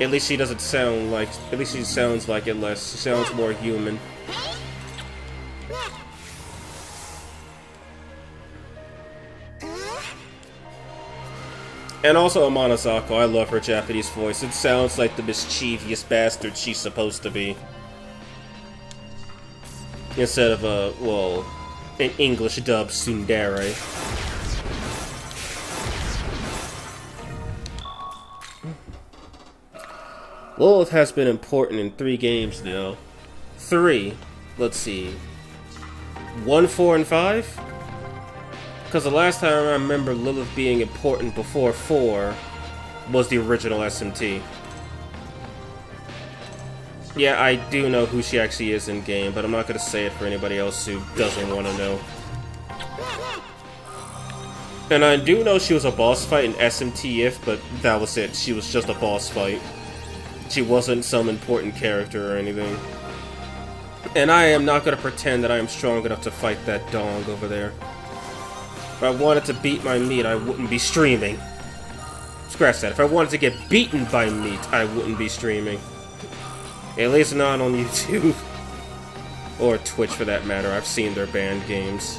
At least she doesn't sound like. At least she sounds like it less. She sounds more human. And also Amanazako, I love her Japanese voice. It sounds like the mischievous bastard she's supposed to be. Instead of an English dub tsundere. Lilith has been important in 3 games now. 3. Let's see. 1, 4, and 5? Because the last time I remember Lilith being important before 4 was the original SMT. Yeah, I do know who she actually is in game, but I'm not going to say it for anybody else who doesn't want to know. And I do know she was a boss fight in SMT but that was it. She was just a boss fight. She wasn't some important character or anything. And I am not going to pretend that I am strong enough to fight that dong over there. If I wanted to beat my meat, I wouldn't be streaming. Scratch that. If I wanted to get beaten by meat, I wouldn't be streaming. At least not on YouTube. Or Twitch, for that matter. I've seen their banned games.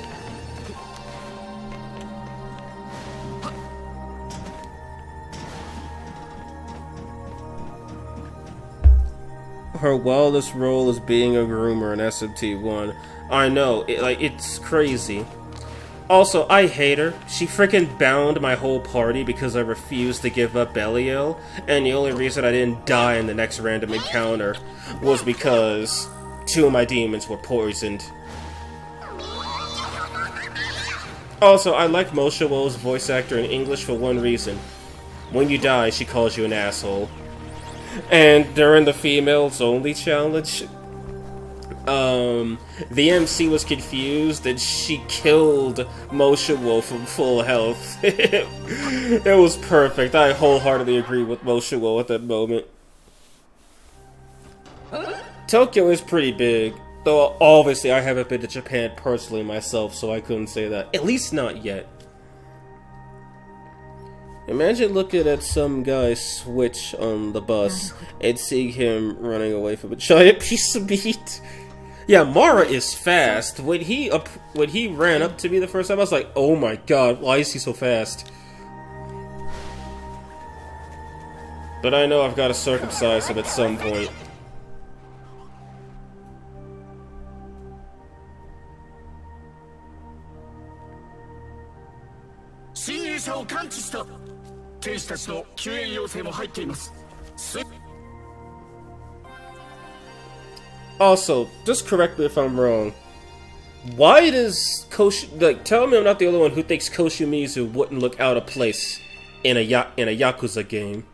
Her wildest role is being a groomer in SMT1. I know, it's crazy. Also, I hate her. She freaking bound my whole party because I refused to give up Belial, and the only reason I didn't die in the next random encounter was because 2 of my demons were poisoned. Also, I like Moshe Wo's voice actor in English for one reason. When you die, she calls you an asshole. And during the females only challenge, the MC was confused and she killed Moshe Wo from full health. It was perfect. I wholeheartedly agree with Moshe Wo at that moment. Tokyo is pretty big, though obviously I haven't been to Japan personally myself, so I couldn't say that. At least not yet. Imagine looking at some guy switch on the bus and seeing him running away from a giant piece of meat. Yeah, Mara is fast. When he ran up to me the first time, I was like, oh my god, why is he so fast? But I know I've got to circumcise him at some point. Also, just correct me if I'm wrong. Why does tell me I'm not the only one who thinks Koshimizu wouldn't look out of place in a Yakuza game.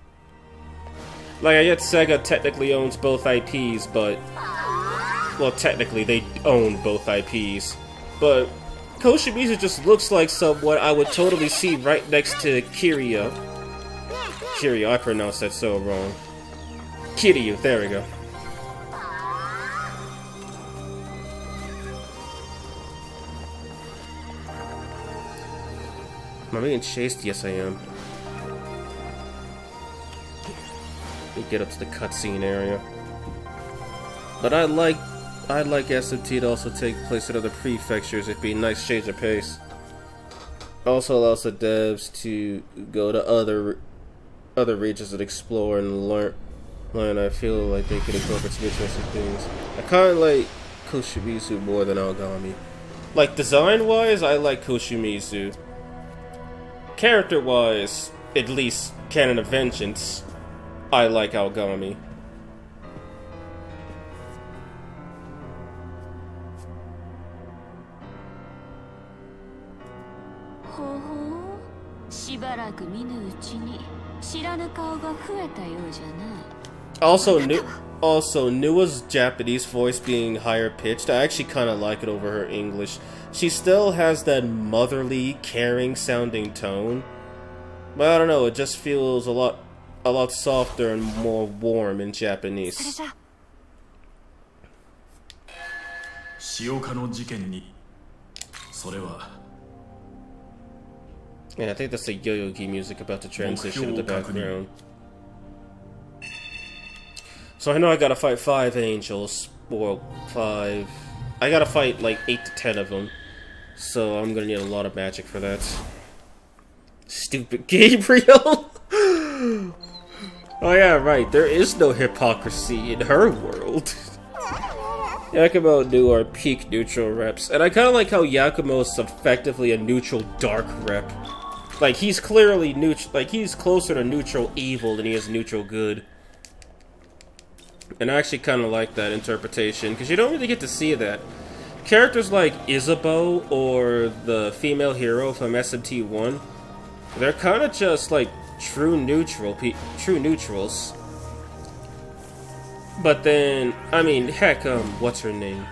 Like, I get Sega technically owns both IPs, but well, technically they own both IPs, but Koshimizu just looks like someone I would totally see right next to Kiryu. Kiryu, I pronounced that so wrong. Kiryu, there we go. Am I being chased? Yes, I am. Let me get up to the cutscene area. But I'd like SMT to also take place in other prefectures. It'd be a nice change of pace. Also allows the devs to go to other regions and explore and learn. I feel like they could incorporate some interesting things. I kind of like Koshimizu more than Aogami. Like, design-wise, I like Koshimizu. Character-wise, at least Canon of Vengeance, I like Aogami. Also, Nua's Japanese voice being higher pitched, I actually kind of like it over her English. She still has that motherly, caring sounding tone, but I don't know, it just feels a lot softer and more warm in Japanese. Yeah, I think that's the Yoyogi music about to transition in the background. So I know I gotta fight 5 angels, or 5... I gotta fight like 8 to 10 of them. So I'm gonna need a lot of magic for that. Stupid Gabriel! Oh yeah, right, there is no hypocrisy in her world. Yakumo and Nu are peak neutral reps, and I kinda like how Yakumo is effectively a neutral dark rep. Like, he's clearly neutral, like, he's closer to neutral evil than he is neutral good. And I actually kind of like that interpretation, because you don't really get to see that. Characters like Isabeau, or the female hero from SMT1, they're kind of just, like, true neutrals. But then, I mean, heck, what's her name?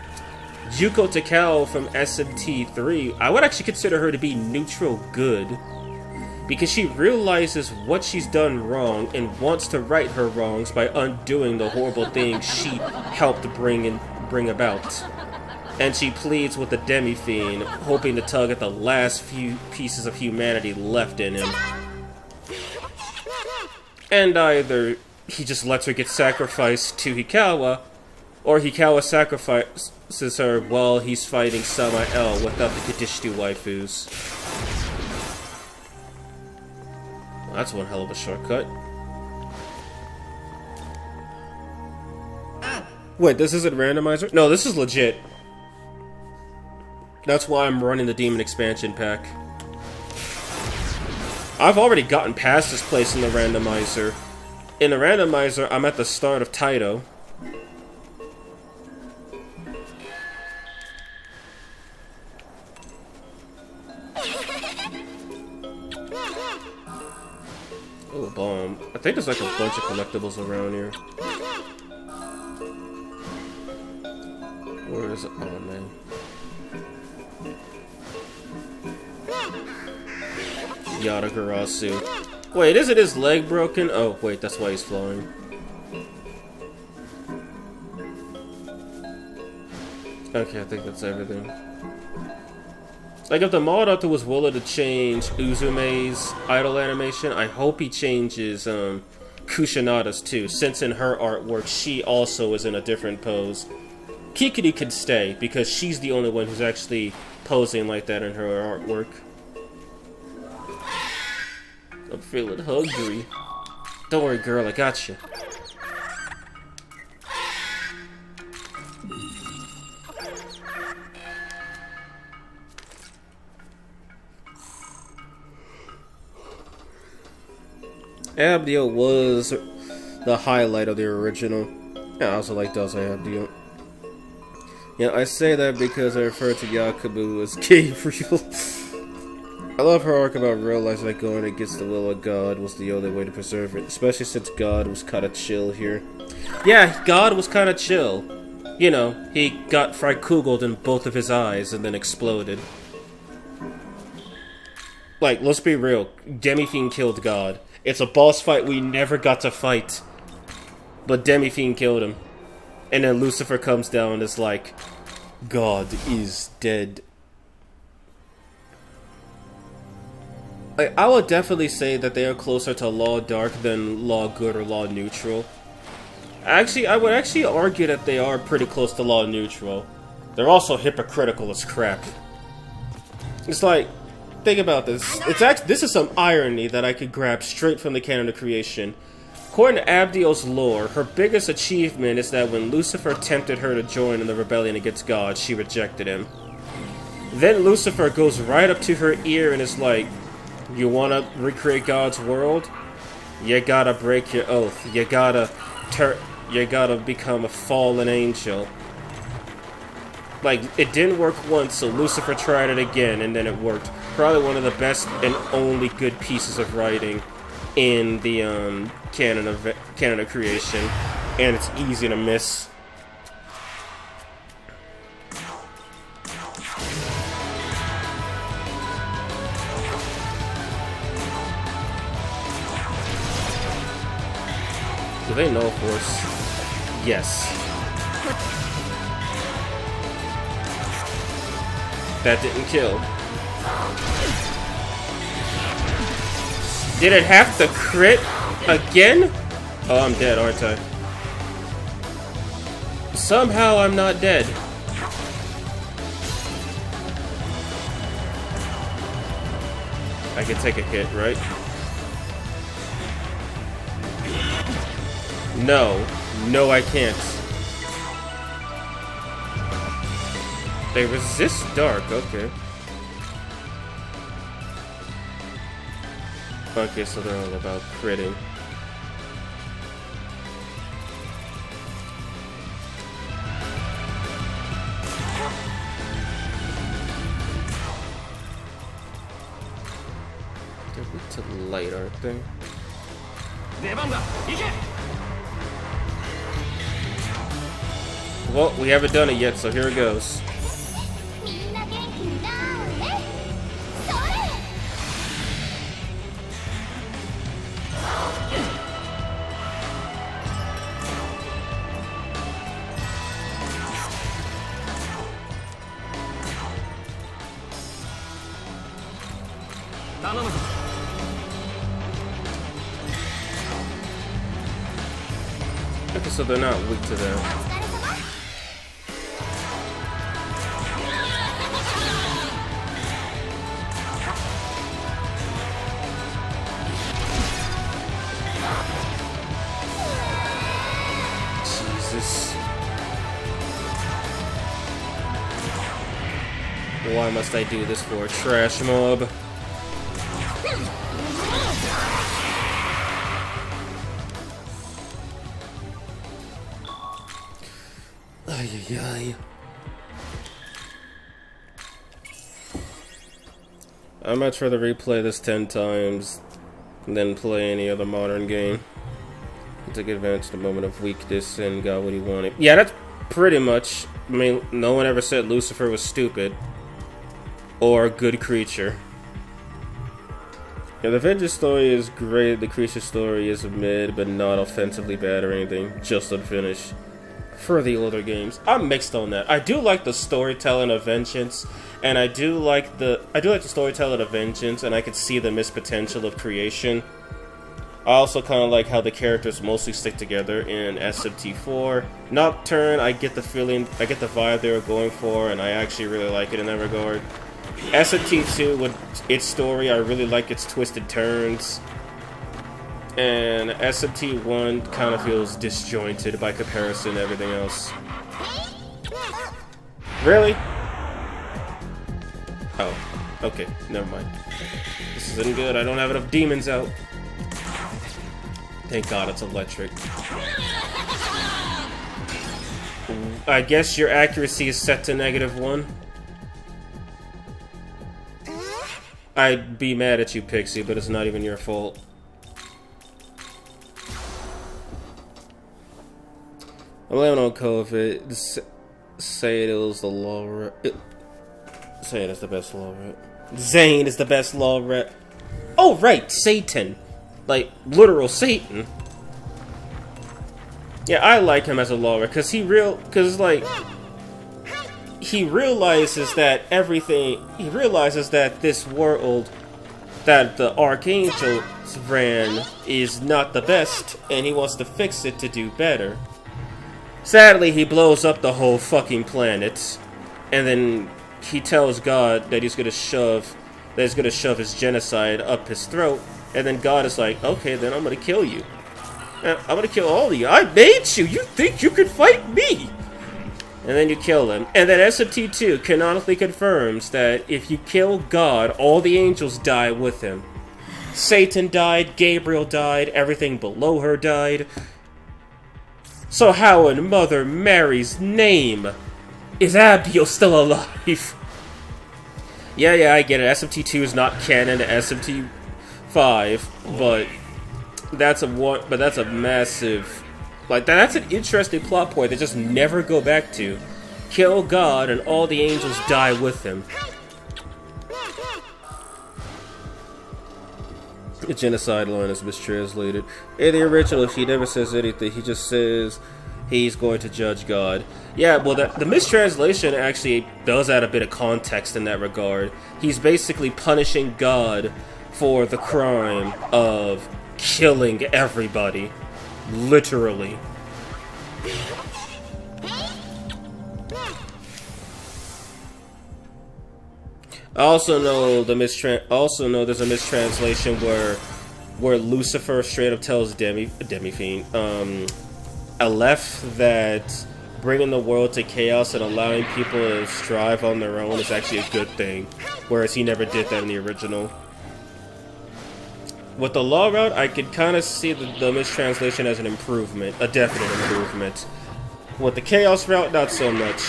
Yuko Takao from SMT3, I would actually consider her to be neutral good. Because she realizes what she's done wrong and wants to right her wrongs by undoing the horrible things she helped bring about. And she pleads with the Demi-Fiend, hoping to tug at the last few pieces of humanity left in him. And either he just lets her get sacrificed to Hikawa, or Hikawa sacrifices her while he's fighting Samael without the Kadishtu waifus. That's one hell of a shortcut. Wait, this isn't randomizer? No, this is legit. That's why I'm running the Demon Expansion Pack. I've already gotten past this place in the randomizer. In the randomizer, I'm at the start of Taito. Oh, a bomb. I think there's like a bunch of collectibles around here. Where is it? Oh, man. Yatagarasu. Wait, isn't his leg broken? Oh, wait, that's why he's flowing. Okay, I think that's everything. Like, if the mod author was willing to change Uzume's idol animation, I hope he changes Kushinada's too, since in her artwork she also is in a different pose. Kikiri could stay, because she's the only one who's actually posing like that in her artwork. I'm feeling hungry. Don't worry, girl, I got you. Abdio was the highlight of the original. Yeah, I also like Dose Abdio. Yeah, I say that because I refer to Yakubu as Gabriel. I love her arc about realizing that going against the will of God was the only way to preserve it, especially since God was kinda chill here. Yeah, God was kinda chill. You know, he got Freikugeled in both of his eyes and then exploded. Like, let's be real, Demi-Fiend killed God. It's a boss fight we never got to fight. But Demi-Fiend killed him. And then Lucifer comes down and is like, God is dead. I would definitely say that they are closer to Law Dark than Law Good or Law Neutral. Actually, I would actually argue that they are pretty close to Law Neutral. They're also hypocritical as crap. It's like, think about this. It's actually, this is some irony that I could grab straight from the canon of creation. According to Abdiel's lore, her biggest achievement is that when Lucifer tempted her to join in the rebellion against God, she rejected him. Then Lucifer goes right up to her ear and is like, you wanna recreate God's world? You gotta break your oath. You gotta become a fallen angel. Like, it didn't work once, so Lucifer tried it again, and then it worked. Probably one of the best and only good pieces of writing in the canon of creation, and it's easy to miss. Do they know Force? Yes. That didn't kill. Did it have to crit again? Oh, I'm dead, aren't I? Somehow I'm not dead. I can take a hit, right? No. No, I can't. They resist dark, okay. Okay, so they're all about critting. They're weak to light, aren't they? Well, we haven't done it yet, so here it goes. Okay, so they're not weak to that. Jesus. Why must I do this for a trash mob? Ay. I'd much rather replay this 10 times than play any other modern game. He took advantage of the moment of weakness and got what he wanted. Yeah, that's pretty much. I mean, no one ever said Lucifer was stupid or a good creature. Yeah, the Vengeance story is great. The creature story is mid, but not offensively bad or anything. Just unfinished. For the older games, I'm mixed on that. I do like the storytelling of Vengeance, and I do like the storytelling of Vengeance, and I could see the missed potential of Creation. I also kind of like how the characters mostly stick together in SMT4. Nocturne, I get the vibe they were going for, and I actually really like it in that regard. SMT2, with its story, I really like its twisted turns. And SMT1 kind of feels disjointed by comparison to everything else. Really? Oh, okay, never mind. This isn't good, I don't have enough demons out. Thank God it's electric. I guess your accuracy is set to -1. I'd be mad at you, Pixie, but it's not even your fault. I'm blaming on COVID. Say it was the law rep. Saying it's the best law rep. Zane is the best law rep. Oh, right, Satan. Like, literal Satan. Yeah, I like him as a law rep, because he realizes that this world that the Archangels ran is not the best, and he wants to fix it to do better. Sadly, he blows up the whole fucking planet, and then he tells God that he's gonna shove that is gonna shove his genocide up his throat, and then God is like, okay, then I'm gonna kill you. I'm gonna kill all of you. I made you! You think you could fight me? And then you kill him. And then SMT2 canonically confirms that if you kill God, all the angels die with him. Satan died, Gabriel died, everything below her died. So how in Mother Mary's name is Abdiel still alive? Yeah, I get it. SMT2 is not canon to SMT5, but that's a massive, like, that's an interesting plot point they just never go back to. Kill God and all the angels die with him. The genocide line is mistranslated. In the original, he never says anything. He just says he's going to judge God. Yeah, well, the mistranslation actually does add a bit of context in that regard. He's basically punishing God for the crime of killing everybody. Literally. I also know there's a mistranslation where Lucifer straight up tells Demi-Fiend, Aleph, that bringing the world to chaos and allowing people to strive on their own is actually a good thing, whereas he never did that in the original. With the law route, I could kind of see the mistranslation as an improvement, a definite improvement. With the chaos route, not so much.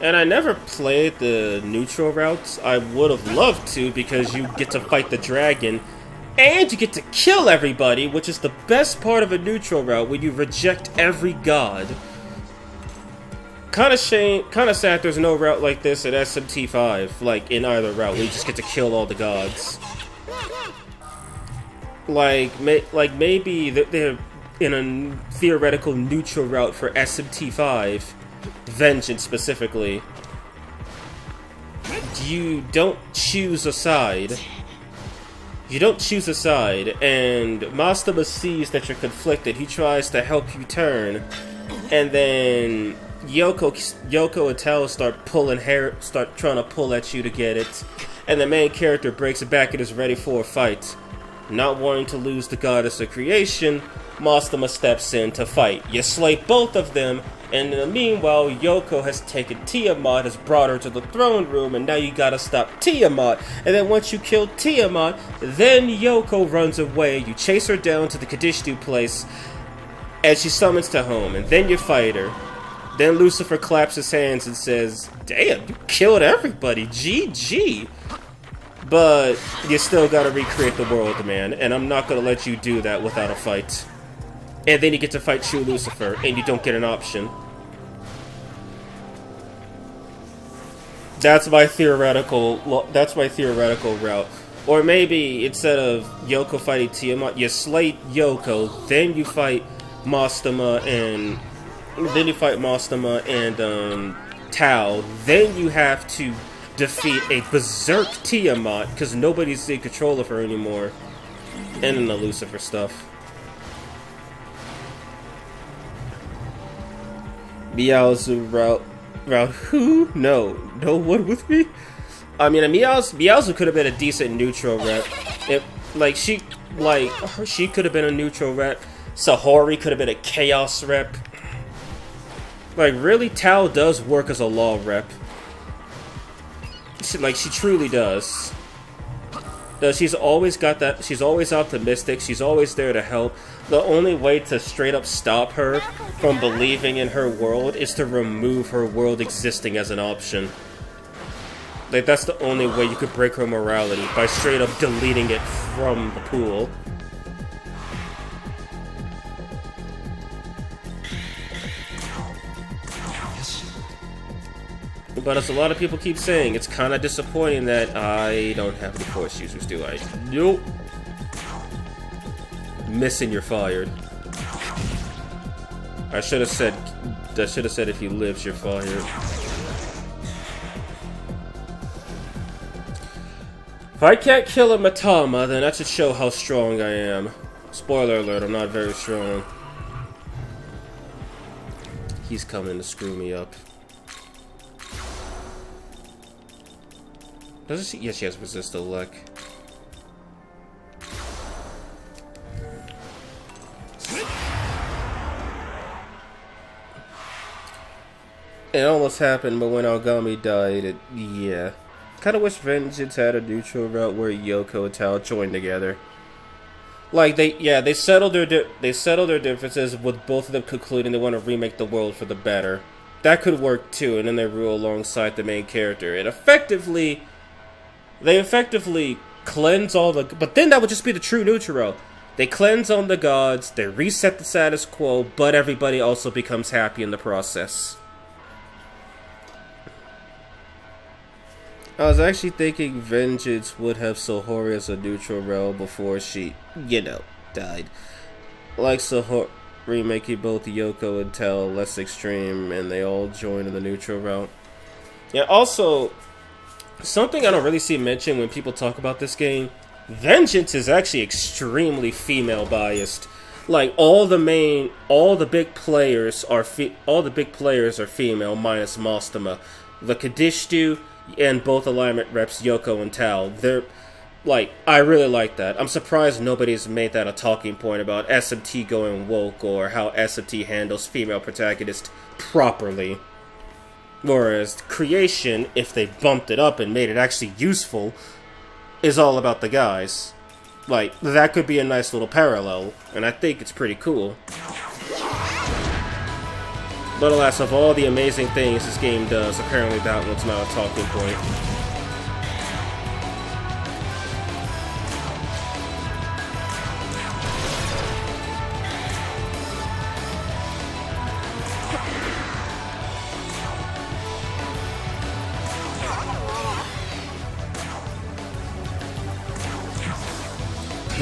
And I never played the neutral routes. I would have loved to, because you get to fight the dragon and you get to kill everybody, which is the best part of a neutral route, when you reject every god. Kinda sad there's no route like this at SMT5, like in either route, where you just get to kill all the gods. Like maybe they're in a theoretical neutral route for SMT5, Vengeance specifically. You don't choose a side. You don't choose a side, and Mastama sees that you're conflicted. He tries to help you turn, and then Yoko and Tao start trying to pull at you to get it, and the main character breaks it back and is ready for a fight. Not wanting to lose the goddess of creation, Mastama steps in to fight. You slay both of them, and in the meanwhile, Yoko has taken Tiamat, has brought her to the throne room, and now you gotta stop Tiamat. And then once you kill Tiamat, then Yoko runs away. You chase her down to the Kadishtu place, and she summons to home, and then you fight her. Then Lucifer claps his hands and says, "Damn, you killed everybody, GG." But you still gotta recreate the world, man, and I'm not gonna let you do that without a fight. And then you get to fight true Lucifer, and you don't get an option. That's my theoretical route. Or maybe instead of Yoko fighting Tiamat, you slay Yoko, then you fight Mastama and Tao. Then you have to defeat a berserk Tiamat, because nobody's in control of her anymore. And then the Lucifer stuff. Miaozu route who? No one with me? I mean, Miaozu could have been a decent neutral rep. She could have been a neutral rep. Sahori could have been a chaos rep. Like, really, Tao does work as a law rep. She truly does. She's always got that. She's always optimistic. She's always there to help. The only way to straight up stop her from believing in her world is to remove her world existing as an option. Like, that's the only way you could break her morality, by straight up deleting it from the pool. But as a lot of people keep saying, it's kind of disappointing that I don't have any force users, do I? Nope. Missing, you're fired. I should have said if he lives, you're fired. If I can't kill a Matama, then that should show how strong I am. Spoiler alert, I'm not very strong. He's coming to screw me up. Doesn't she? Yes, she has resist luck. It almost happened, but when Megami died, yeah. Kind of wish Vengeance had a neutral route where Yoko and Tao joined together. Like they settled their differences with both of them concluding they want to remake the world for the better. That could work too, and then they rule alongside the main character. And they effectively cleanse all the. But then that would just be the true neutral. They cleanse on the gods, they reset the status quo, but everybody also becomes happy in the process. I was actually thinking Vengeance would have Sahori as a neutral realm before she, died. Like Sahori making both Yoko and Tell less extreme, and they all join in the neutral route. Yeah, also, something I don't really see mentioned when people talk about this game, Vengeance is actually extremely female biased. Like all the big players are female minus Mostama. The Kadishtu and both alignment reps Yoko and Tao. They're I really like that. I'm surprised nobody's made that a talking point about SMT going woke or how SMT handles female protagonists properly. Whereas Creation, if they bumped it up and made it actually useful, is all about the guys. That could be a nice little parallel, and I think it's pretty cool. But alas, of all the amazing things this game does, apparently that one's not a talking point.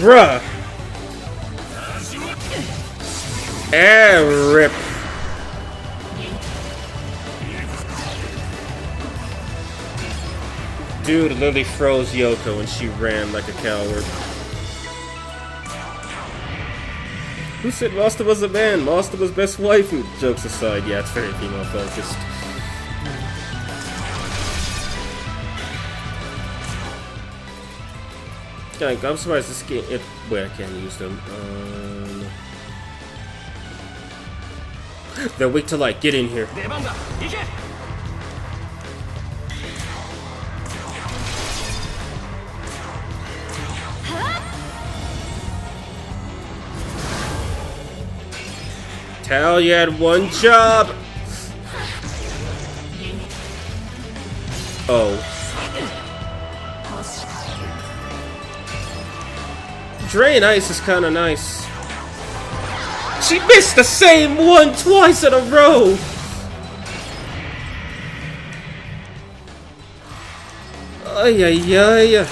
Bruh! Rip! Dude literally froze Yoko and she ran like a coward. Who said Master was a man? Master was best waifu. Jokes aside, yeah, it's very female focused. I'm surprised this game. Wait, I can't use them. They're weak to light. Get in here. Tell you had one job. Oh. Drain Ice is kind of nice. She missed the same one twice in a row! Ay, ay, ay.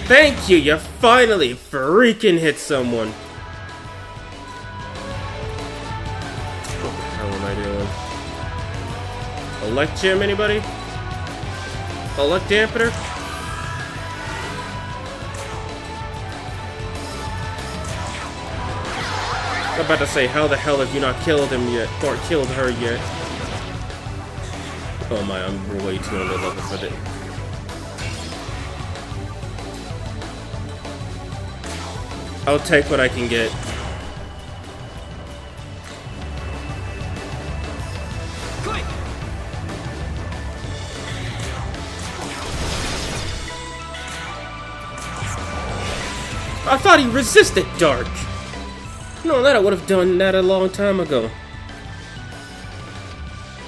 Thank you, you finally freaking hit someone. What the hell am I doing? Elect Gem, anybody? Elect Dampener? I'm about to say, how the hell have you not killed him yet, or killed her yet? Oh my, I'm way too under level for that. I'll take what I can get. I thought he resisted Dark! No, that I would have done that a long time ago.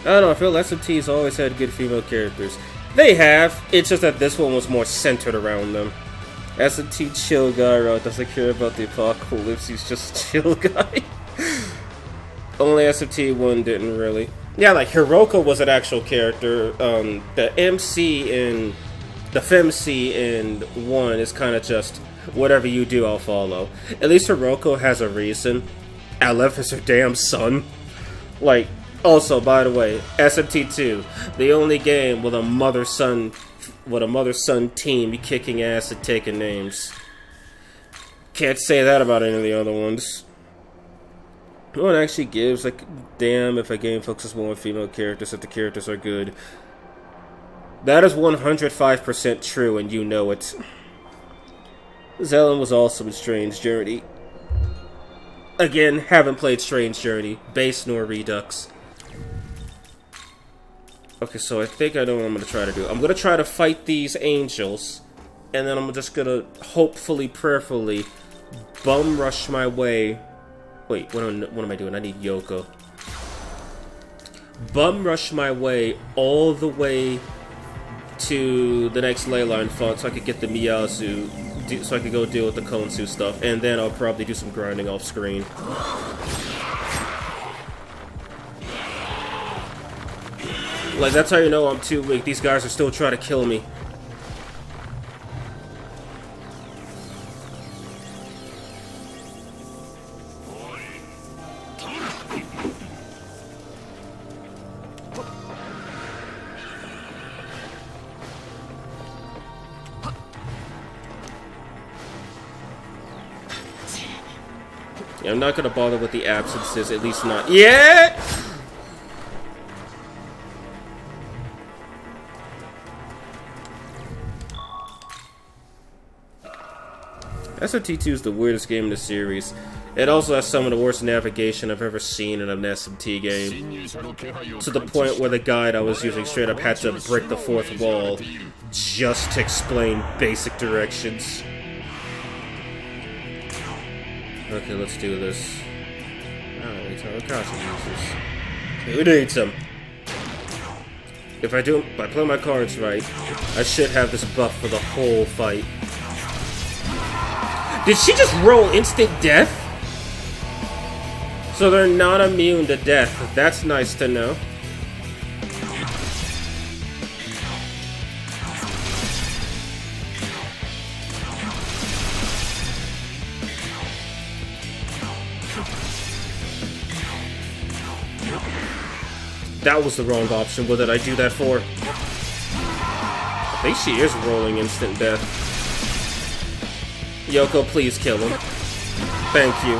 I don't know, I feel SMT's always had good female characters. They have, it's just that this one was more centered around them. SMT chill guy, right? Doesn't care about the apocalypse, he's just a chill guy. Only SMT one didn't really. Yeah, like Hiroko was an actual character. The MC and the FemC in 1 is kind of just whatever you do, I'll follow. At least Hiroko has a reason. Aleph is her damn son. Like, also, by the way, SMT2, the only game with a mother-son team kicking ass and taking names. Can't say that about any of the other ones. No one actually gives a damn if a game focuses more on female characters if the characters are good. That is 105% true, and you know it. Zelen was also in Strange Journey. Again, haven't played Strange Journey, base nor redux. Okay, so I think I know what I'm gonna try to do. I'm gonna try to fight these angels, and then I'm just gonna hopefully, prayerfully, bum rush my way. Wait, what am I doing? I need Yoko. Bum rush my way all the way to the next ley line font so I could get the Miyazu, so I could go deal with the Konsu stuff, and then I'll probably do some grinding off screen. Like, that's how you know I'm too weak. These guys are still trying to kill me. Yeah, I'm not gonna bother with the absences, at least not yet! SMT2 is the weirdest game in the series. It also has some of the worst navigation I've ever seen in an SMT game. To the point where the guide I was using straight up had to break the fourth wall just to explain basic directions. Okay, let's do this. Oh, we need some. We need some. If I play my cards right, I should have this buff for the whole fight. Did she just roll instant death? So they're not immune to death. That's nice to know. That was the wrong option. What did I do that for? I think she is rolling instant death. Yoko, please kill him. Thank you.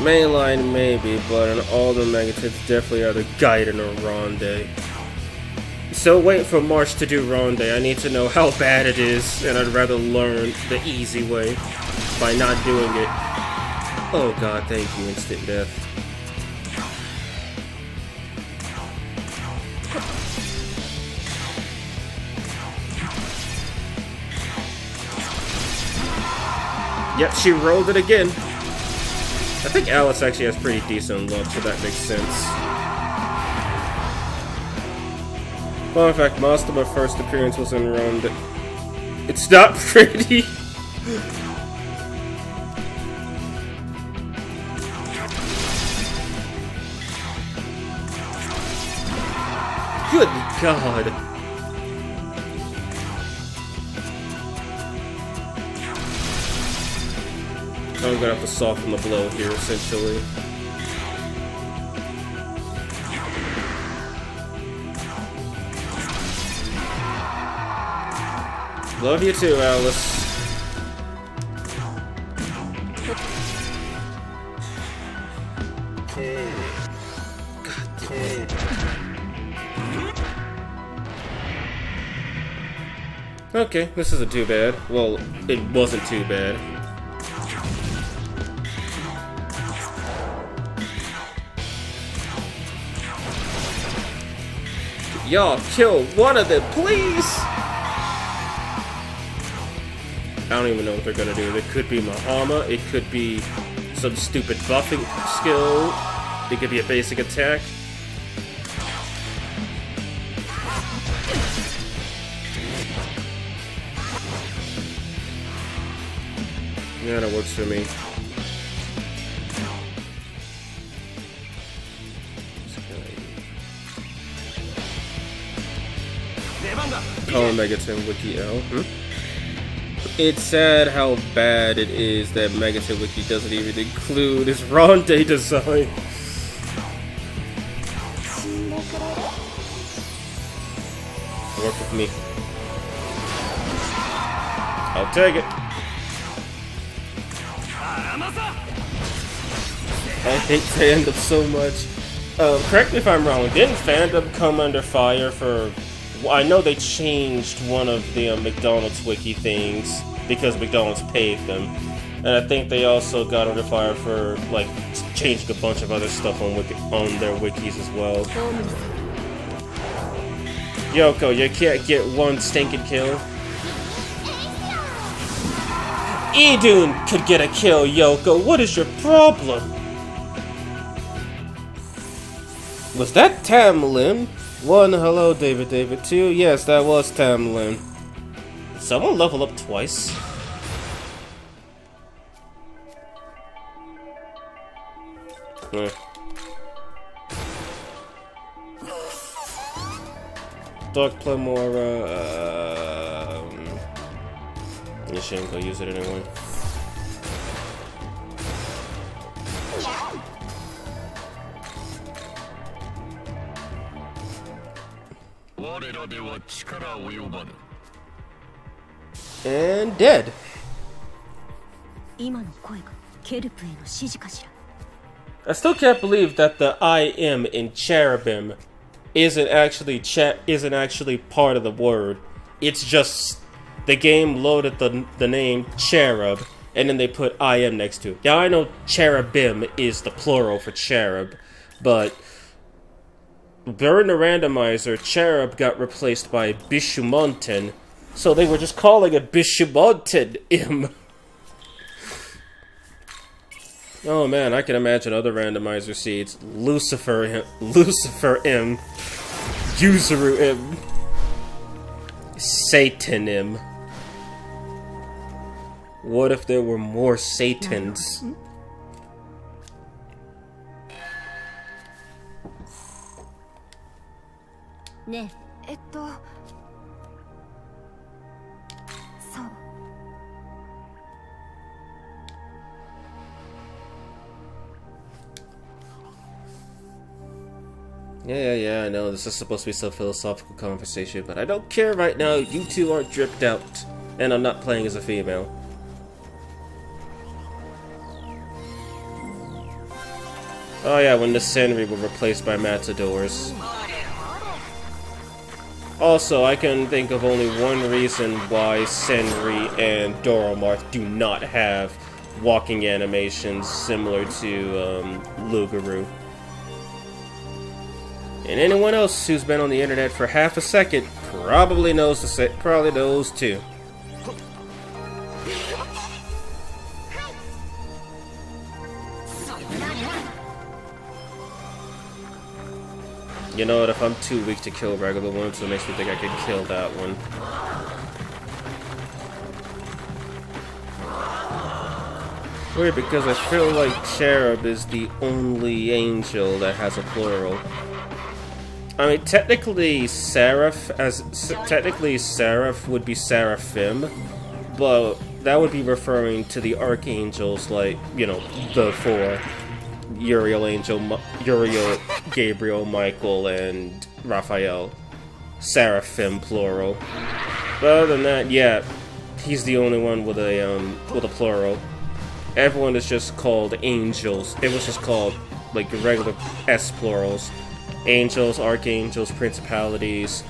Mainline maybe, but in all the Megatons definitely either Gaiden or Ronde. So wait for March to do Ronde. I need to know how bad it is, and I'd rather learn the easy way by not doing it. Oh god, thank you, instant death. Yep, she rolled it again. I think Alice actually has pretty decent luck, so that makes sense. Fun fact, Masta's first appearance was in Ronde. It's not pretty. Good God. I'm gonna have to soften the blow here, essentially. Love you too, Alice. Okay, this isn't too bad. Well, it wasn't too bad. Y'all kill one of them, please! I don't even know what they're gonna do. It could be Mahama, it could be some stupid buffing skill, it could be a basic attack. Yeah, that works for me. Oh, Megaton Wiki L. It's sad how bad it is that Megaton Wiki doesn't even include his Ronde design. Work with me. I'll take it. I hate to end up so much. correct me if I'm wrong, didn't fandom come under fire for... Well, I know they changed one of the McDonald's wiki things because McDonald's paid them. And I think they also got under fire for, like, changing a bunch of other stuff on their wikis as well. Yoko, you can't get one stinking kill. Idun could get a kill, Yoko. What is your problem? Was that Tamlin? 1, hello, David. 2, yes, that was Tamlin. Did someone level up twice? Dark Plemora, you shouldn't go use it anyway. And dead. 今の声がケルプへの指示かしら。 I still can't believe that the I am in cherubim isn't actually part of the word. It's just the game loaded the name cherub and then they put I am next to it. Yeah, I know cherubim is the plural for cherub, but during the randomizer, cherub got replaced by Bishumonten, so they were just calling it Bishumonten im. Oh man, I can imagine other randomizer seeds. Lucifer M, Yuzuru M, Satan M. What if there were more Satans? Ne. そう。 Yeah, I know this is supposed to be some philosophical conversation, but I don't care right now. You two aren't dripped out, and I'm not playing as a female. Oh yeah, when the Senri were replaced by Matadors. Also, I can think of only one reason why Senri and Doromarth do not have walking animations similar to Lugaru. And anyone else who's been on the internet for half a second probably knows too. You know what, if I'm too weak to kill regular ones, it makes me think I could kill that one. Weird, because I feel like Cherub is the only angel that has a plural. I mean, technically Seraph would be Seraphim, but that would be referring to the archangels, like, you know, the four. Uriel, Gabriel, Michael, and Raphael. Seraphim, plural. But other than that, yeah, he's the only one with a plural. Everyone is just called angels. It was just called, like, regular S plurals. Angels, archangels, principalities,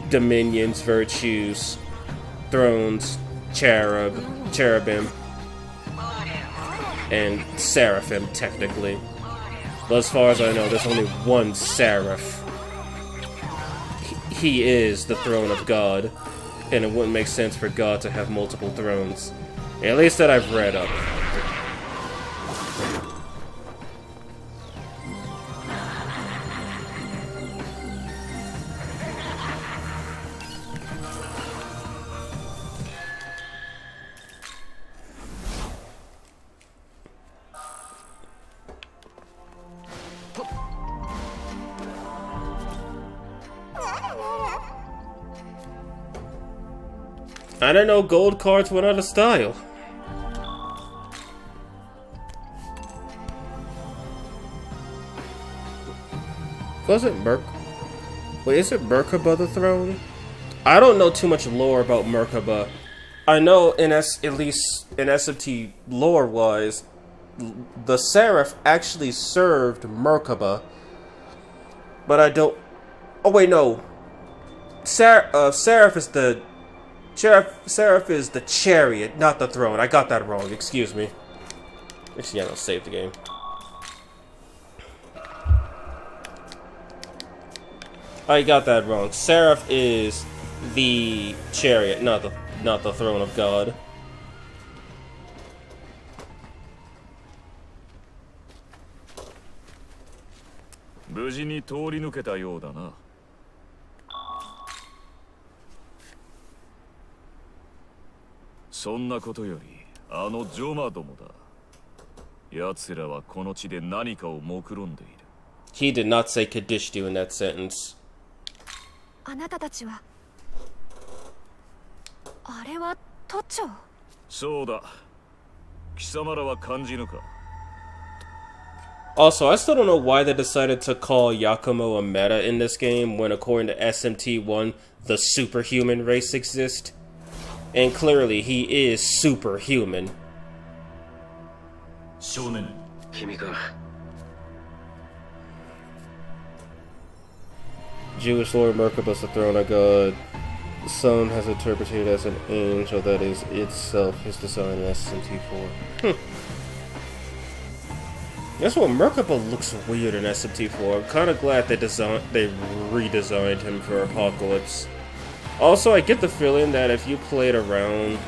dominions, virtues, thrones, cherubim, and seraphim, technically. But as far as I know, there's only one seraph. He is the throne of God, and it wouldn't make sense for God to have multiple thrones. At least that I've read up. I didn't know gold cards went out of style. Was it Wait, is it Merkaba the throne? I don't know too much lore about Merkaba. I know at least in SMT lore-wise, the Seraph actually served Merkaba, But I don't... Oh, wait, no. Seraph is the... Seraph is the chariot, not the throne. I got that wrong, excuse me. Actually, yeah, I'll save the game. I got that wrong. Seraph is the chariot, not the throne of God. He did not say Kadishtu in that sentence. あなたたちはあれは都庁そうだ貴様らは感じぬか Also, I still don't know why they decided to call Yakumo a meta in this game when, according to SMT1, the superhuman race exists. And clearly, he is superhuman. Shonen. 君か Jewish Lord Merkabah, the throne of God. Some has interpreted as an angel that is itself his design in SMT4. That's what Merkabah looks weird in SMT4. I'm kind of glad they redesigned him for Apocalypse. Also, I get the feeling that if you played around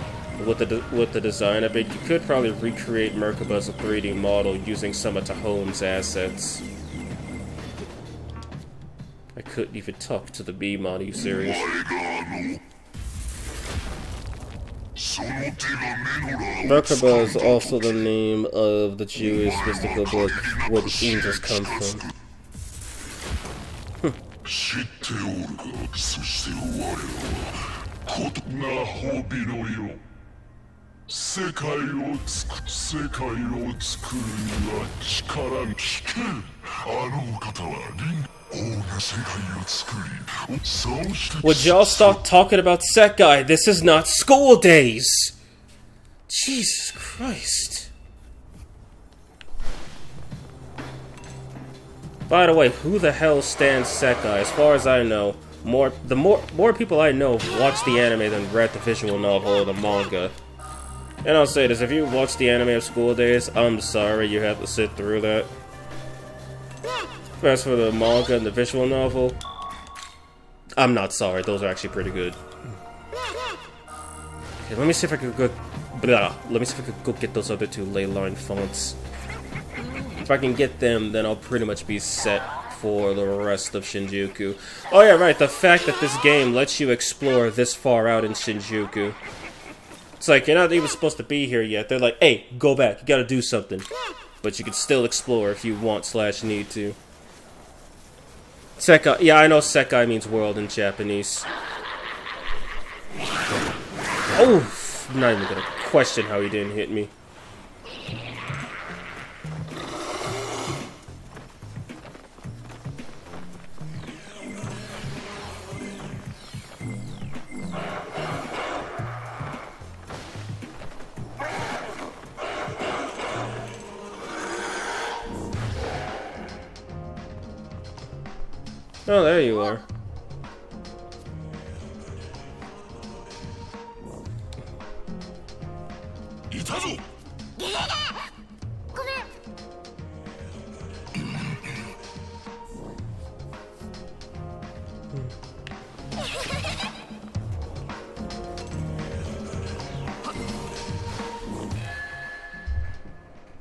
with the design a bit, you could probably recreate Merkabah as a 3D model using some of Tahome's assets. I couldn't even talk to the B-Monu series. Merkabah is also the name of the Jewish mystical book where the angels come from. 知っておるかそして我らはことな褒美のよ世界を作るには力に聞けあのお方は大な世界を作りそうして Would y'all stop talking about Sekai? This is not school days! Jesus Christ. By the way, who the hell stands Sekai? As far as I know, more people I know watch the anime than read the visual novel or the manga. And I'll say this, if you watch the anime of School Days, I'm sorry you have to sit through that. As for the manga and the visual novel, I'm not sorry, those are actually pretty good. Okay, let me see if I can go get those other two ley line fonts. If I can get them, then I'll pretty much be set for the rest of Shinjuku. Oh yeah, right, the fact that this game lets you explore this far out in Shinjuku. It's like, you're not even supposed to be here yet. They're like, hey, go back, you gotta do something. But you can still explore if you want/need to. Sekai, yeah, I know Sekai means world in Japanese. Oh, I'm not even gonna question how he didn't hit me. Oh, there you are.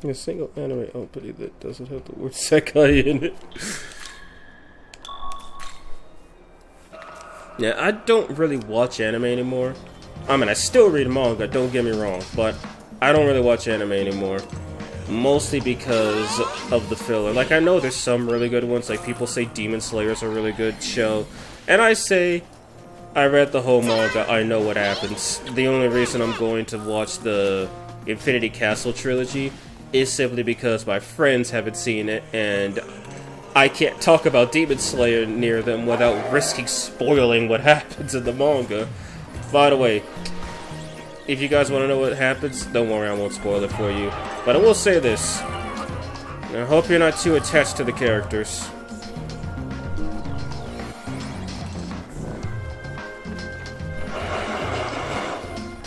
A single anime opening that doesn't have the word Sekai in it. Yeah, I don't really watch anime anymore. I mean, I still read manga, don't get me wrong, but I don't really watch anime anymore. Mostly because of the filler. Like, I know there's some really good ones, like people say Demon Slayer's a really good show. And I say, I read the whole manga, I know what happens. The only reason I'm going to watch the Infinity Castle trilogy is simply because my friends haven't seen it, and I can't talk about Demon Slayer near them without risking spoiling what happens in the manga. By the way, if you guys want to know what happens, don't worry, I won't spoil it for you. But I will say this. I hope you're not too attached to the characters.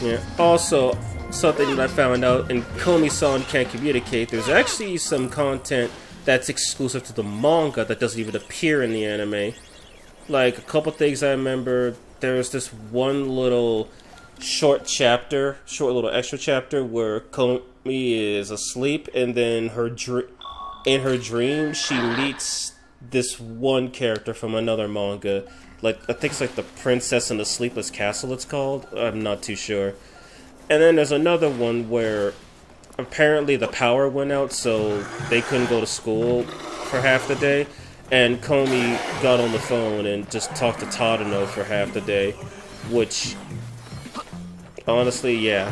Yeah. Also, something that I found out, and Komi-san can't communicate, there's actually some content that's exclusive to the manga that doesn't even appear in the anime. Like, a couple things I remember, there's this one little short little extra chapter where Komi is asleep, and then in her dream, she meets this one character from another manga. Like, I think it's like The Princess in the Sleepless Castle it's called. I'm not too sure. And then there's another one where apparently the power went out, so they couldn't go to school for half the day. And Komi got on the phone and just talked to Tadano for half the day. Which, honestly, yeah.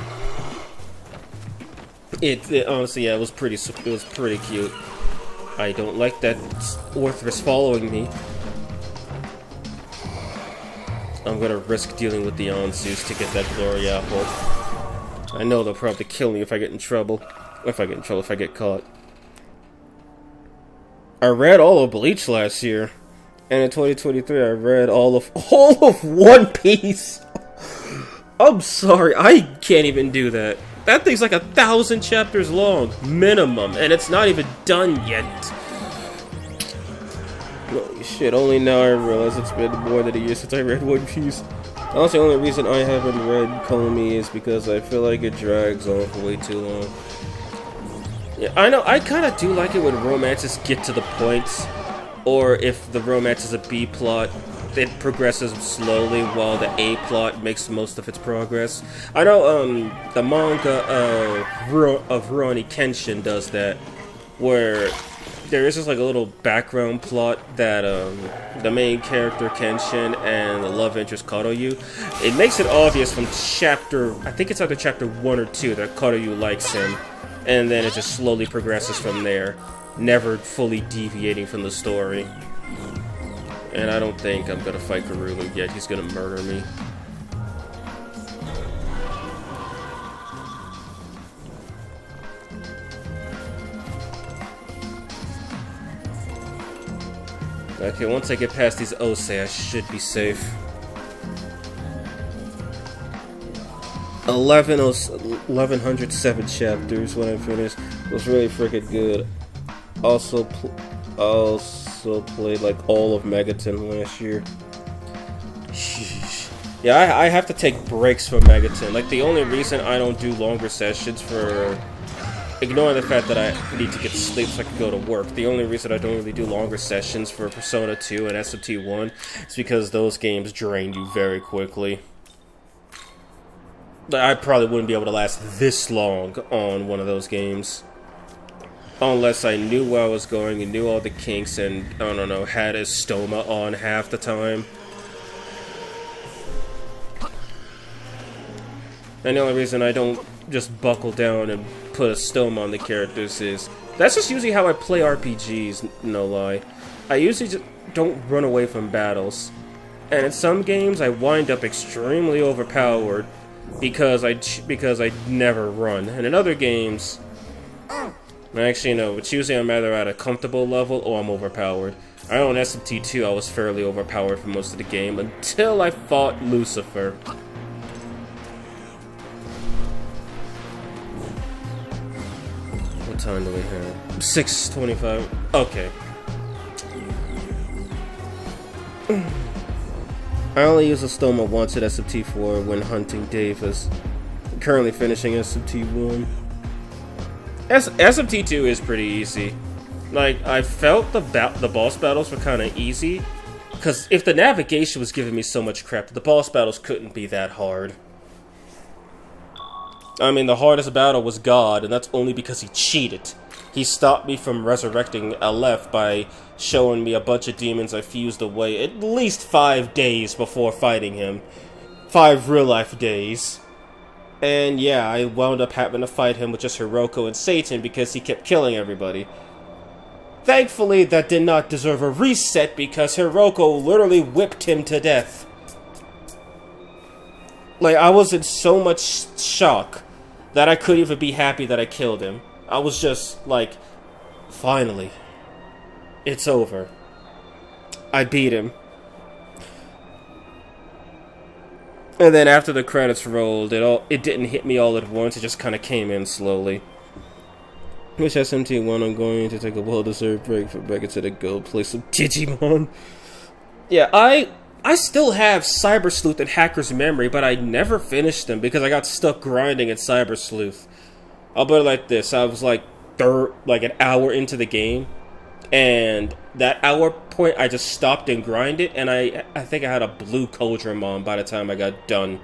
Honestly, yeah, it was pretty cute. I don't like that Orthrus following me. I'm gonna risk dealing with the Onsus to get that glory apple. I know they'll probably kill me if I get in trouble. If I get caught. I read all of Bleach last year. And in 2023 I read all of One Piece! I'm sorry, I can't even do that. That thing's like 1,000 chapters long, minimum, and it's not even done yet. Holy shit, only now I realize it's been more than a year since I read One Piece. Honestly, the only reason I haven't read Komi is because I feel like it drags on for way too long. Yeah, I know, I kinda do like it when romances get to the point, or if the romance is a B plot, it progresses slowly while the A plot makes most of its progress. I know the manga of Rurouni Kenshin does that, where there is just like a little background plot that the main character Kenshin and the love interest Karoyu, it makes it obvious from I think it's either chapter 1 or 2 that Karoyu likes him, and then it just slowly progresses from there, never fully deviating from the story. And I don't think I'm gonna fight Karulu yet. He's gonna murder me. Okay, once I get past these Osei, I should be safe. 1107 chapters when I finished. It was really freaking good. Also played like all of Megaton last year. Sheesh. Yeah, I have to take breaks from Megaton. Like, the only reason I don't do longer sessions, for ignoring the fact that I need to get sleep so I can go to work, the only reason I don't really do longer sessions for Persona 2 and SMT 1 is because those games drain you very quickly. I probably wouldn't be able to last this long on one of those games. Unless I knew where I was going and knew all the kinks and, I don't know, had a stoma on half the time. And the only reason I don't just buckle down and put a stoma on the characters is... That's just usually how I play RPGs, no lie. I usually just don't run away from battles. And in some games, I wind up extremely overpowered because I never run. And in other games... Actually, no, it's usually I'm either at a comfortable level or I'm overpowered. I know in SMT2 I was fairly overpowered for most of the game until I fought Lucifer. What time do we have? 6:25. Okay. I only use a stoma once at SMT4 when hunting Davis. I'm currently finishing SMT1. SMT2 is pretty easy. Like, I felt the boss battles were kind of easy, because if the navigation was giving me so much crap, the boss battles couldn't be that hard. I mean, the hardest battle was God, and that's only because he cheated. He stopped me from resurrecting Aleph by showing me a bunch of demons I fused away at least 5 days before fighting him. 5 real-life days. And yeah, I wound up having to fight him with just Hiroko and Satan because he kept killing everybody. Thankfully, that did not deserve a reset because Hiroko literally whipped him to death. Like, I was in so much shock that I couldn't even be happy that I killed him. I was just like, finally, it's over. I beat him. And then after the credits rolled, it didn't hit me all at once. It just kind of came in slowly. Which SMT1, I'm going to take a well-deserved break for back into the guild, play some Digimon. Yeah, I still have Cyber Sleuth and Hacker's Memory, but I never finished them because I got stuck grinding at Cyber Sleuth. I'll put it like this: I was like an hour into the game, and that hour point I just stopped and grinded, and I think I had a blue Codramon by the time I got done.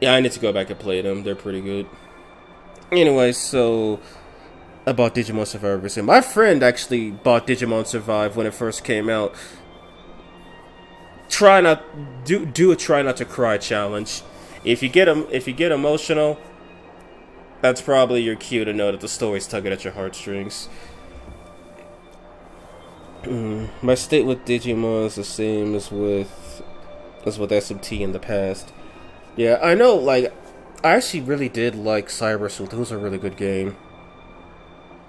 Yeah, I need to go back and play them. They're pretty good. Anyway, so about Digimon Survivor. So my friend actually bought Digimon Survive when it first came out. Try not do a try not to cry challenge. If you get emotional, that's probably your cue to know that the story's tugging at your heartstrings. My state with Digimon is the same as with SMT in the past. Yeah, I know, like, I actually really did like Cyber Sleuth. It was a really good game.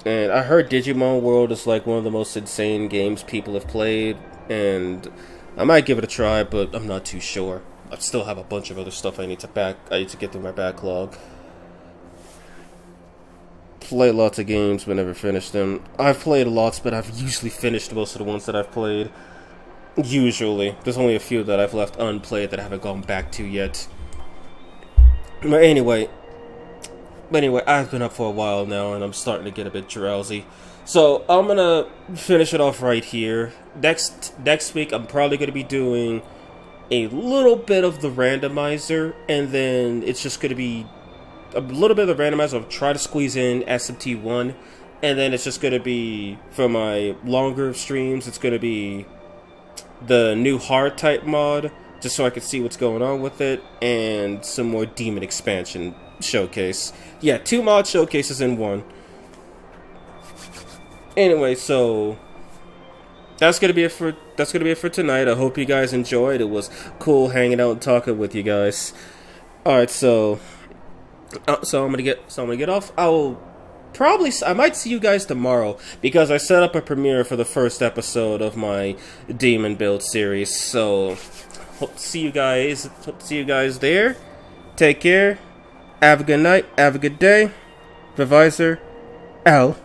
And I heard Digimon World is like one of the most insane games people have played, and I might give it a try, but I'm not too sure. I still have a bunch of other stuff I need to get through my backlog. Play lots of games but never finished them. I've played lots, but I've usually finished most of the ones that I've played. Usually. There's only a few that I've left unplayed that I haven't gone back to yet. But anyway, I've been up for a while now, and I'm starting to get a bit drowsy. So, I'm gonna finish it off right here. Next week, I'm probably gonna be doing a little bit of the randomizer, and then it's just gonna be a little bit of the randomizer. I'll try to squeeze in SMT1, and then it's just gonna be, for my longer streams, it's gonna be the new hard type mod, just so I can see what's going on with it, and some more demon expansion showcase. Yeah, 2 mod showcases in one. Anyway, so that's gonna be it for tonight. I hope you guys enjoyed. It was cool hanging out and talking with you guys. All right, so I'm gonna get off. I might see you guys tomorrow because I set up a premiere for the first episode of my Demon Build series. So hope to see you guys there. Take care. Have a good night. Have a good day. Revisor out.